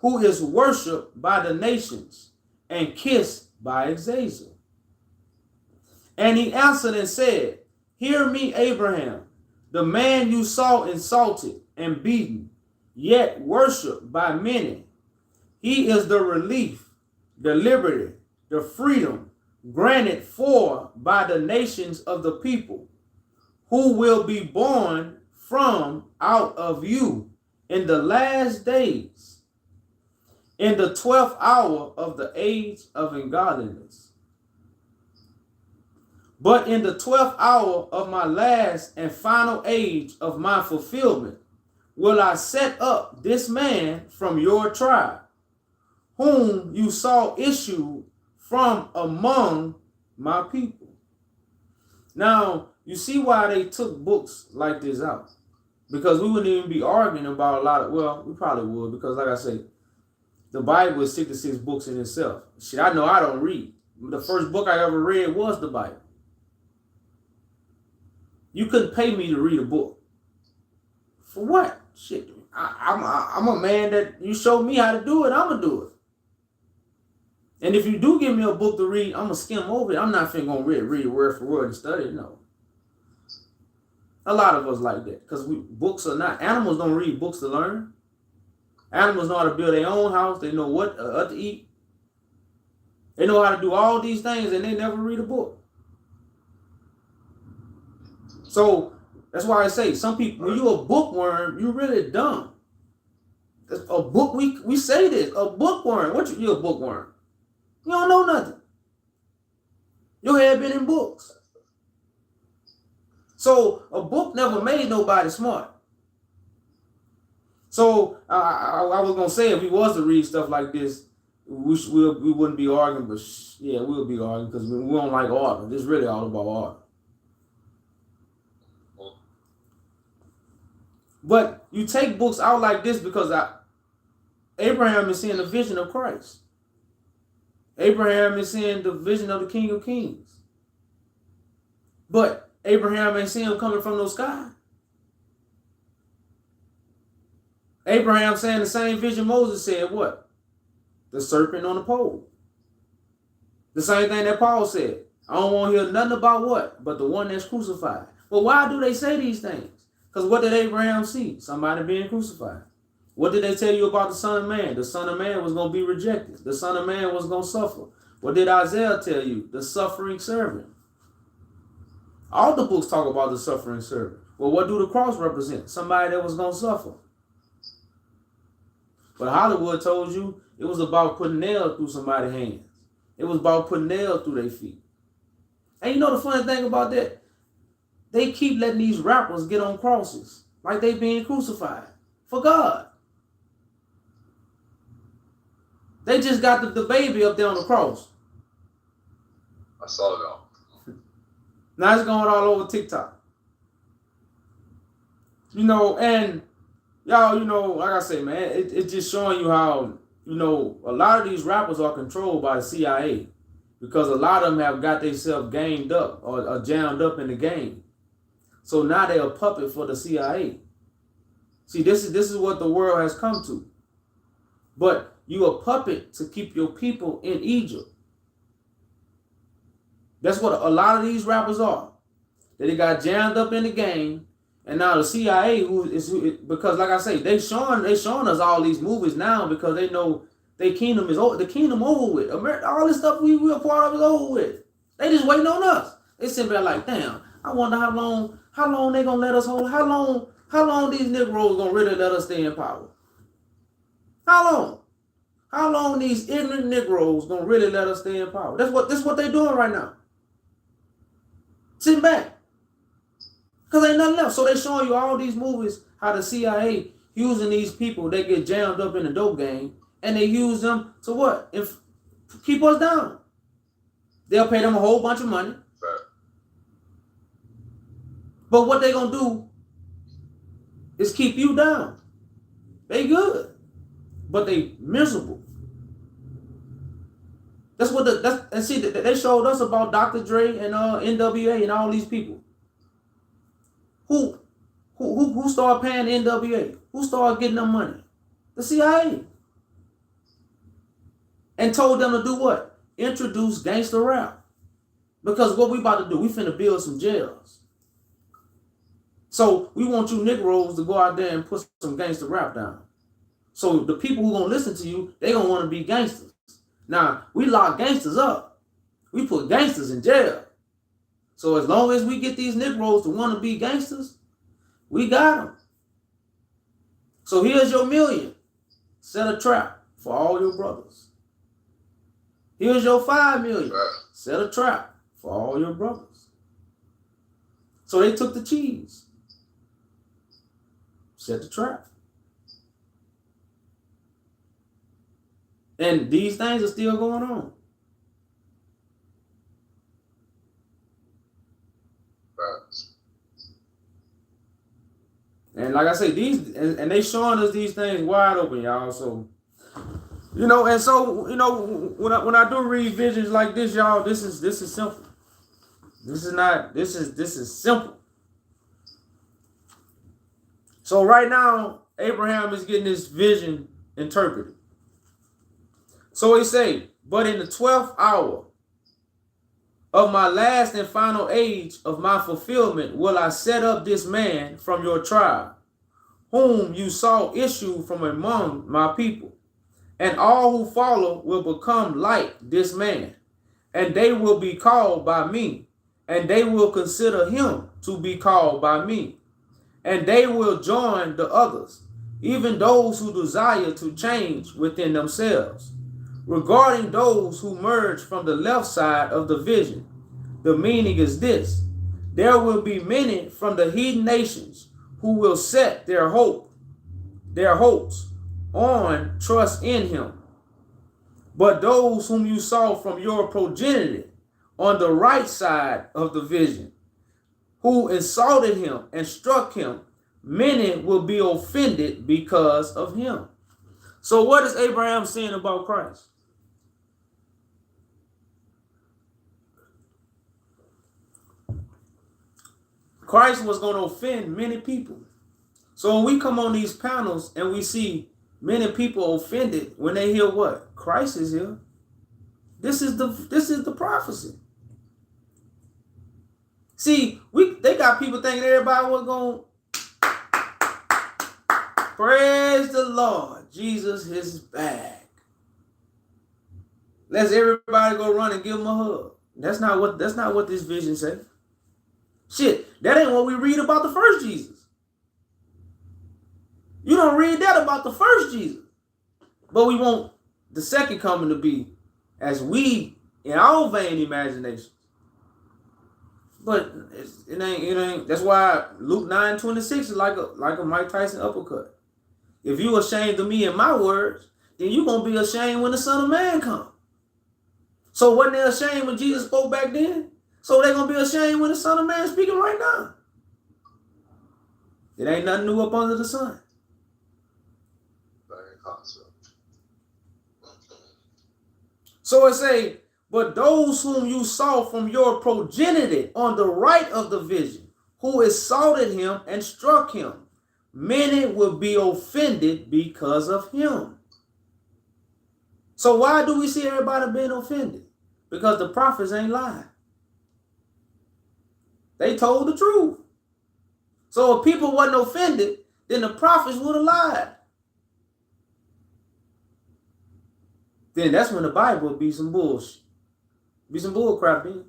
[SPEAKER 1] who is worshipped by the nations and kissed by Azazel? And he answered and said, Hear me, Abraham, the man you saw insulted and beaten, yet worshipped by many. He is the relief, the liberty, the freedom granted for by the nations of the people, who will be born from out of you in the last days, in the 12th hour of the age of ungodliness. But in the 12th hour of my last and final age of my fulfillment, will I set up this man from your tribe, whom you saw issue from among my people. Now, you see why they took books like this out. Because we wouldn't even be arguing about a lot of, well, we probably would, because like I say, the Bible is 66 books in itself. Shit, I know I don't read. The first book I ever read was the Bible. You couldn't pay me to read a book. For what? Shit, I'm a man that you show me how to do it, I'm going to do it. And if you do give me a book to read, I'm going to skim over it. I'm not going to read word for word and study it. No. A lot of us like that. Because books are not, animals don't read books to learn. Animals know how to build their own house. They know what to eat. They know how to do all these things and they never read a book. So that's why I say some people, when you're a bookworm, you're really dumb. A book, we say this, a bookworm. What you're a bookworm? You don't know nothing. Your head been in books. So a book never made nobody smart. So I was gonna say if we was to read stuff like this, we wouldn't be arguing, but yeah, we'll be arguing because we don't like order. This is really all about order. But you take books out like this because Abraham is seeing the vision of Christ. Abraham is seeing the vision of the King of Kings. But Abraham ain't seeing him coming from no sky. Abraham saying the same vision Moses said, what? The serpent on the pole. The same thing that Paul said. I don't want to hear nothing about what? But the one that's crucified. Well, why do they say these things? Because what did Abraham see? Somebody being crucified. What did they tell you about the Son of Man? The Son of Man was going to be rejected. The Son of Man was going to suffer. What did Isaiah tell you? The suffering servant. All the books talk about the suffering servant. Well, what do the cross represent? Somebody that was going to suffer. But Hollywood told you it was about putting nails through somebody's hands. It was about putting nails through their feet. And you know the funny thing about that? They keep letting these rappers get on crosses like they being crucified for God. They just got the baby up there on the cross.
[SPEAKER 6] I saw it all.
[SPEAKER 1] Now it's going all over TikTok. You know, and y'all, you know, like I say, man, it's just showing you how, you know, a lot of these rappers are controlled by the CIA because a lot of them have got themselves gamed up or jammed up in the game. So now they're a puppet for the CIA. See, this is what the world has come to. But you a puppet to keep your people in Egypt. That's what a lot of these rappers are. They got jammed up in the game, and now the CIA, because like I say, they showing us all these movies now because they know their kingdom is over. The kingdom over with. America, all this stuff we are part of is over with. They just waiting on us. They sitting there like, damn, I wonder how long they gonna let us hold. How long these Negroes gonna really let us stay in power? How long? How long these ignorant Negroes gonna really let us stay in power? That's what they're doing right now. Sitting back. Because ain't nothing else. So they showing you all these movies, how the CIA using these people that get jammed up in the dope game, and they use them to what? Keep us down. They'll pay them a whole bunch of money.
[SPEAKER 6] Right.
[SPEAKER 1] But what they gonna do is keep you down. They good, but they miserable. That's what and see, they showed us about Dr. Dre and NWA and all these people. Who started paying the NWA? Who started getting them money? The CIA. And told them to do what? Introduce gangster rap. Because what we about to do, we finna build some jails. So we want you Negroes to go out there and put some gangster rap down. So the people who gonna listen to you, they gonna want to be gangsters. Now, we lock gangsters up. We put gangsters in jail. So as long as we get these Negroes to want to be gangsters, we got them. So here's your $1 million. Set a trap for all your brothers. Here's your $5 million. Set a trap for all your brothers. So they took the cheese. Set the trap. And these things are still going on. And like I say, and they showing us these things wide open, y'all. So, and so, when I do read visions like this, y'all, this is simple. This is simple. So right now, Abraham is getting this vision interpreted. So he say, but in the 12th hour of my last and final age of my fulfillment will I set up this man from your tribe, whom you saw issue from among my people. And all who follow will become like this man, and they will be called by me, and they will consider him to be called by me. And they will join the others, even those who desire to change within themselves. Regarding those who merge from the left side of the vision, the meaning is this: there will be many from the heathen nations who will set their hopes on trust in him. But those whom you saw from your progeny on the right side of the vision, who insulted him and struck him, many will be offended because of him. So what is Abraham saying about Christ? Christ was going to offend many people. So when we come on these panels and we see many people offended when they hear what? Christ is here. This is the prophecy. See, they got people thinking everybody was going to praise the Lord. Jesus is back. Let's everybody go run and give him a hug. That's not what this vision says. Shit, that ain't what we read about the first Jesus. You don't read that about the first Jesus. But we want the second coming to be as we in our vain imaginations. But it ain't. That's why Luke 9:26 is like a Mike Tyson uppercut. If you ashamed of me and my words, then you gonna be ashamed when the Son of Man comes. So wasn't they ashamed when Jesus spoke back then? So they're gonna be ashamed when the Son of Man is speaking right now. It ain't nothing new up under the sun. So it say, but those whom you saw from your progeny on the right of the vision, who assaulted him and struck him, many will be offended because of him. So why do we see everybody being offended? Because the prophets ain't lying. They told the truth. So if people wasn't offended, then the prophets would have lied. Then that's when the Bible would be some bullshit. Be some bull crap in.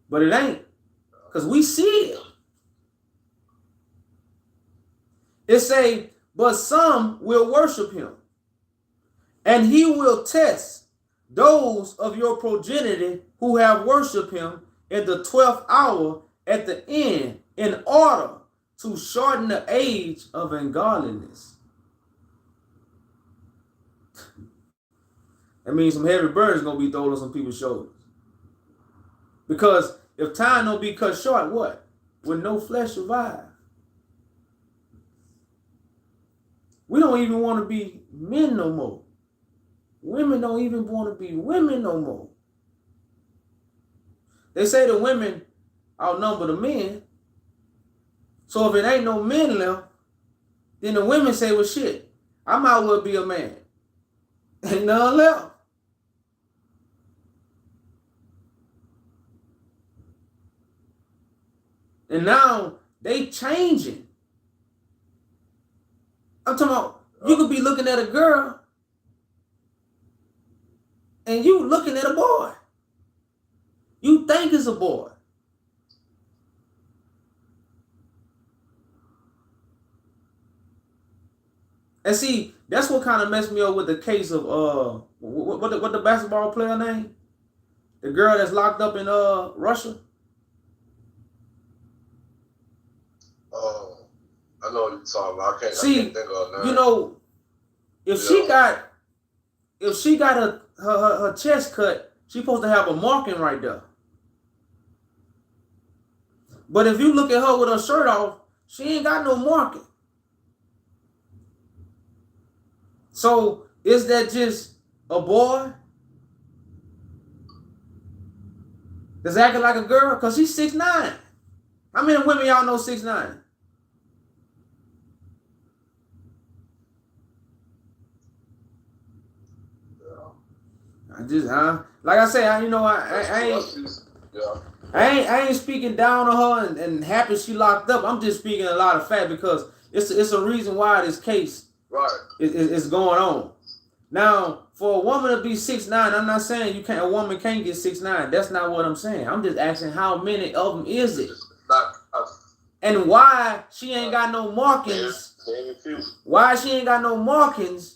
[SPEAKER 1] But it ain't. Because we see it. It say, but some will worship him. And he will test those of your progeny who have worshiped him in the 12th hour at the end, in order to shorten the age of ungodliness. That means some heavy burdens going to be thrown on some people's shoulders. Because if time don't be cut short, what? When no flesh survive. We don't even want to be men no more. women don't even want to be women no more. They say the women outnumber the men. So if it ain't no men left, then the women say, well, shit, I might well be a man. Ain't none left. And now they changing. I'm talking about, you could be looking at a girl and you looking at a boy. You think it's a boy. And see, that's what kind of messed me up with the case of what the basketball player name? The girl that's locked up in Russia.
[SPEAKER 6] I know what you're talking about. I can't think of her name.
[SPEAKER 1] You know, if she got her chest cut, she's supposed to have a marking right there. But if you look at her with her shirt off, she ain't got no marking. So is that just a boy that's acting like a girl? Because she's 6'9". How many women y'all know 6'9"? Like I say, I ain't speaking down on her and happy she locked up. I'm just speaking a lot of fact because it's a reason why this case is going on. Now, for a woman to be 6'9", I'm not saying a woman can't get 6'9". That's not what I'm saying. I'm just asking how many of them is it? And why she ain't got no markings? Why she ain't got no markings?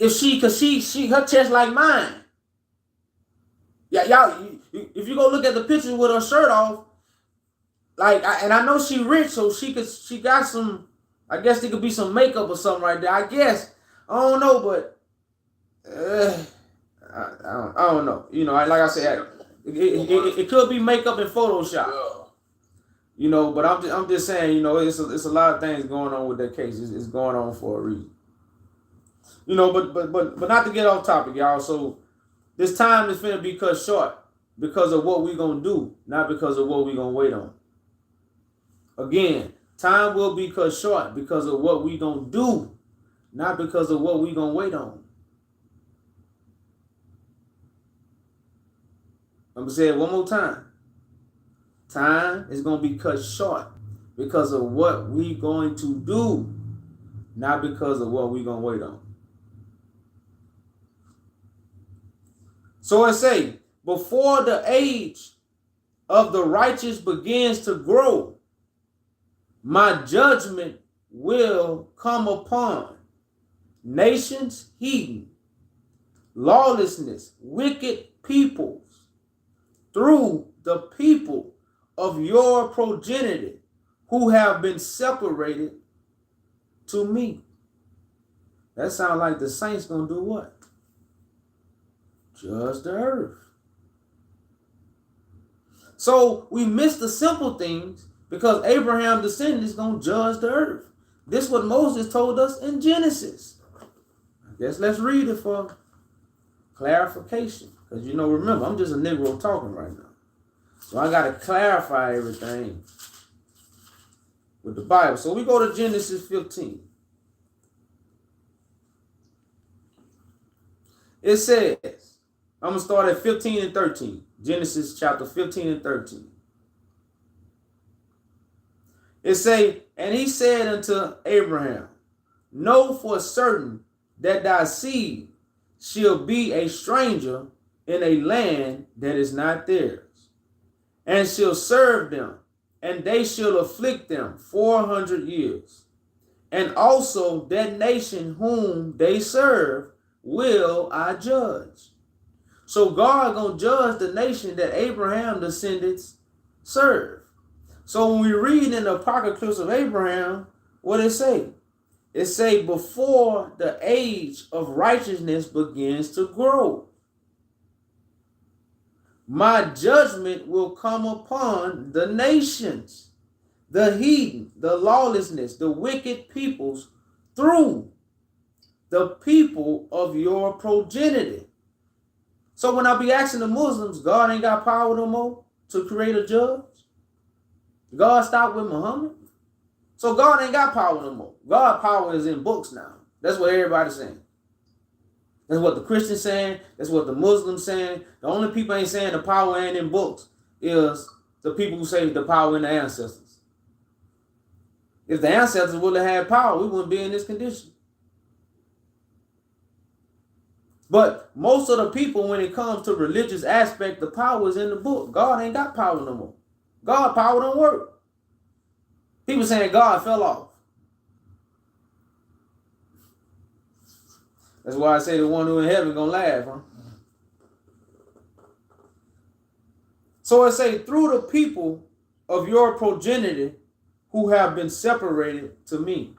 [SPEAKER 1] Cause she her chest like mine. Yeah, y'all. If you go look at the picture with her shirt off, and I know she rich, so she got some. I guess there could be some makeup or something right there. I guess I don't know, but I don't know. You know, like I said, it could be makeup and Photoshop.
[SPEAKER 6] Yeah.
[SPEAKER 1] You know, but I'm just saying, you know, it's a lot of things going on with that case. It's going on for a reason. You know, but not to get off topic, y'all. So this time is finna be cut short because of what we gonna do, not because of what we gonna wait on. Again, time will be cut short because of what we gonna do, not because of what we gonna wait on. I'm gonna say it one more time. Time is gonna be cut short because of what we going to do, not because of what we gonna wait on. So it say, before the age of the righteous begins to grow, my judgment will come upon nations, heathen, lawlessness, wicked peoples, through the people of your progeny who have been separated to me. That sounds like the saints gonna do what? Judge the earth. So we miss the simple things because Abraham's descendants gonna judge the earth. This is what Moses told us in Genesis. I guess let's read it for clarification. Because remember, I'm just a Negro talking right now. So I gotta clarify everything with the Bible. So we go to Genesis 15. It says, I'm going to start at 15 and 13. Genesis chapter 15 and 13. It say, and he said unto Abraham, know for certain that thy seed shall be a stranger in a land that is not theirs, and shall serve them, and they shall afflict them 400 years. And also that nation whom they serve will I judge. So God gonna judge the nation that Abraham descendants serve. So when we read in the Apocalypse of Abraham, what it say? It say before the age of righteousness begins to grow, my judgment will come upon the nations, the heathen, the lawlessness, the wicked peoples, through the people of your progeny. So when I be asking the Muslims, God ain't got power no more to create a judge? God stopped with Muhammad? So God ain't got power no more. God power is in books now. That's what everybody's saying. That's what the Christians saying. That's what the Muslims saying. The only people ain't saying the power ain't in books is the people who say the power in the ancestors. If the ancestors would have had power, we wouldn't be in this condition. But most of the people, when it comes to religious aspect, the power is in the book. God ain't got power no more. God power don't work. People saying God fell off. That's why I say the one who in heaven gonna laugh, huh? So it say, through the people of your progeny who have been separated to me.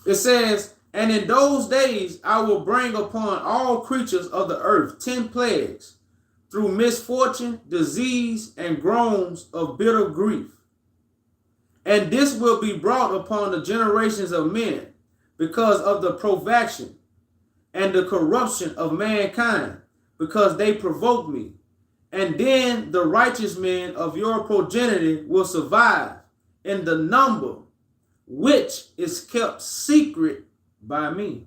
[SPEAKER 1] It says, and in those days I will bring upon all creatures of the earth 10 plagues, through misfortune, disease, and groans of bitter grief. And this will be brought upon the generations of men because of the provocation and the corruption of mankind, because they provoke me. And then the righteous men of your progeny will survive in the number which is kept secret by me,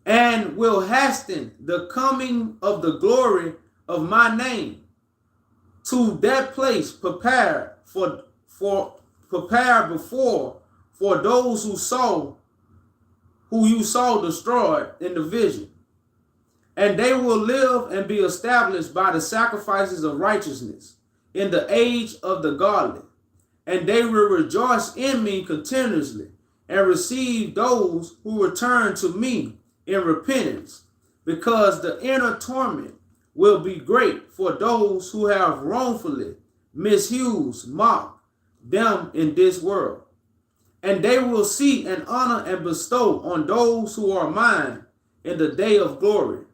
[SPEAKER 1] and will hasten the coming of the glory of my name to that place prepared before for those who you saw destroyed in the vision. And they will live and be established by the sacrifices of righteousness in the age of the godly. And they will rejoice in me continuously and receive those who return to me in repentance, because the inner torment will be great for those who have wrongfully misused, mocked them in this world. And they will see and honor and bestow on those who are mine in the day of glory.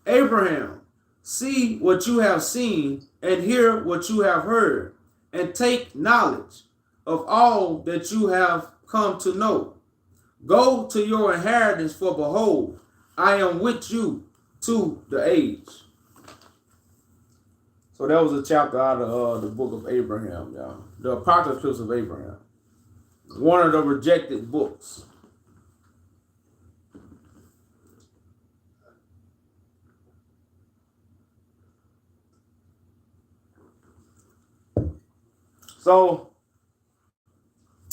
[SPEAKER 1] Abraham, see what you have seen and hear what you have heard, and take knowledge of all that you have come to know. Go to your inheritance, for behold, I am with you to the age. So that was a chapter out of the book of Abraham, y'all. The Apocrypha of Abraham. One of the rejected books. So,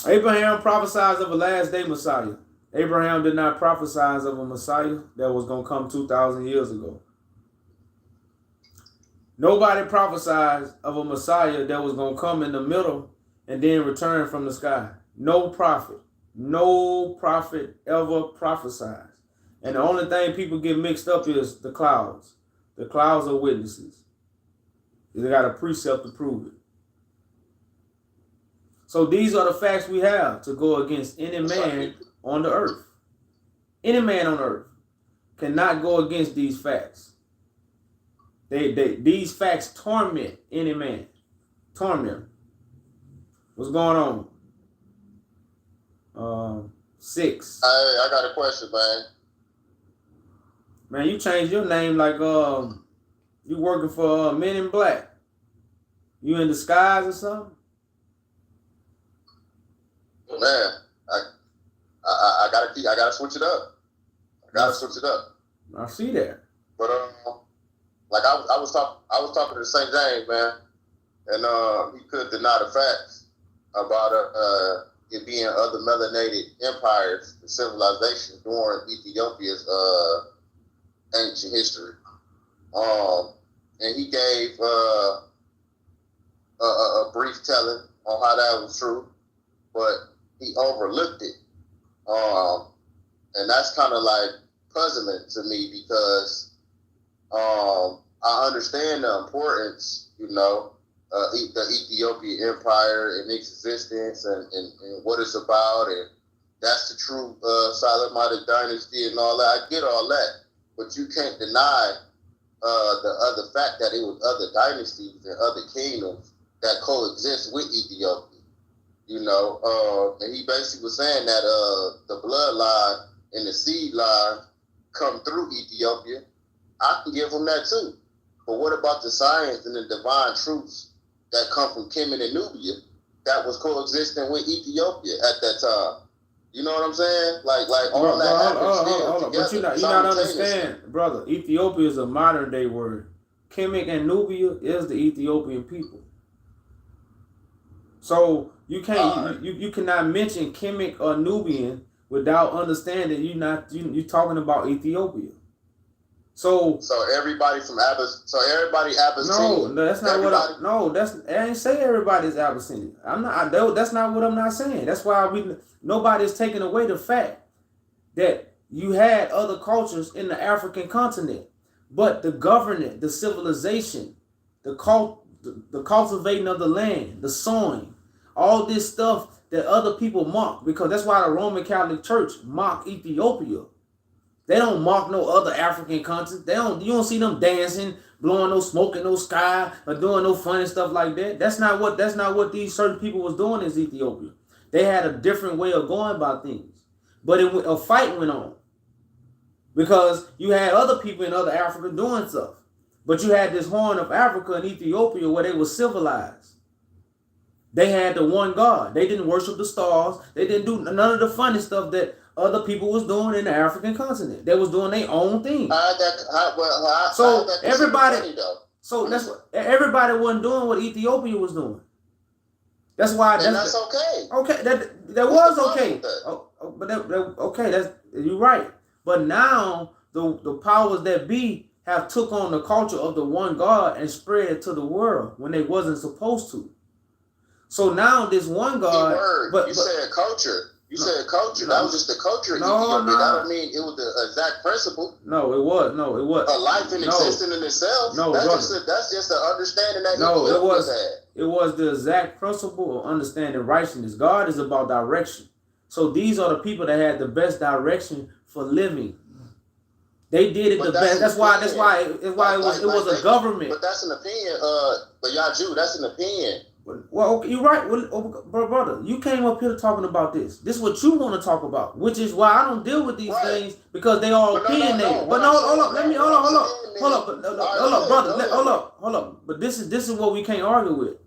[SPEAKER 1] Abraham prophesied of a last day Messiah. Abraham did not prophesy of a Messiah that was going to come 2,000 years ago. Nobody prophesied of a Messiah that was going to come in the middle and then return from the sky. No prophet ever prophesied. And the only thing people get mixed up is the clouds. The clouds are witnesses. They got a precept to prove it. So these are the facts we have to go against any man on the earth. Any man on earth cannot go against these facts. These facts torment any man. Torment. What's going on? 6.
[SPEAKER 6] Hey, I got a question, man.
[SPEAKER 1] Man, you changed your name like you working for Men in Black. You in disguise or something?
[SPEAKER 6] Man, I gotta switch it up.
[SPEAKER 1] I see that.
[SPEAKER 6] But like I was talking to St. James, man, and he couldn't deny the facts about it being other melanated empires and civilizations during Ethiopia's ancient history. And he gave a brief telling on how that was true, but he overlooked it. And that's kind of like puzzling to me, because I understand the importance, the Ethiopian Empire and its existence and what it's about, and that's the true Solomonic dynasty and all that. I get all that, but you can't deny the other fact that it was other dynasties and other kingdoms that coexist with Ethiopia.
[SPEAKER 7] You know, and he basically was saying that the bloodline and the seed line come through Ethiopia. I can give him that too. But what about the science and the divine truths that come from Kemet and Nubia that was coexisting with Ethiopia at that time? You know what I'm saying? Like all that happened
[SPEAKER 1] but you not understand, brother. Ethiopia is a modern day word. Kemet and Nubia is the Ethiopian people. So you can't you cannot mention Kemet or Nubian without understanding you're talking about Ethiopia. So
[SPEAKER 7] everybody from everybody Abyssinia.
[SPEAKER 1] No, that's not I ain't say everybody's Abyssinia. That's not what I'm not saying. That's why nobody's taking away the fact that you had other cultures in the African continent, but the government, the civilization, the cultivating of the land, the sowing, all this stuff that other people mock, because that's why the Roman Catholic Church mock Ethiopia. They don't mock no other African countries. You don't see them dancing, blowing no smoke in no sky, or doing no funny stuff like that. That's not what these certain people was doing in Ethiopia. They had a different way of going about things. But a fight went on. Because you had other people in other Africa doing stuff. But you had this Horn of Africa in Ethiopia where they were civilized. They had the one God. They didn't worship the stars. They didn't do none of the funny stuff that other people was doing in the African continent. They was doing their own thing. Everybody wasn't doing what Ethiopia was doing. That's why.
[SPEAKER 7] That's okay.
[SPEAKER 1] Okay, that was okay. But you're right. But now the powers that be have took on the culture of the one God and spread it to the world when they wasn't supposed to. So now this one God.
[SPEAKER 7] You said culture. You said culture. That was just the culture in Ethiopia. That don't mean it was the exact principle.
[SPEAKER 1] No, it was.
[SPEAKER 7] A life in existence in itself.
[SPEAKER 1] No,
[SPEAKER 7] that's just the understanding that Ethiopia had.
[SPEAKER 1] It was the exact principle of understanding righteousness. God is about direction. So these are the people that had the best direction for living. They did it the best. That's why it was a government.
[SPEAKER 7] But that's an opinion. But Yaju, that's an opinion.
[SPEAKER 1] Well, you're right. Well, brother, you came up here talking about this. This is what you want to talk about, which is why I don't deal with these things, because they are opinionated. But hold up, brother. But this is what we can't argue with.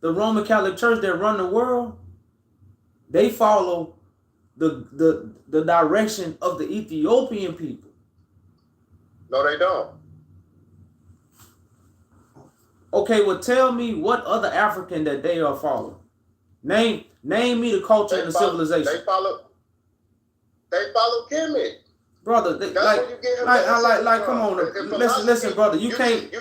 [SPEAKER 1] The Roman Catholic Church that run the world, they follow the direction of the Ethiopian people.
[SPEAKER 7] No, they don't.
[SPEAKER 1] Okay, well, tell me what other African that they are following. Name me the culture and the civilization.
[SPEAKER 7] They follow Kemet.
[SPEAKER 1] Brother, come on. Listen, brother. You can't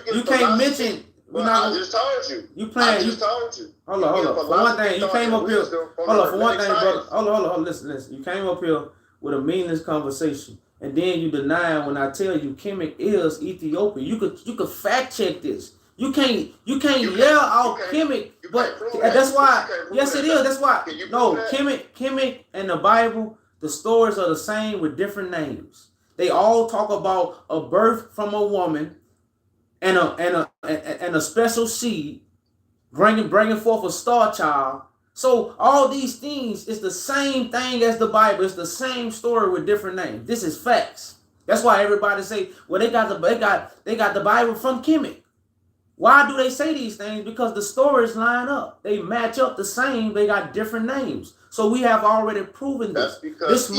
[SPEAKER 1] mention.
[SPEAKER 7] I just told you. I just told you.
[SPEAKER 1] Hold on. For one thing, you came up here. Hold on. For one thing, brother. Hold on. Listen. You came up here with a meaningless conversation, and then you deny when I tell you Kemet is Ethiopia. You could fact check this. You can't yell out Kemet, but that's why. Yes, it is. That's why. No, Kemet and the Bible, the stories are the same with different names. They all talk about a birth from a woman and a special seed, bringing forth a star child. So all these things is the same thing as the Bible. It's the same story with different names. This is facts. That's why everybody say, well, they got the Bible from Kemet. Why do they say these things? Because the stories line up. They match up the same. They got different names. So we have already proven this.
[SPEAKER 7] That's because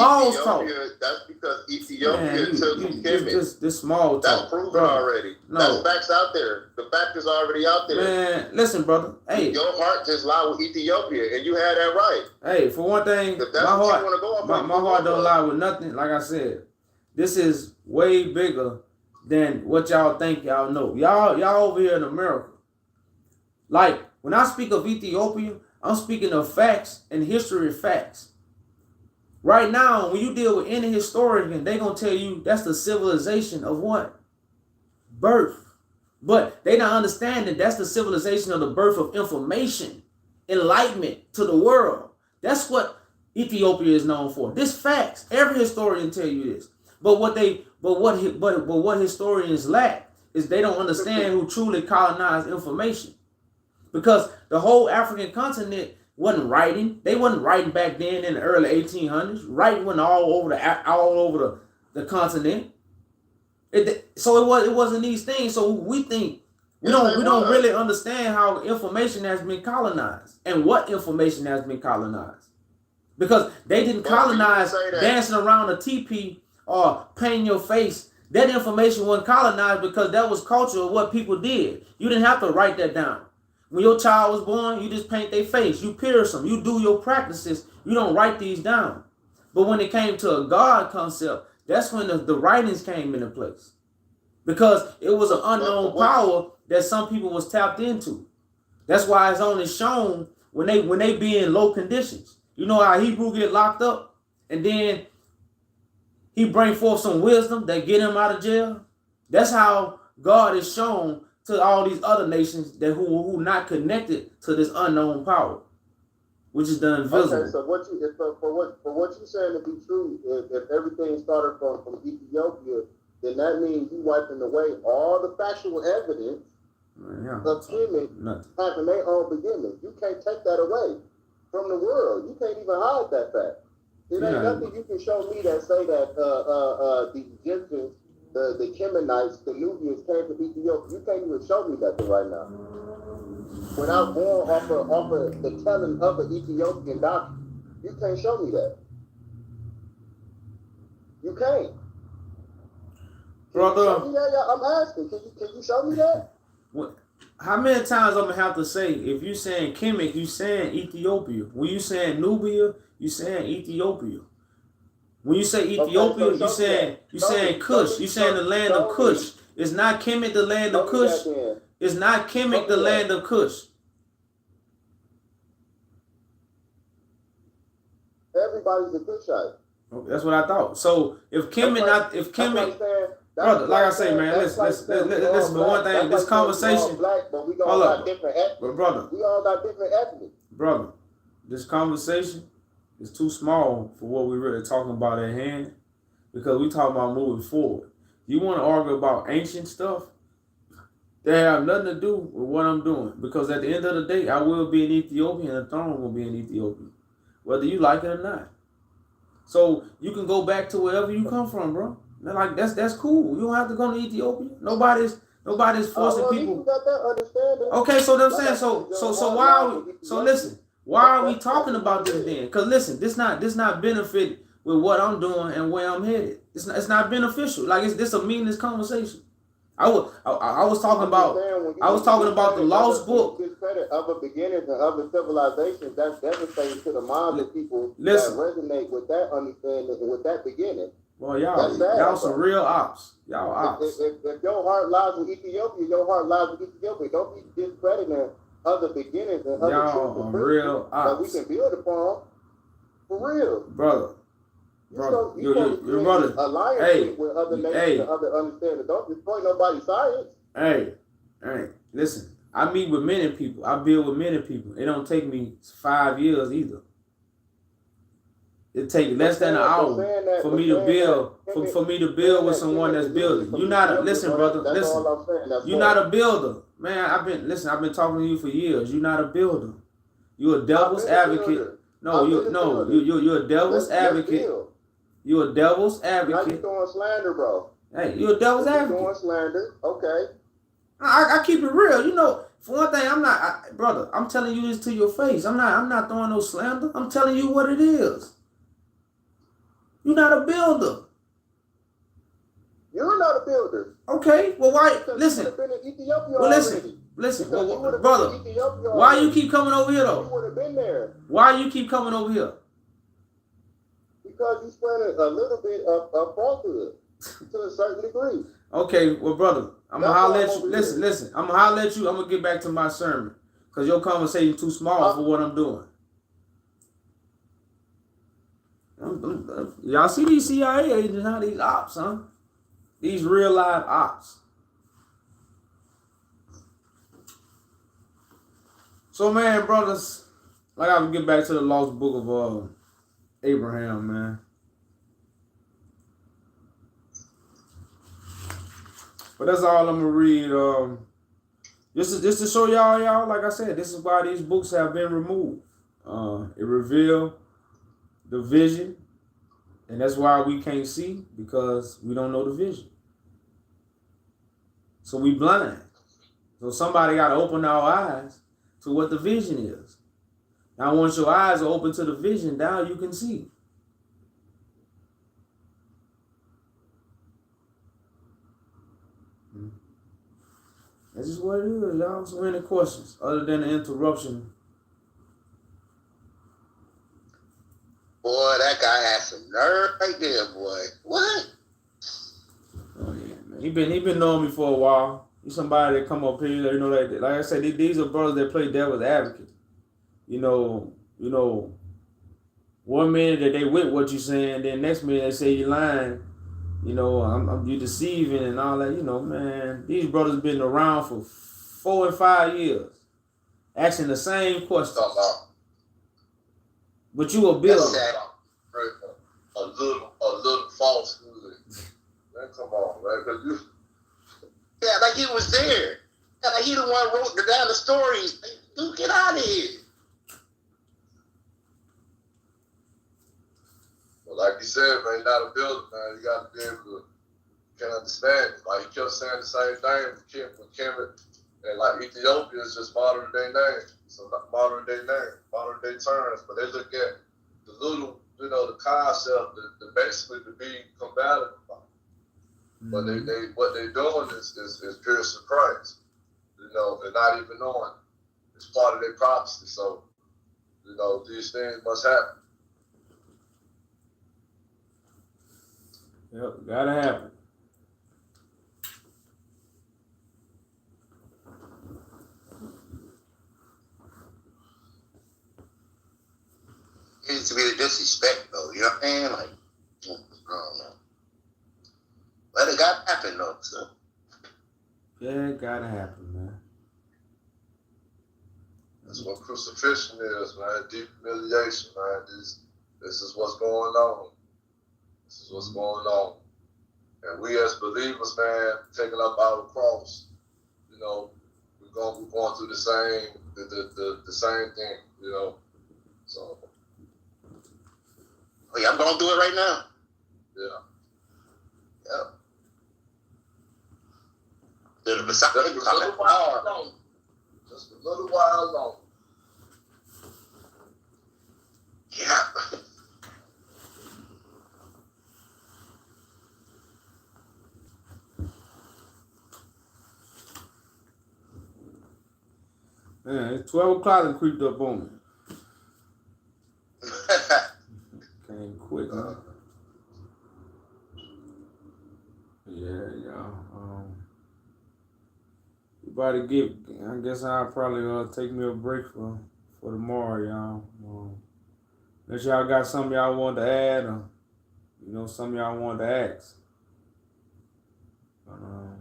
[SPEAKER 7] Ethiopia took Kemet.
[SPEAKER 1] This small talk.
[SPEAKER 7] That's proven already. No. That's facts out there. The fact is already out there.
[SPEAKER 1] Man, listen, brother. Hey,
[SPEAKER 7] your heart just lie with Ethiopia, and you had that right.
[SPEAKER 1] Hey, for one thing, my heart don't lie with nothing. Like I said, this is way bigger than what y'all think y'all know. Y'all over here in America. Like, when I speak of Ethiopia, I'm speaking of facts and history facts. Right now, when you deal with any historian, they're going to tell you that's the civilization of what? Birth. But they not understanding that's the civilization of the birth of information, enlightenment to the world. That's what Ethiopia is known for. This facts. Every historian tell you this. But what historians lack is they don't understand who truly colonized information. Because the whole African continent wasn't writing. They wasn't writing back then in the early 1800s. Writing went all over the continent. So it wasn't these things. So we think we don't really understand how information has been colonized and what information has been colonized, because they didn't colonize dancing around a teepee or painting your face. That information wasn't colonized because that was culture of what people did. You didn't have to write that down. When your child was born, you just paint their face. You pierce them. You do your practices. You don't write these down. But when it came to a God concept, that's when the writings came into place. Because it was an unknown power that some people was tapped into. That's why it's only shown when they be in low conditions. You know how Hebrew get locked up and then he bring forth some wisdom that get him out of jail? That's how God is shown to all these other nations that who not connected to this unknown power, which is the invisible.
[SPEAKER 7] Okay, so for what you saying to be true, if everything started from Ethiopia, then that means you wiping away all the factual evidence of Kemet having their own beginning. You can't take that away from the world. You can't even hide that fact. It ain't nothing you can show me that say that the Egyptians, the Kemenites, the Nubians came to Ethiopia. You can't even show me that right now. Without going off of the telling of the Ethiopian doctrine, you can't show me that. You can't.
[SPEAKER 1] Brother,
[SPEAKER 7] I'm asking. Can you show me that?
[SPEAKER 1] How many times I'm gonna have to say, if you saying Kemet, you saying Ethiopia. When you saying Nubia, you saying Ethiopia. When you say Ethiopia, you saying Kush. You saying the land of Kush. It's not Kemet, the land of Kush. It's not Kemet, the land of Kush.
[SPEAKER 7] Everybody's a Kushite.
[SPEAKER 1] That's what I thought. So if Kemet, brother, like I say, man, listen. But one thing, this conversation, hold up, but brother,
[SPEAKER 7] we all got different ethnic.
[SPEAKER 1] Brother, this conversation is too small for what we're really talking about at hand, because we talking about moving forward. You want to argue about ancient stuff? They have nothing to do with what I'm doing, because at the end of the day, I will be in Ethiopia and the throne will be in Ethiopia, whether you like it or not. So you can go back to wherever you come from, bro. Like that's cool. You don't have to go to Ethiopia. Nobody's forcing people. Okay, so I'm saying so why are we talking about this then? Because listen, this not benefit with what I'm doing and where I'm headed. It's not beneficial. Like this a meaningless conversation. I was talking about the lost book.
[SPEAKER 7] Discredit other beginnings and other civilizations. That's devastating to the minds of people that resonate with that understanding and with that beginning.
[SPEAKER 1] Well, y'all some real ops. Y'all ops.
[SPEAKER 7] If your heart lies with Ethiopia, your heart lies with Ethiopia. Don't be discrediting other beginnings and other
[SPEAKER 1] y'all real ops
[SPEAKER 7] that we can build upon. For real,
[SPEAKER 1] brother. Your brother.
[SPEAKER 7] Alliance with other nations and other understanding. Don't destroy nobody's science.
[SPEAKER 1] Hey, listen. I meet with many people. I build with many people. It don't take me 5 years either. It takes less than an hour for me to build. For me to build with someone that's building. You're not listen, brother. Listen. You're not a builder, man. I've been talking to you for years. You're not a builder. You're a devil's advocate. No, you're a devil's advocate. You're a devil's advocate.
[SPEAKER 7] Now you throwing slander, bro.
[SPEAKER 1] Hey, you're a devil's advocate.
[SPEAKER 7] Throwing slander. Okay.
[SPEAKER 1] I keep it real. You know, for one thing, brother, I'm telling you this to your face. I'm not throwing no slander. I'm telling you what it is. You're not a builder.
[SPEAKER 7] You're not a builder.
[SPEAKER 1] Okay. Well, why? Listen. Listen. Well, brother, why you keep coming over here though?
[SPEAKER 7] You would have been there.
[SPEAKER 1] Why you keep coming over here?
[SPEAKER 7] Because you spread a little bit of falsehood to a certain degree.
[SPEAKER 1] Okay, well, brother, I'm gonna holler at you. Listen. I'm gonna holler at you. I'm gonna get back to my sermon because your conversation too small for what I'm doing. Y'all see these CIA agents, huh? These ops, huh? These real live ops. So, man, brothers, like I would get back to the lost book of Abraham, man. But that's all I'm gonna read. Just to show y'all, like I said, this is why these books have been removed. It revealed the vision, and that's why we can't see, because we don't know the vision. So we blind. So somebody got to open our eyes to what the vision is. Now, once your eyes are open to the vision, now you can see. That's just what it is, y'all. So any questions other than the interruption?
[SPEAKER 7] Boy, that guy had some nerve right there, boy. What?
[SPEAKER 1] Oh yeah, man. He been knowing me for a while. He's somebody that come up here, you know, like I said, these are brothers that play devil's advocate. You know, 1 minute that they with what you saying, then next minute they say you lying. You know, you deceiving and all that. You know, man, these brothers been around for 4 and 5 years, asking the same questions. But you a builder.
[SPEAKER 6] A little falsehood. Man, come on, man. Cause you...
[SPEAKER 7] Yeah, like he was there. Yeah, like he the one wrote down the stories. Dude, get out of here.
[SPEAKER 6] But like you said, man, you're not a builder, man. You got to be able to can understand it. Like he kept saying the same thing with Kemet, and like Ethiopia is just modern day name. So modern day terms, but they look at the little, you know, the concept, the basically to be combative about. But they what they're doing is piercing Christ. You know, they're not even knowing it's part of their prophecy. So, you know, these things must happen.
[SPEAKER 1] Yep, gotta happen.
[SPEAKER 7] It needs to be the disrespect, though. You know what I'm saying? Like, I don't know. But it got to happen, though. So.
[SPEAKER 1] Yeah, it gotta happen, man.
[SPEAKER 6] That's what crucifixion is, man. Deep humiliation, man. This is what's going on. This is what's going on. And we as believers, man, taking up our cross, you know, we're going through the same thing, you know. So.
[SPEAKER 7] Oh, yeah, I'm going to do it right now.
[SPEAKER 6] Yeah.
[SPEAKER 7] Yep.
[SPEAKER 6] Just a little while longer. Just a little while longer.
[SPEAKER 7] Yeah.
[SPEAKER 1] Man, it's 12 o'clock and creeped up on me. Came quick, huh? Yeah, y'all. I guess I'll probably take me a break for tomorrow, y'all. Unless y'all got something y'all want to add, or you know, something y'all want to ask.
[SPEAKER 6] I'm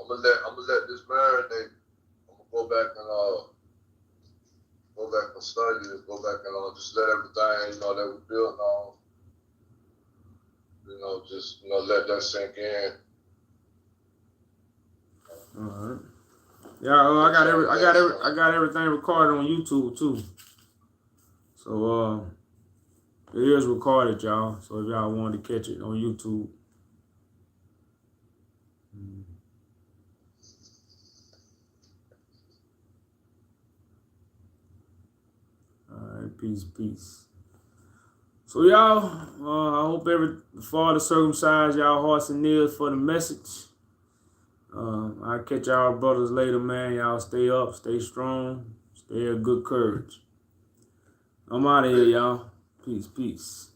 [SPEAKER 6] gonna let this marinate. I'm gonna go back and study this. Go back and just let everything, you know, that we built on. You know, just let that sink in.
[SPEAKER 1] All right. Yeah, I got everything recorded on YouTube too. So it is recorded, y'all. So if y'all wanted to catch it on YouTube. All right, peace. So y'all, I hope for all the circumcised y'all hearts and ears for the message. I'll catch y'all brothers later, man. Y'all stay up, stay strong, stay of good courage. I'm out of here, y'all. Peace.
[SPEAKER 7] Peace.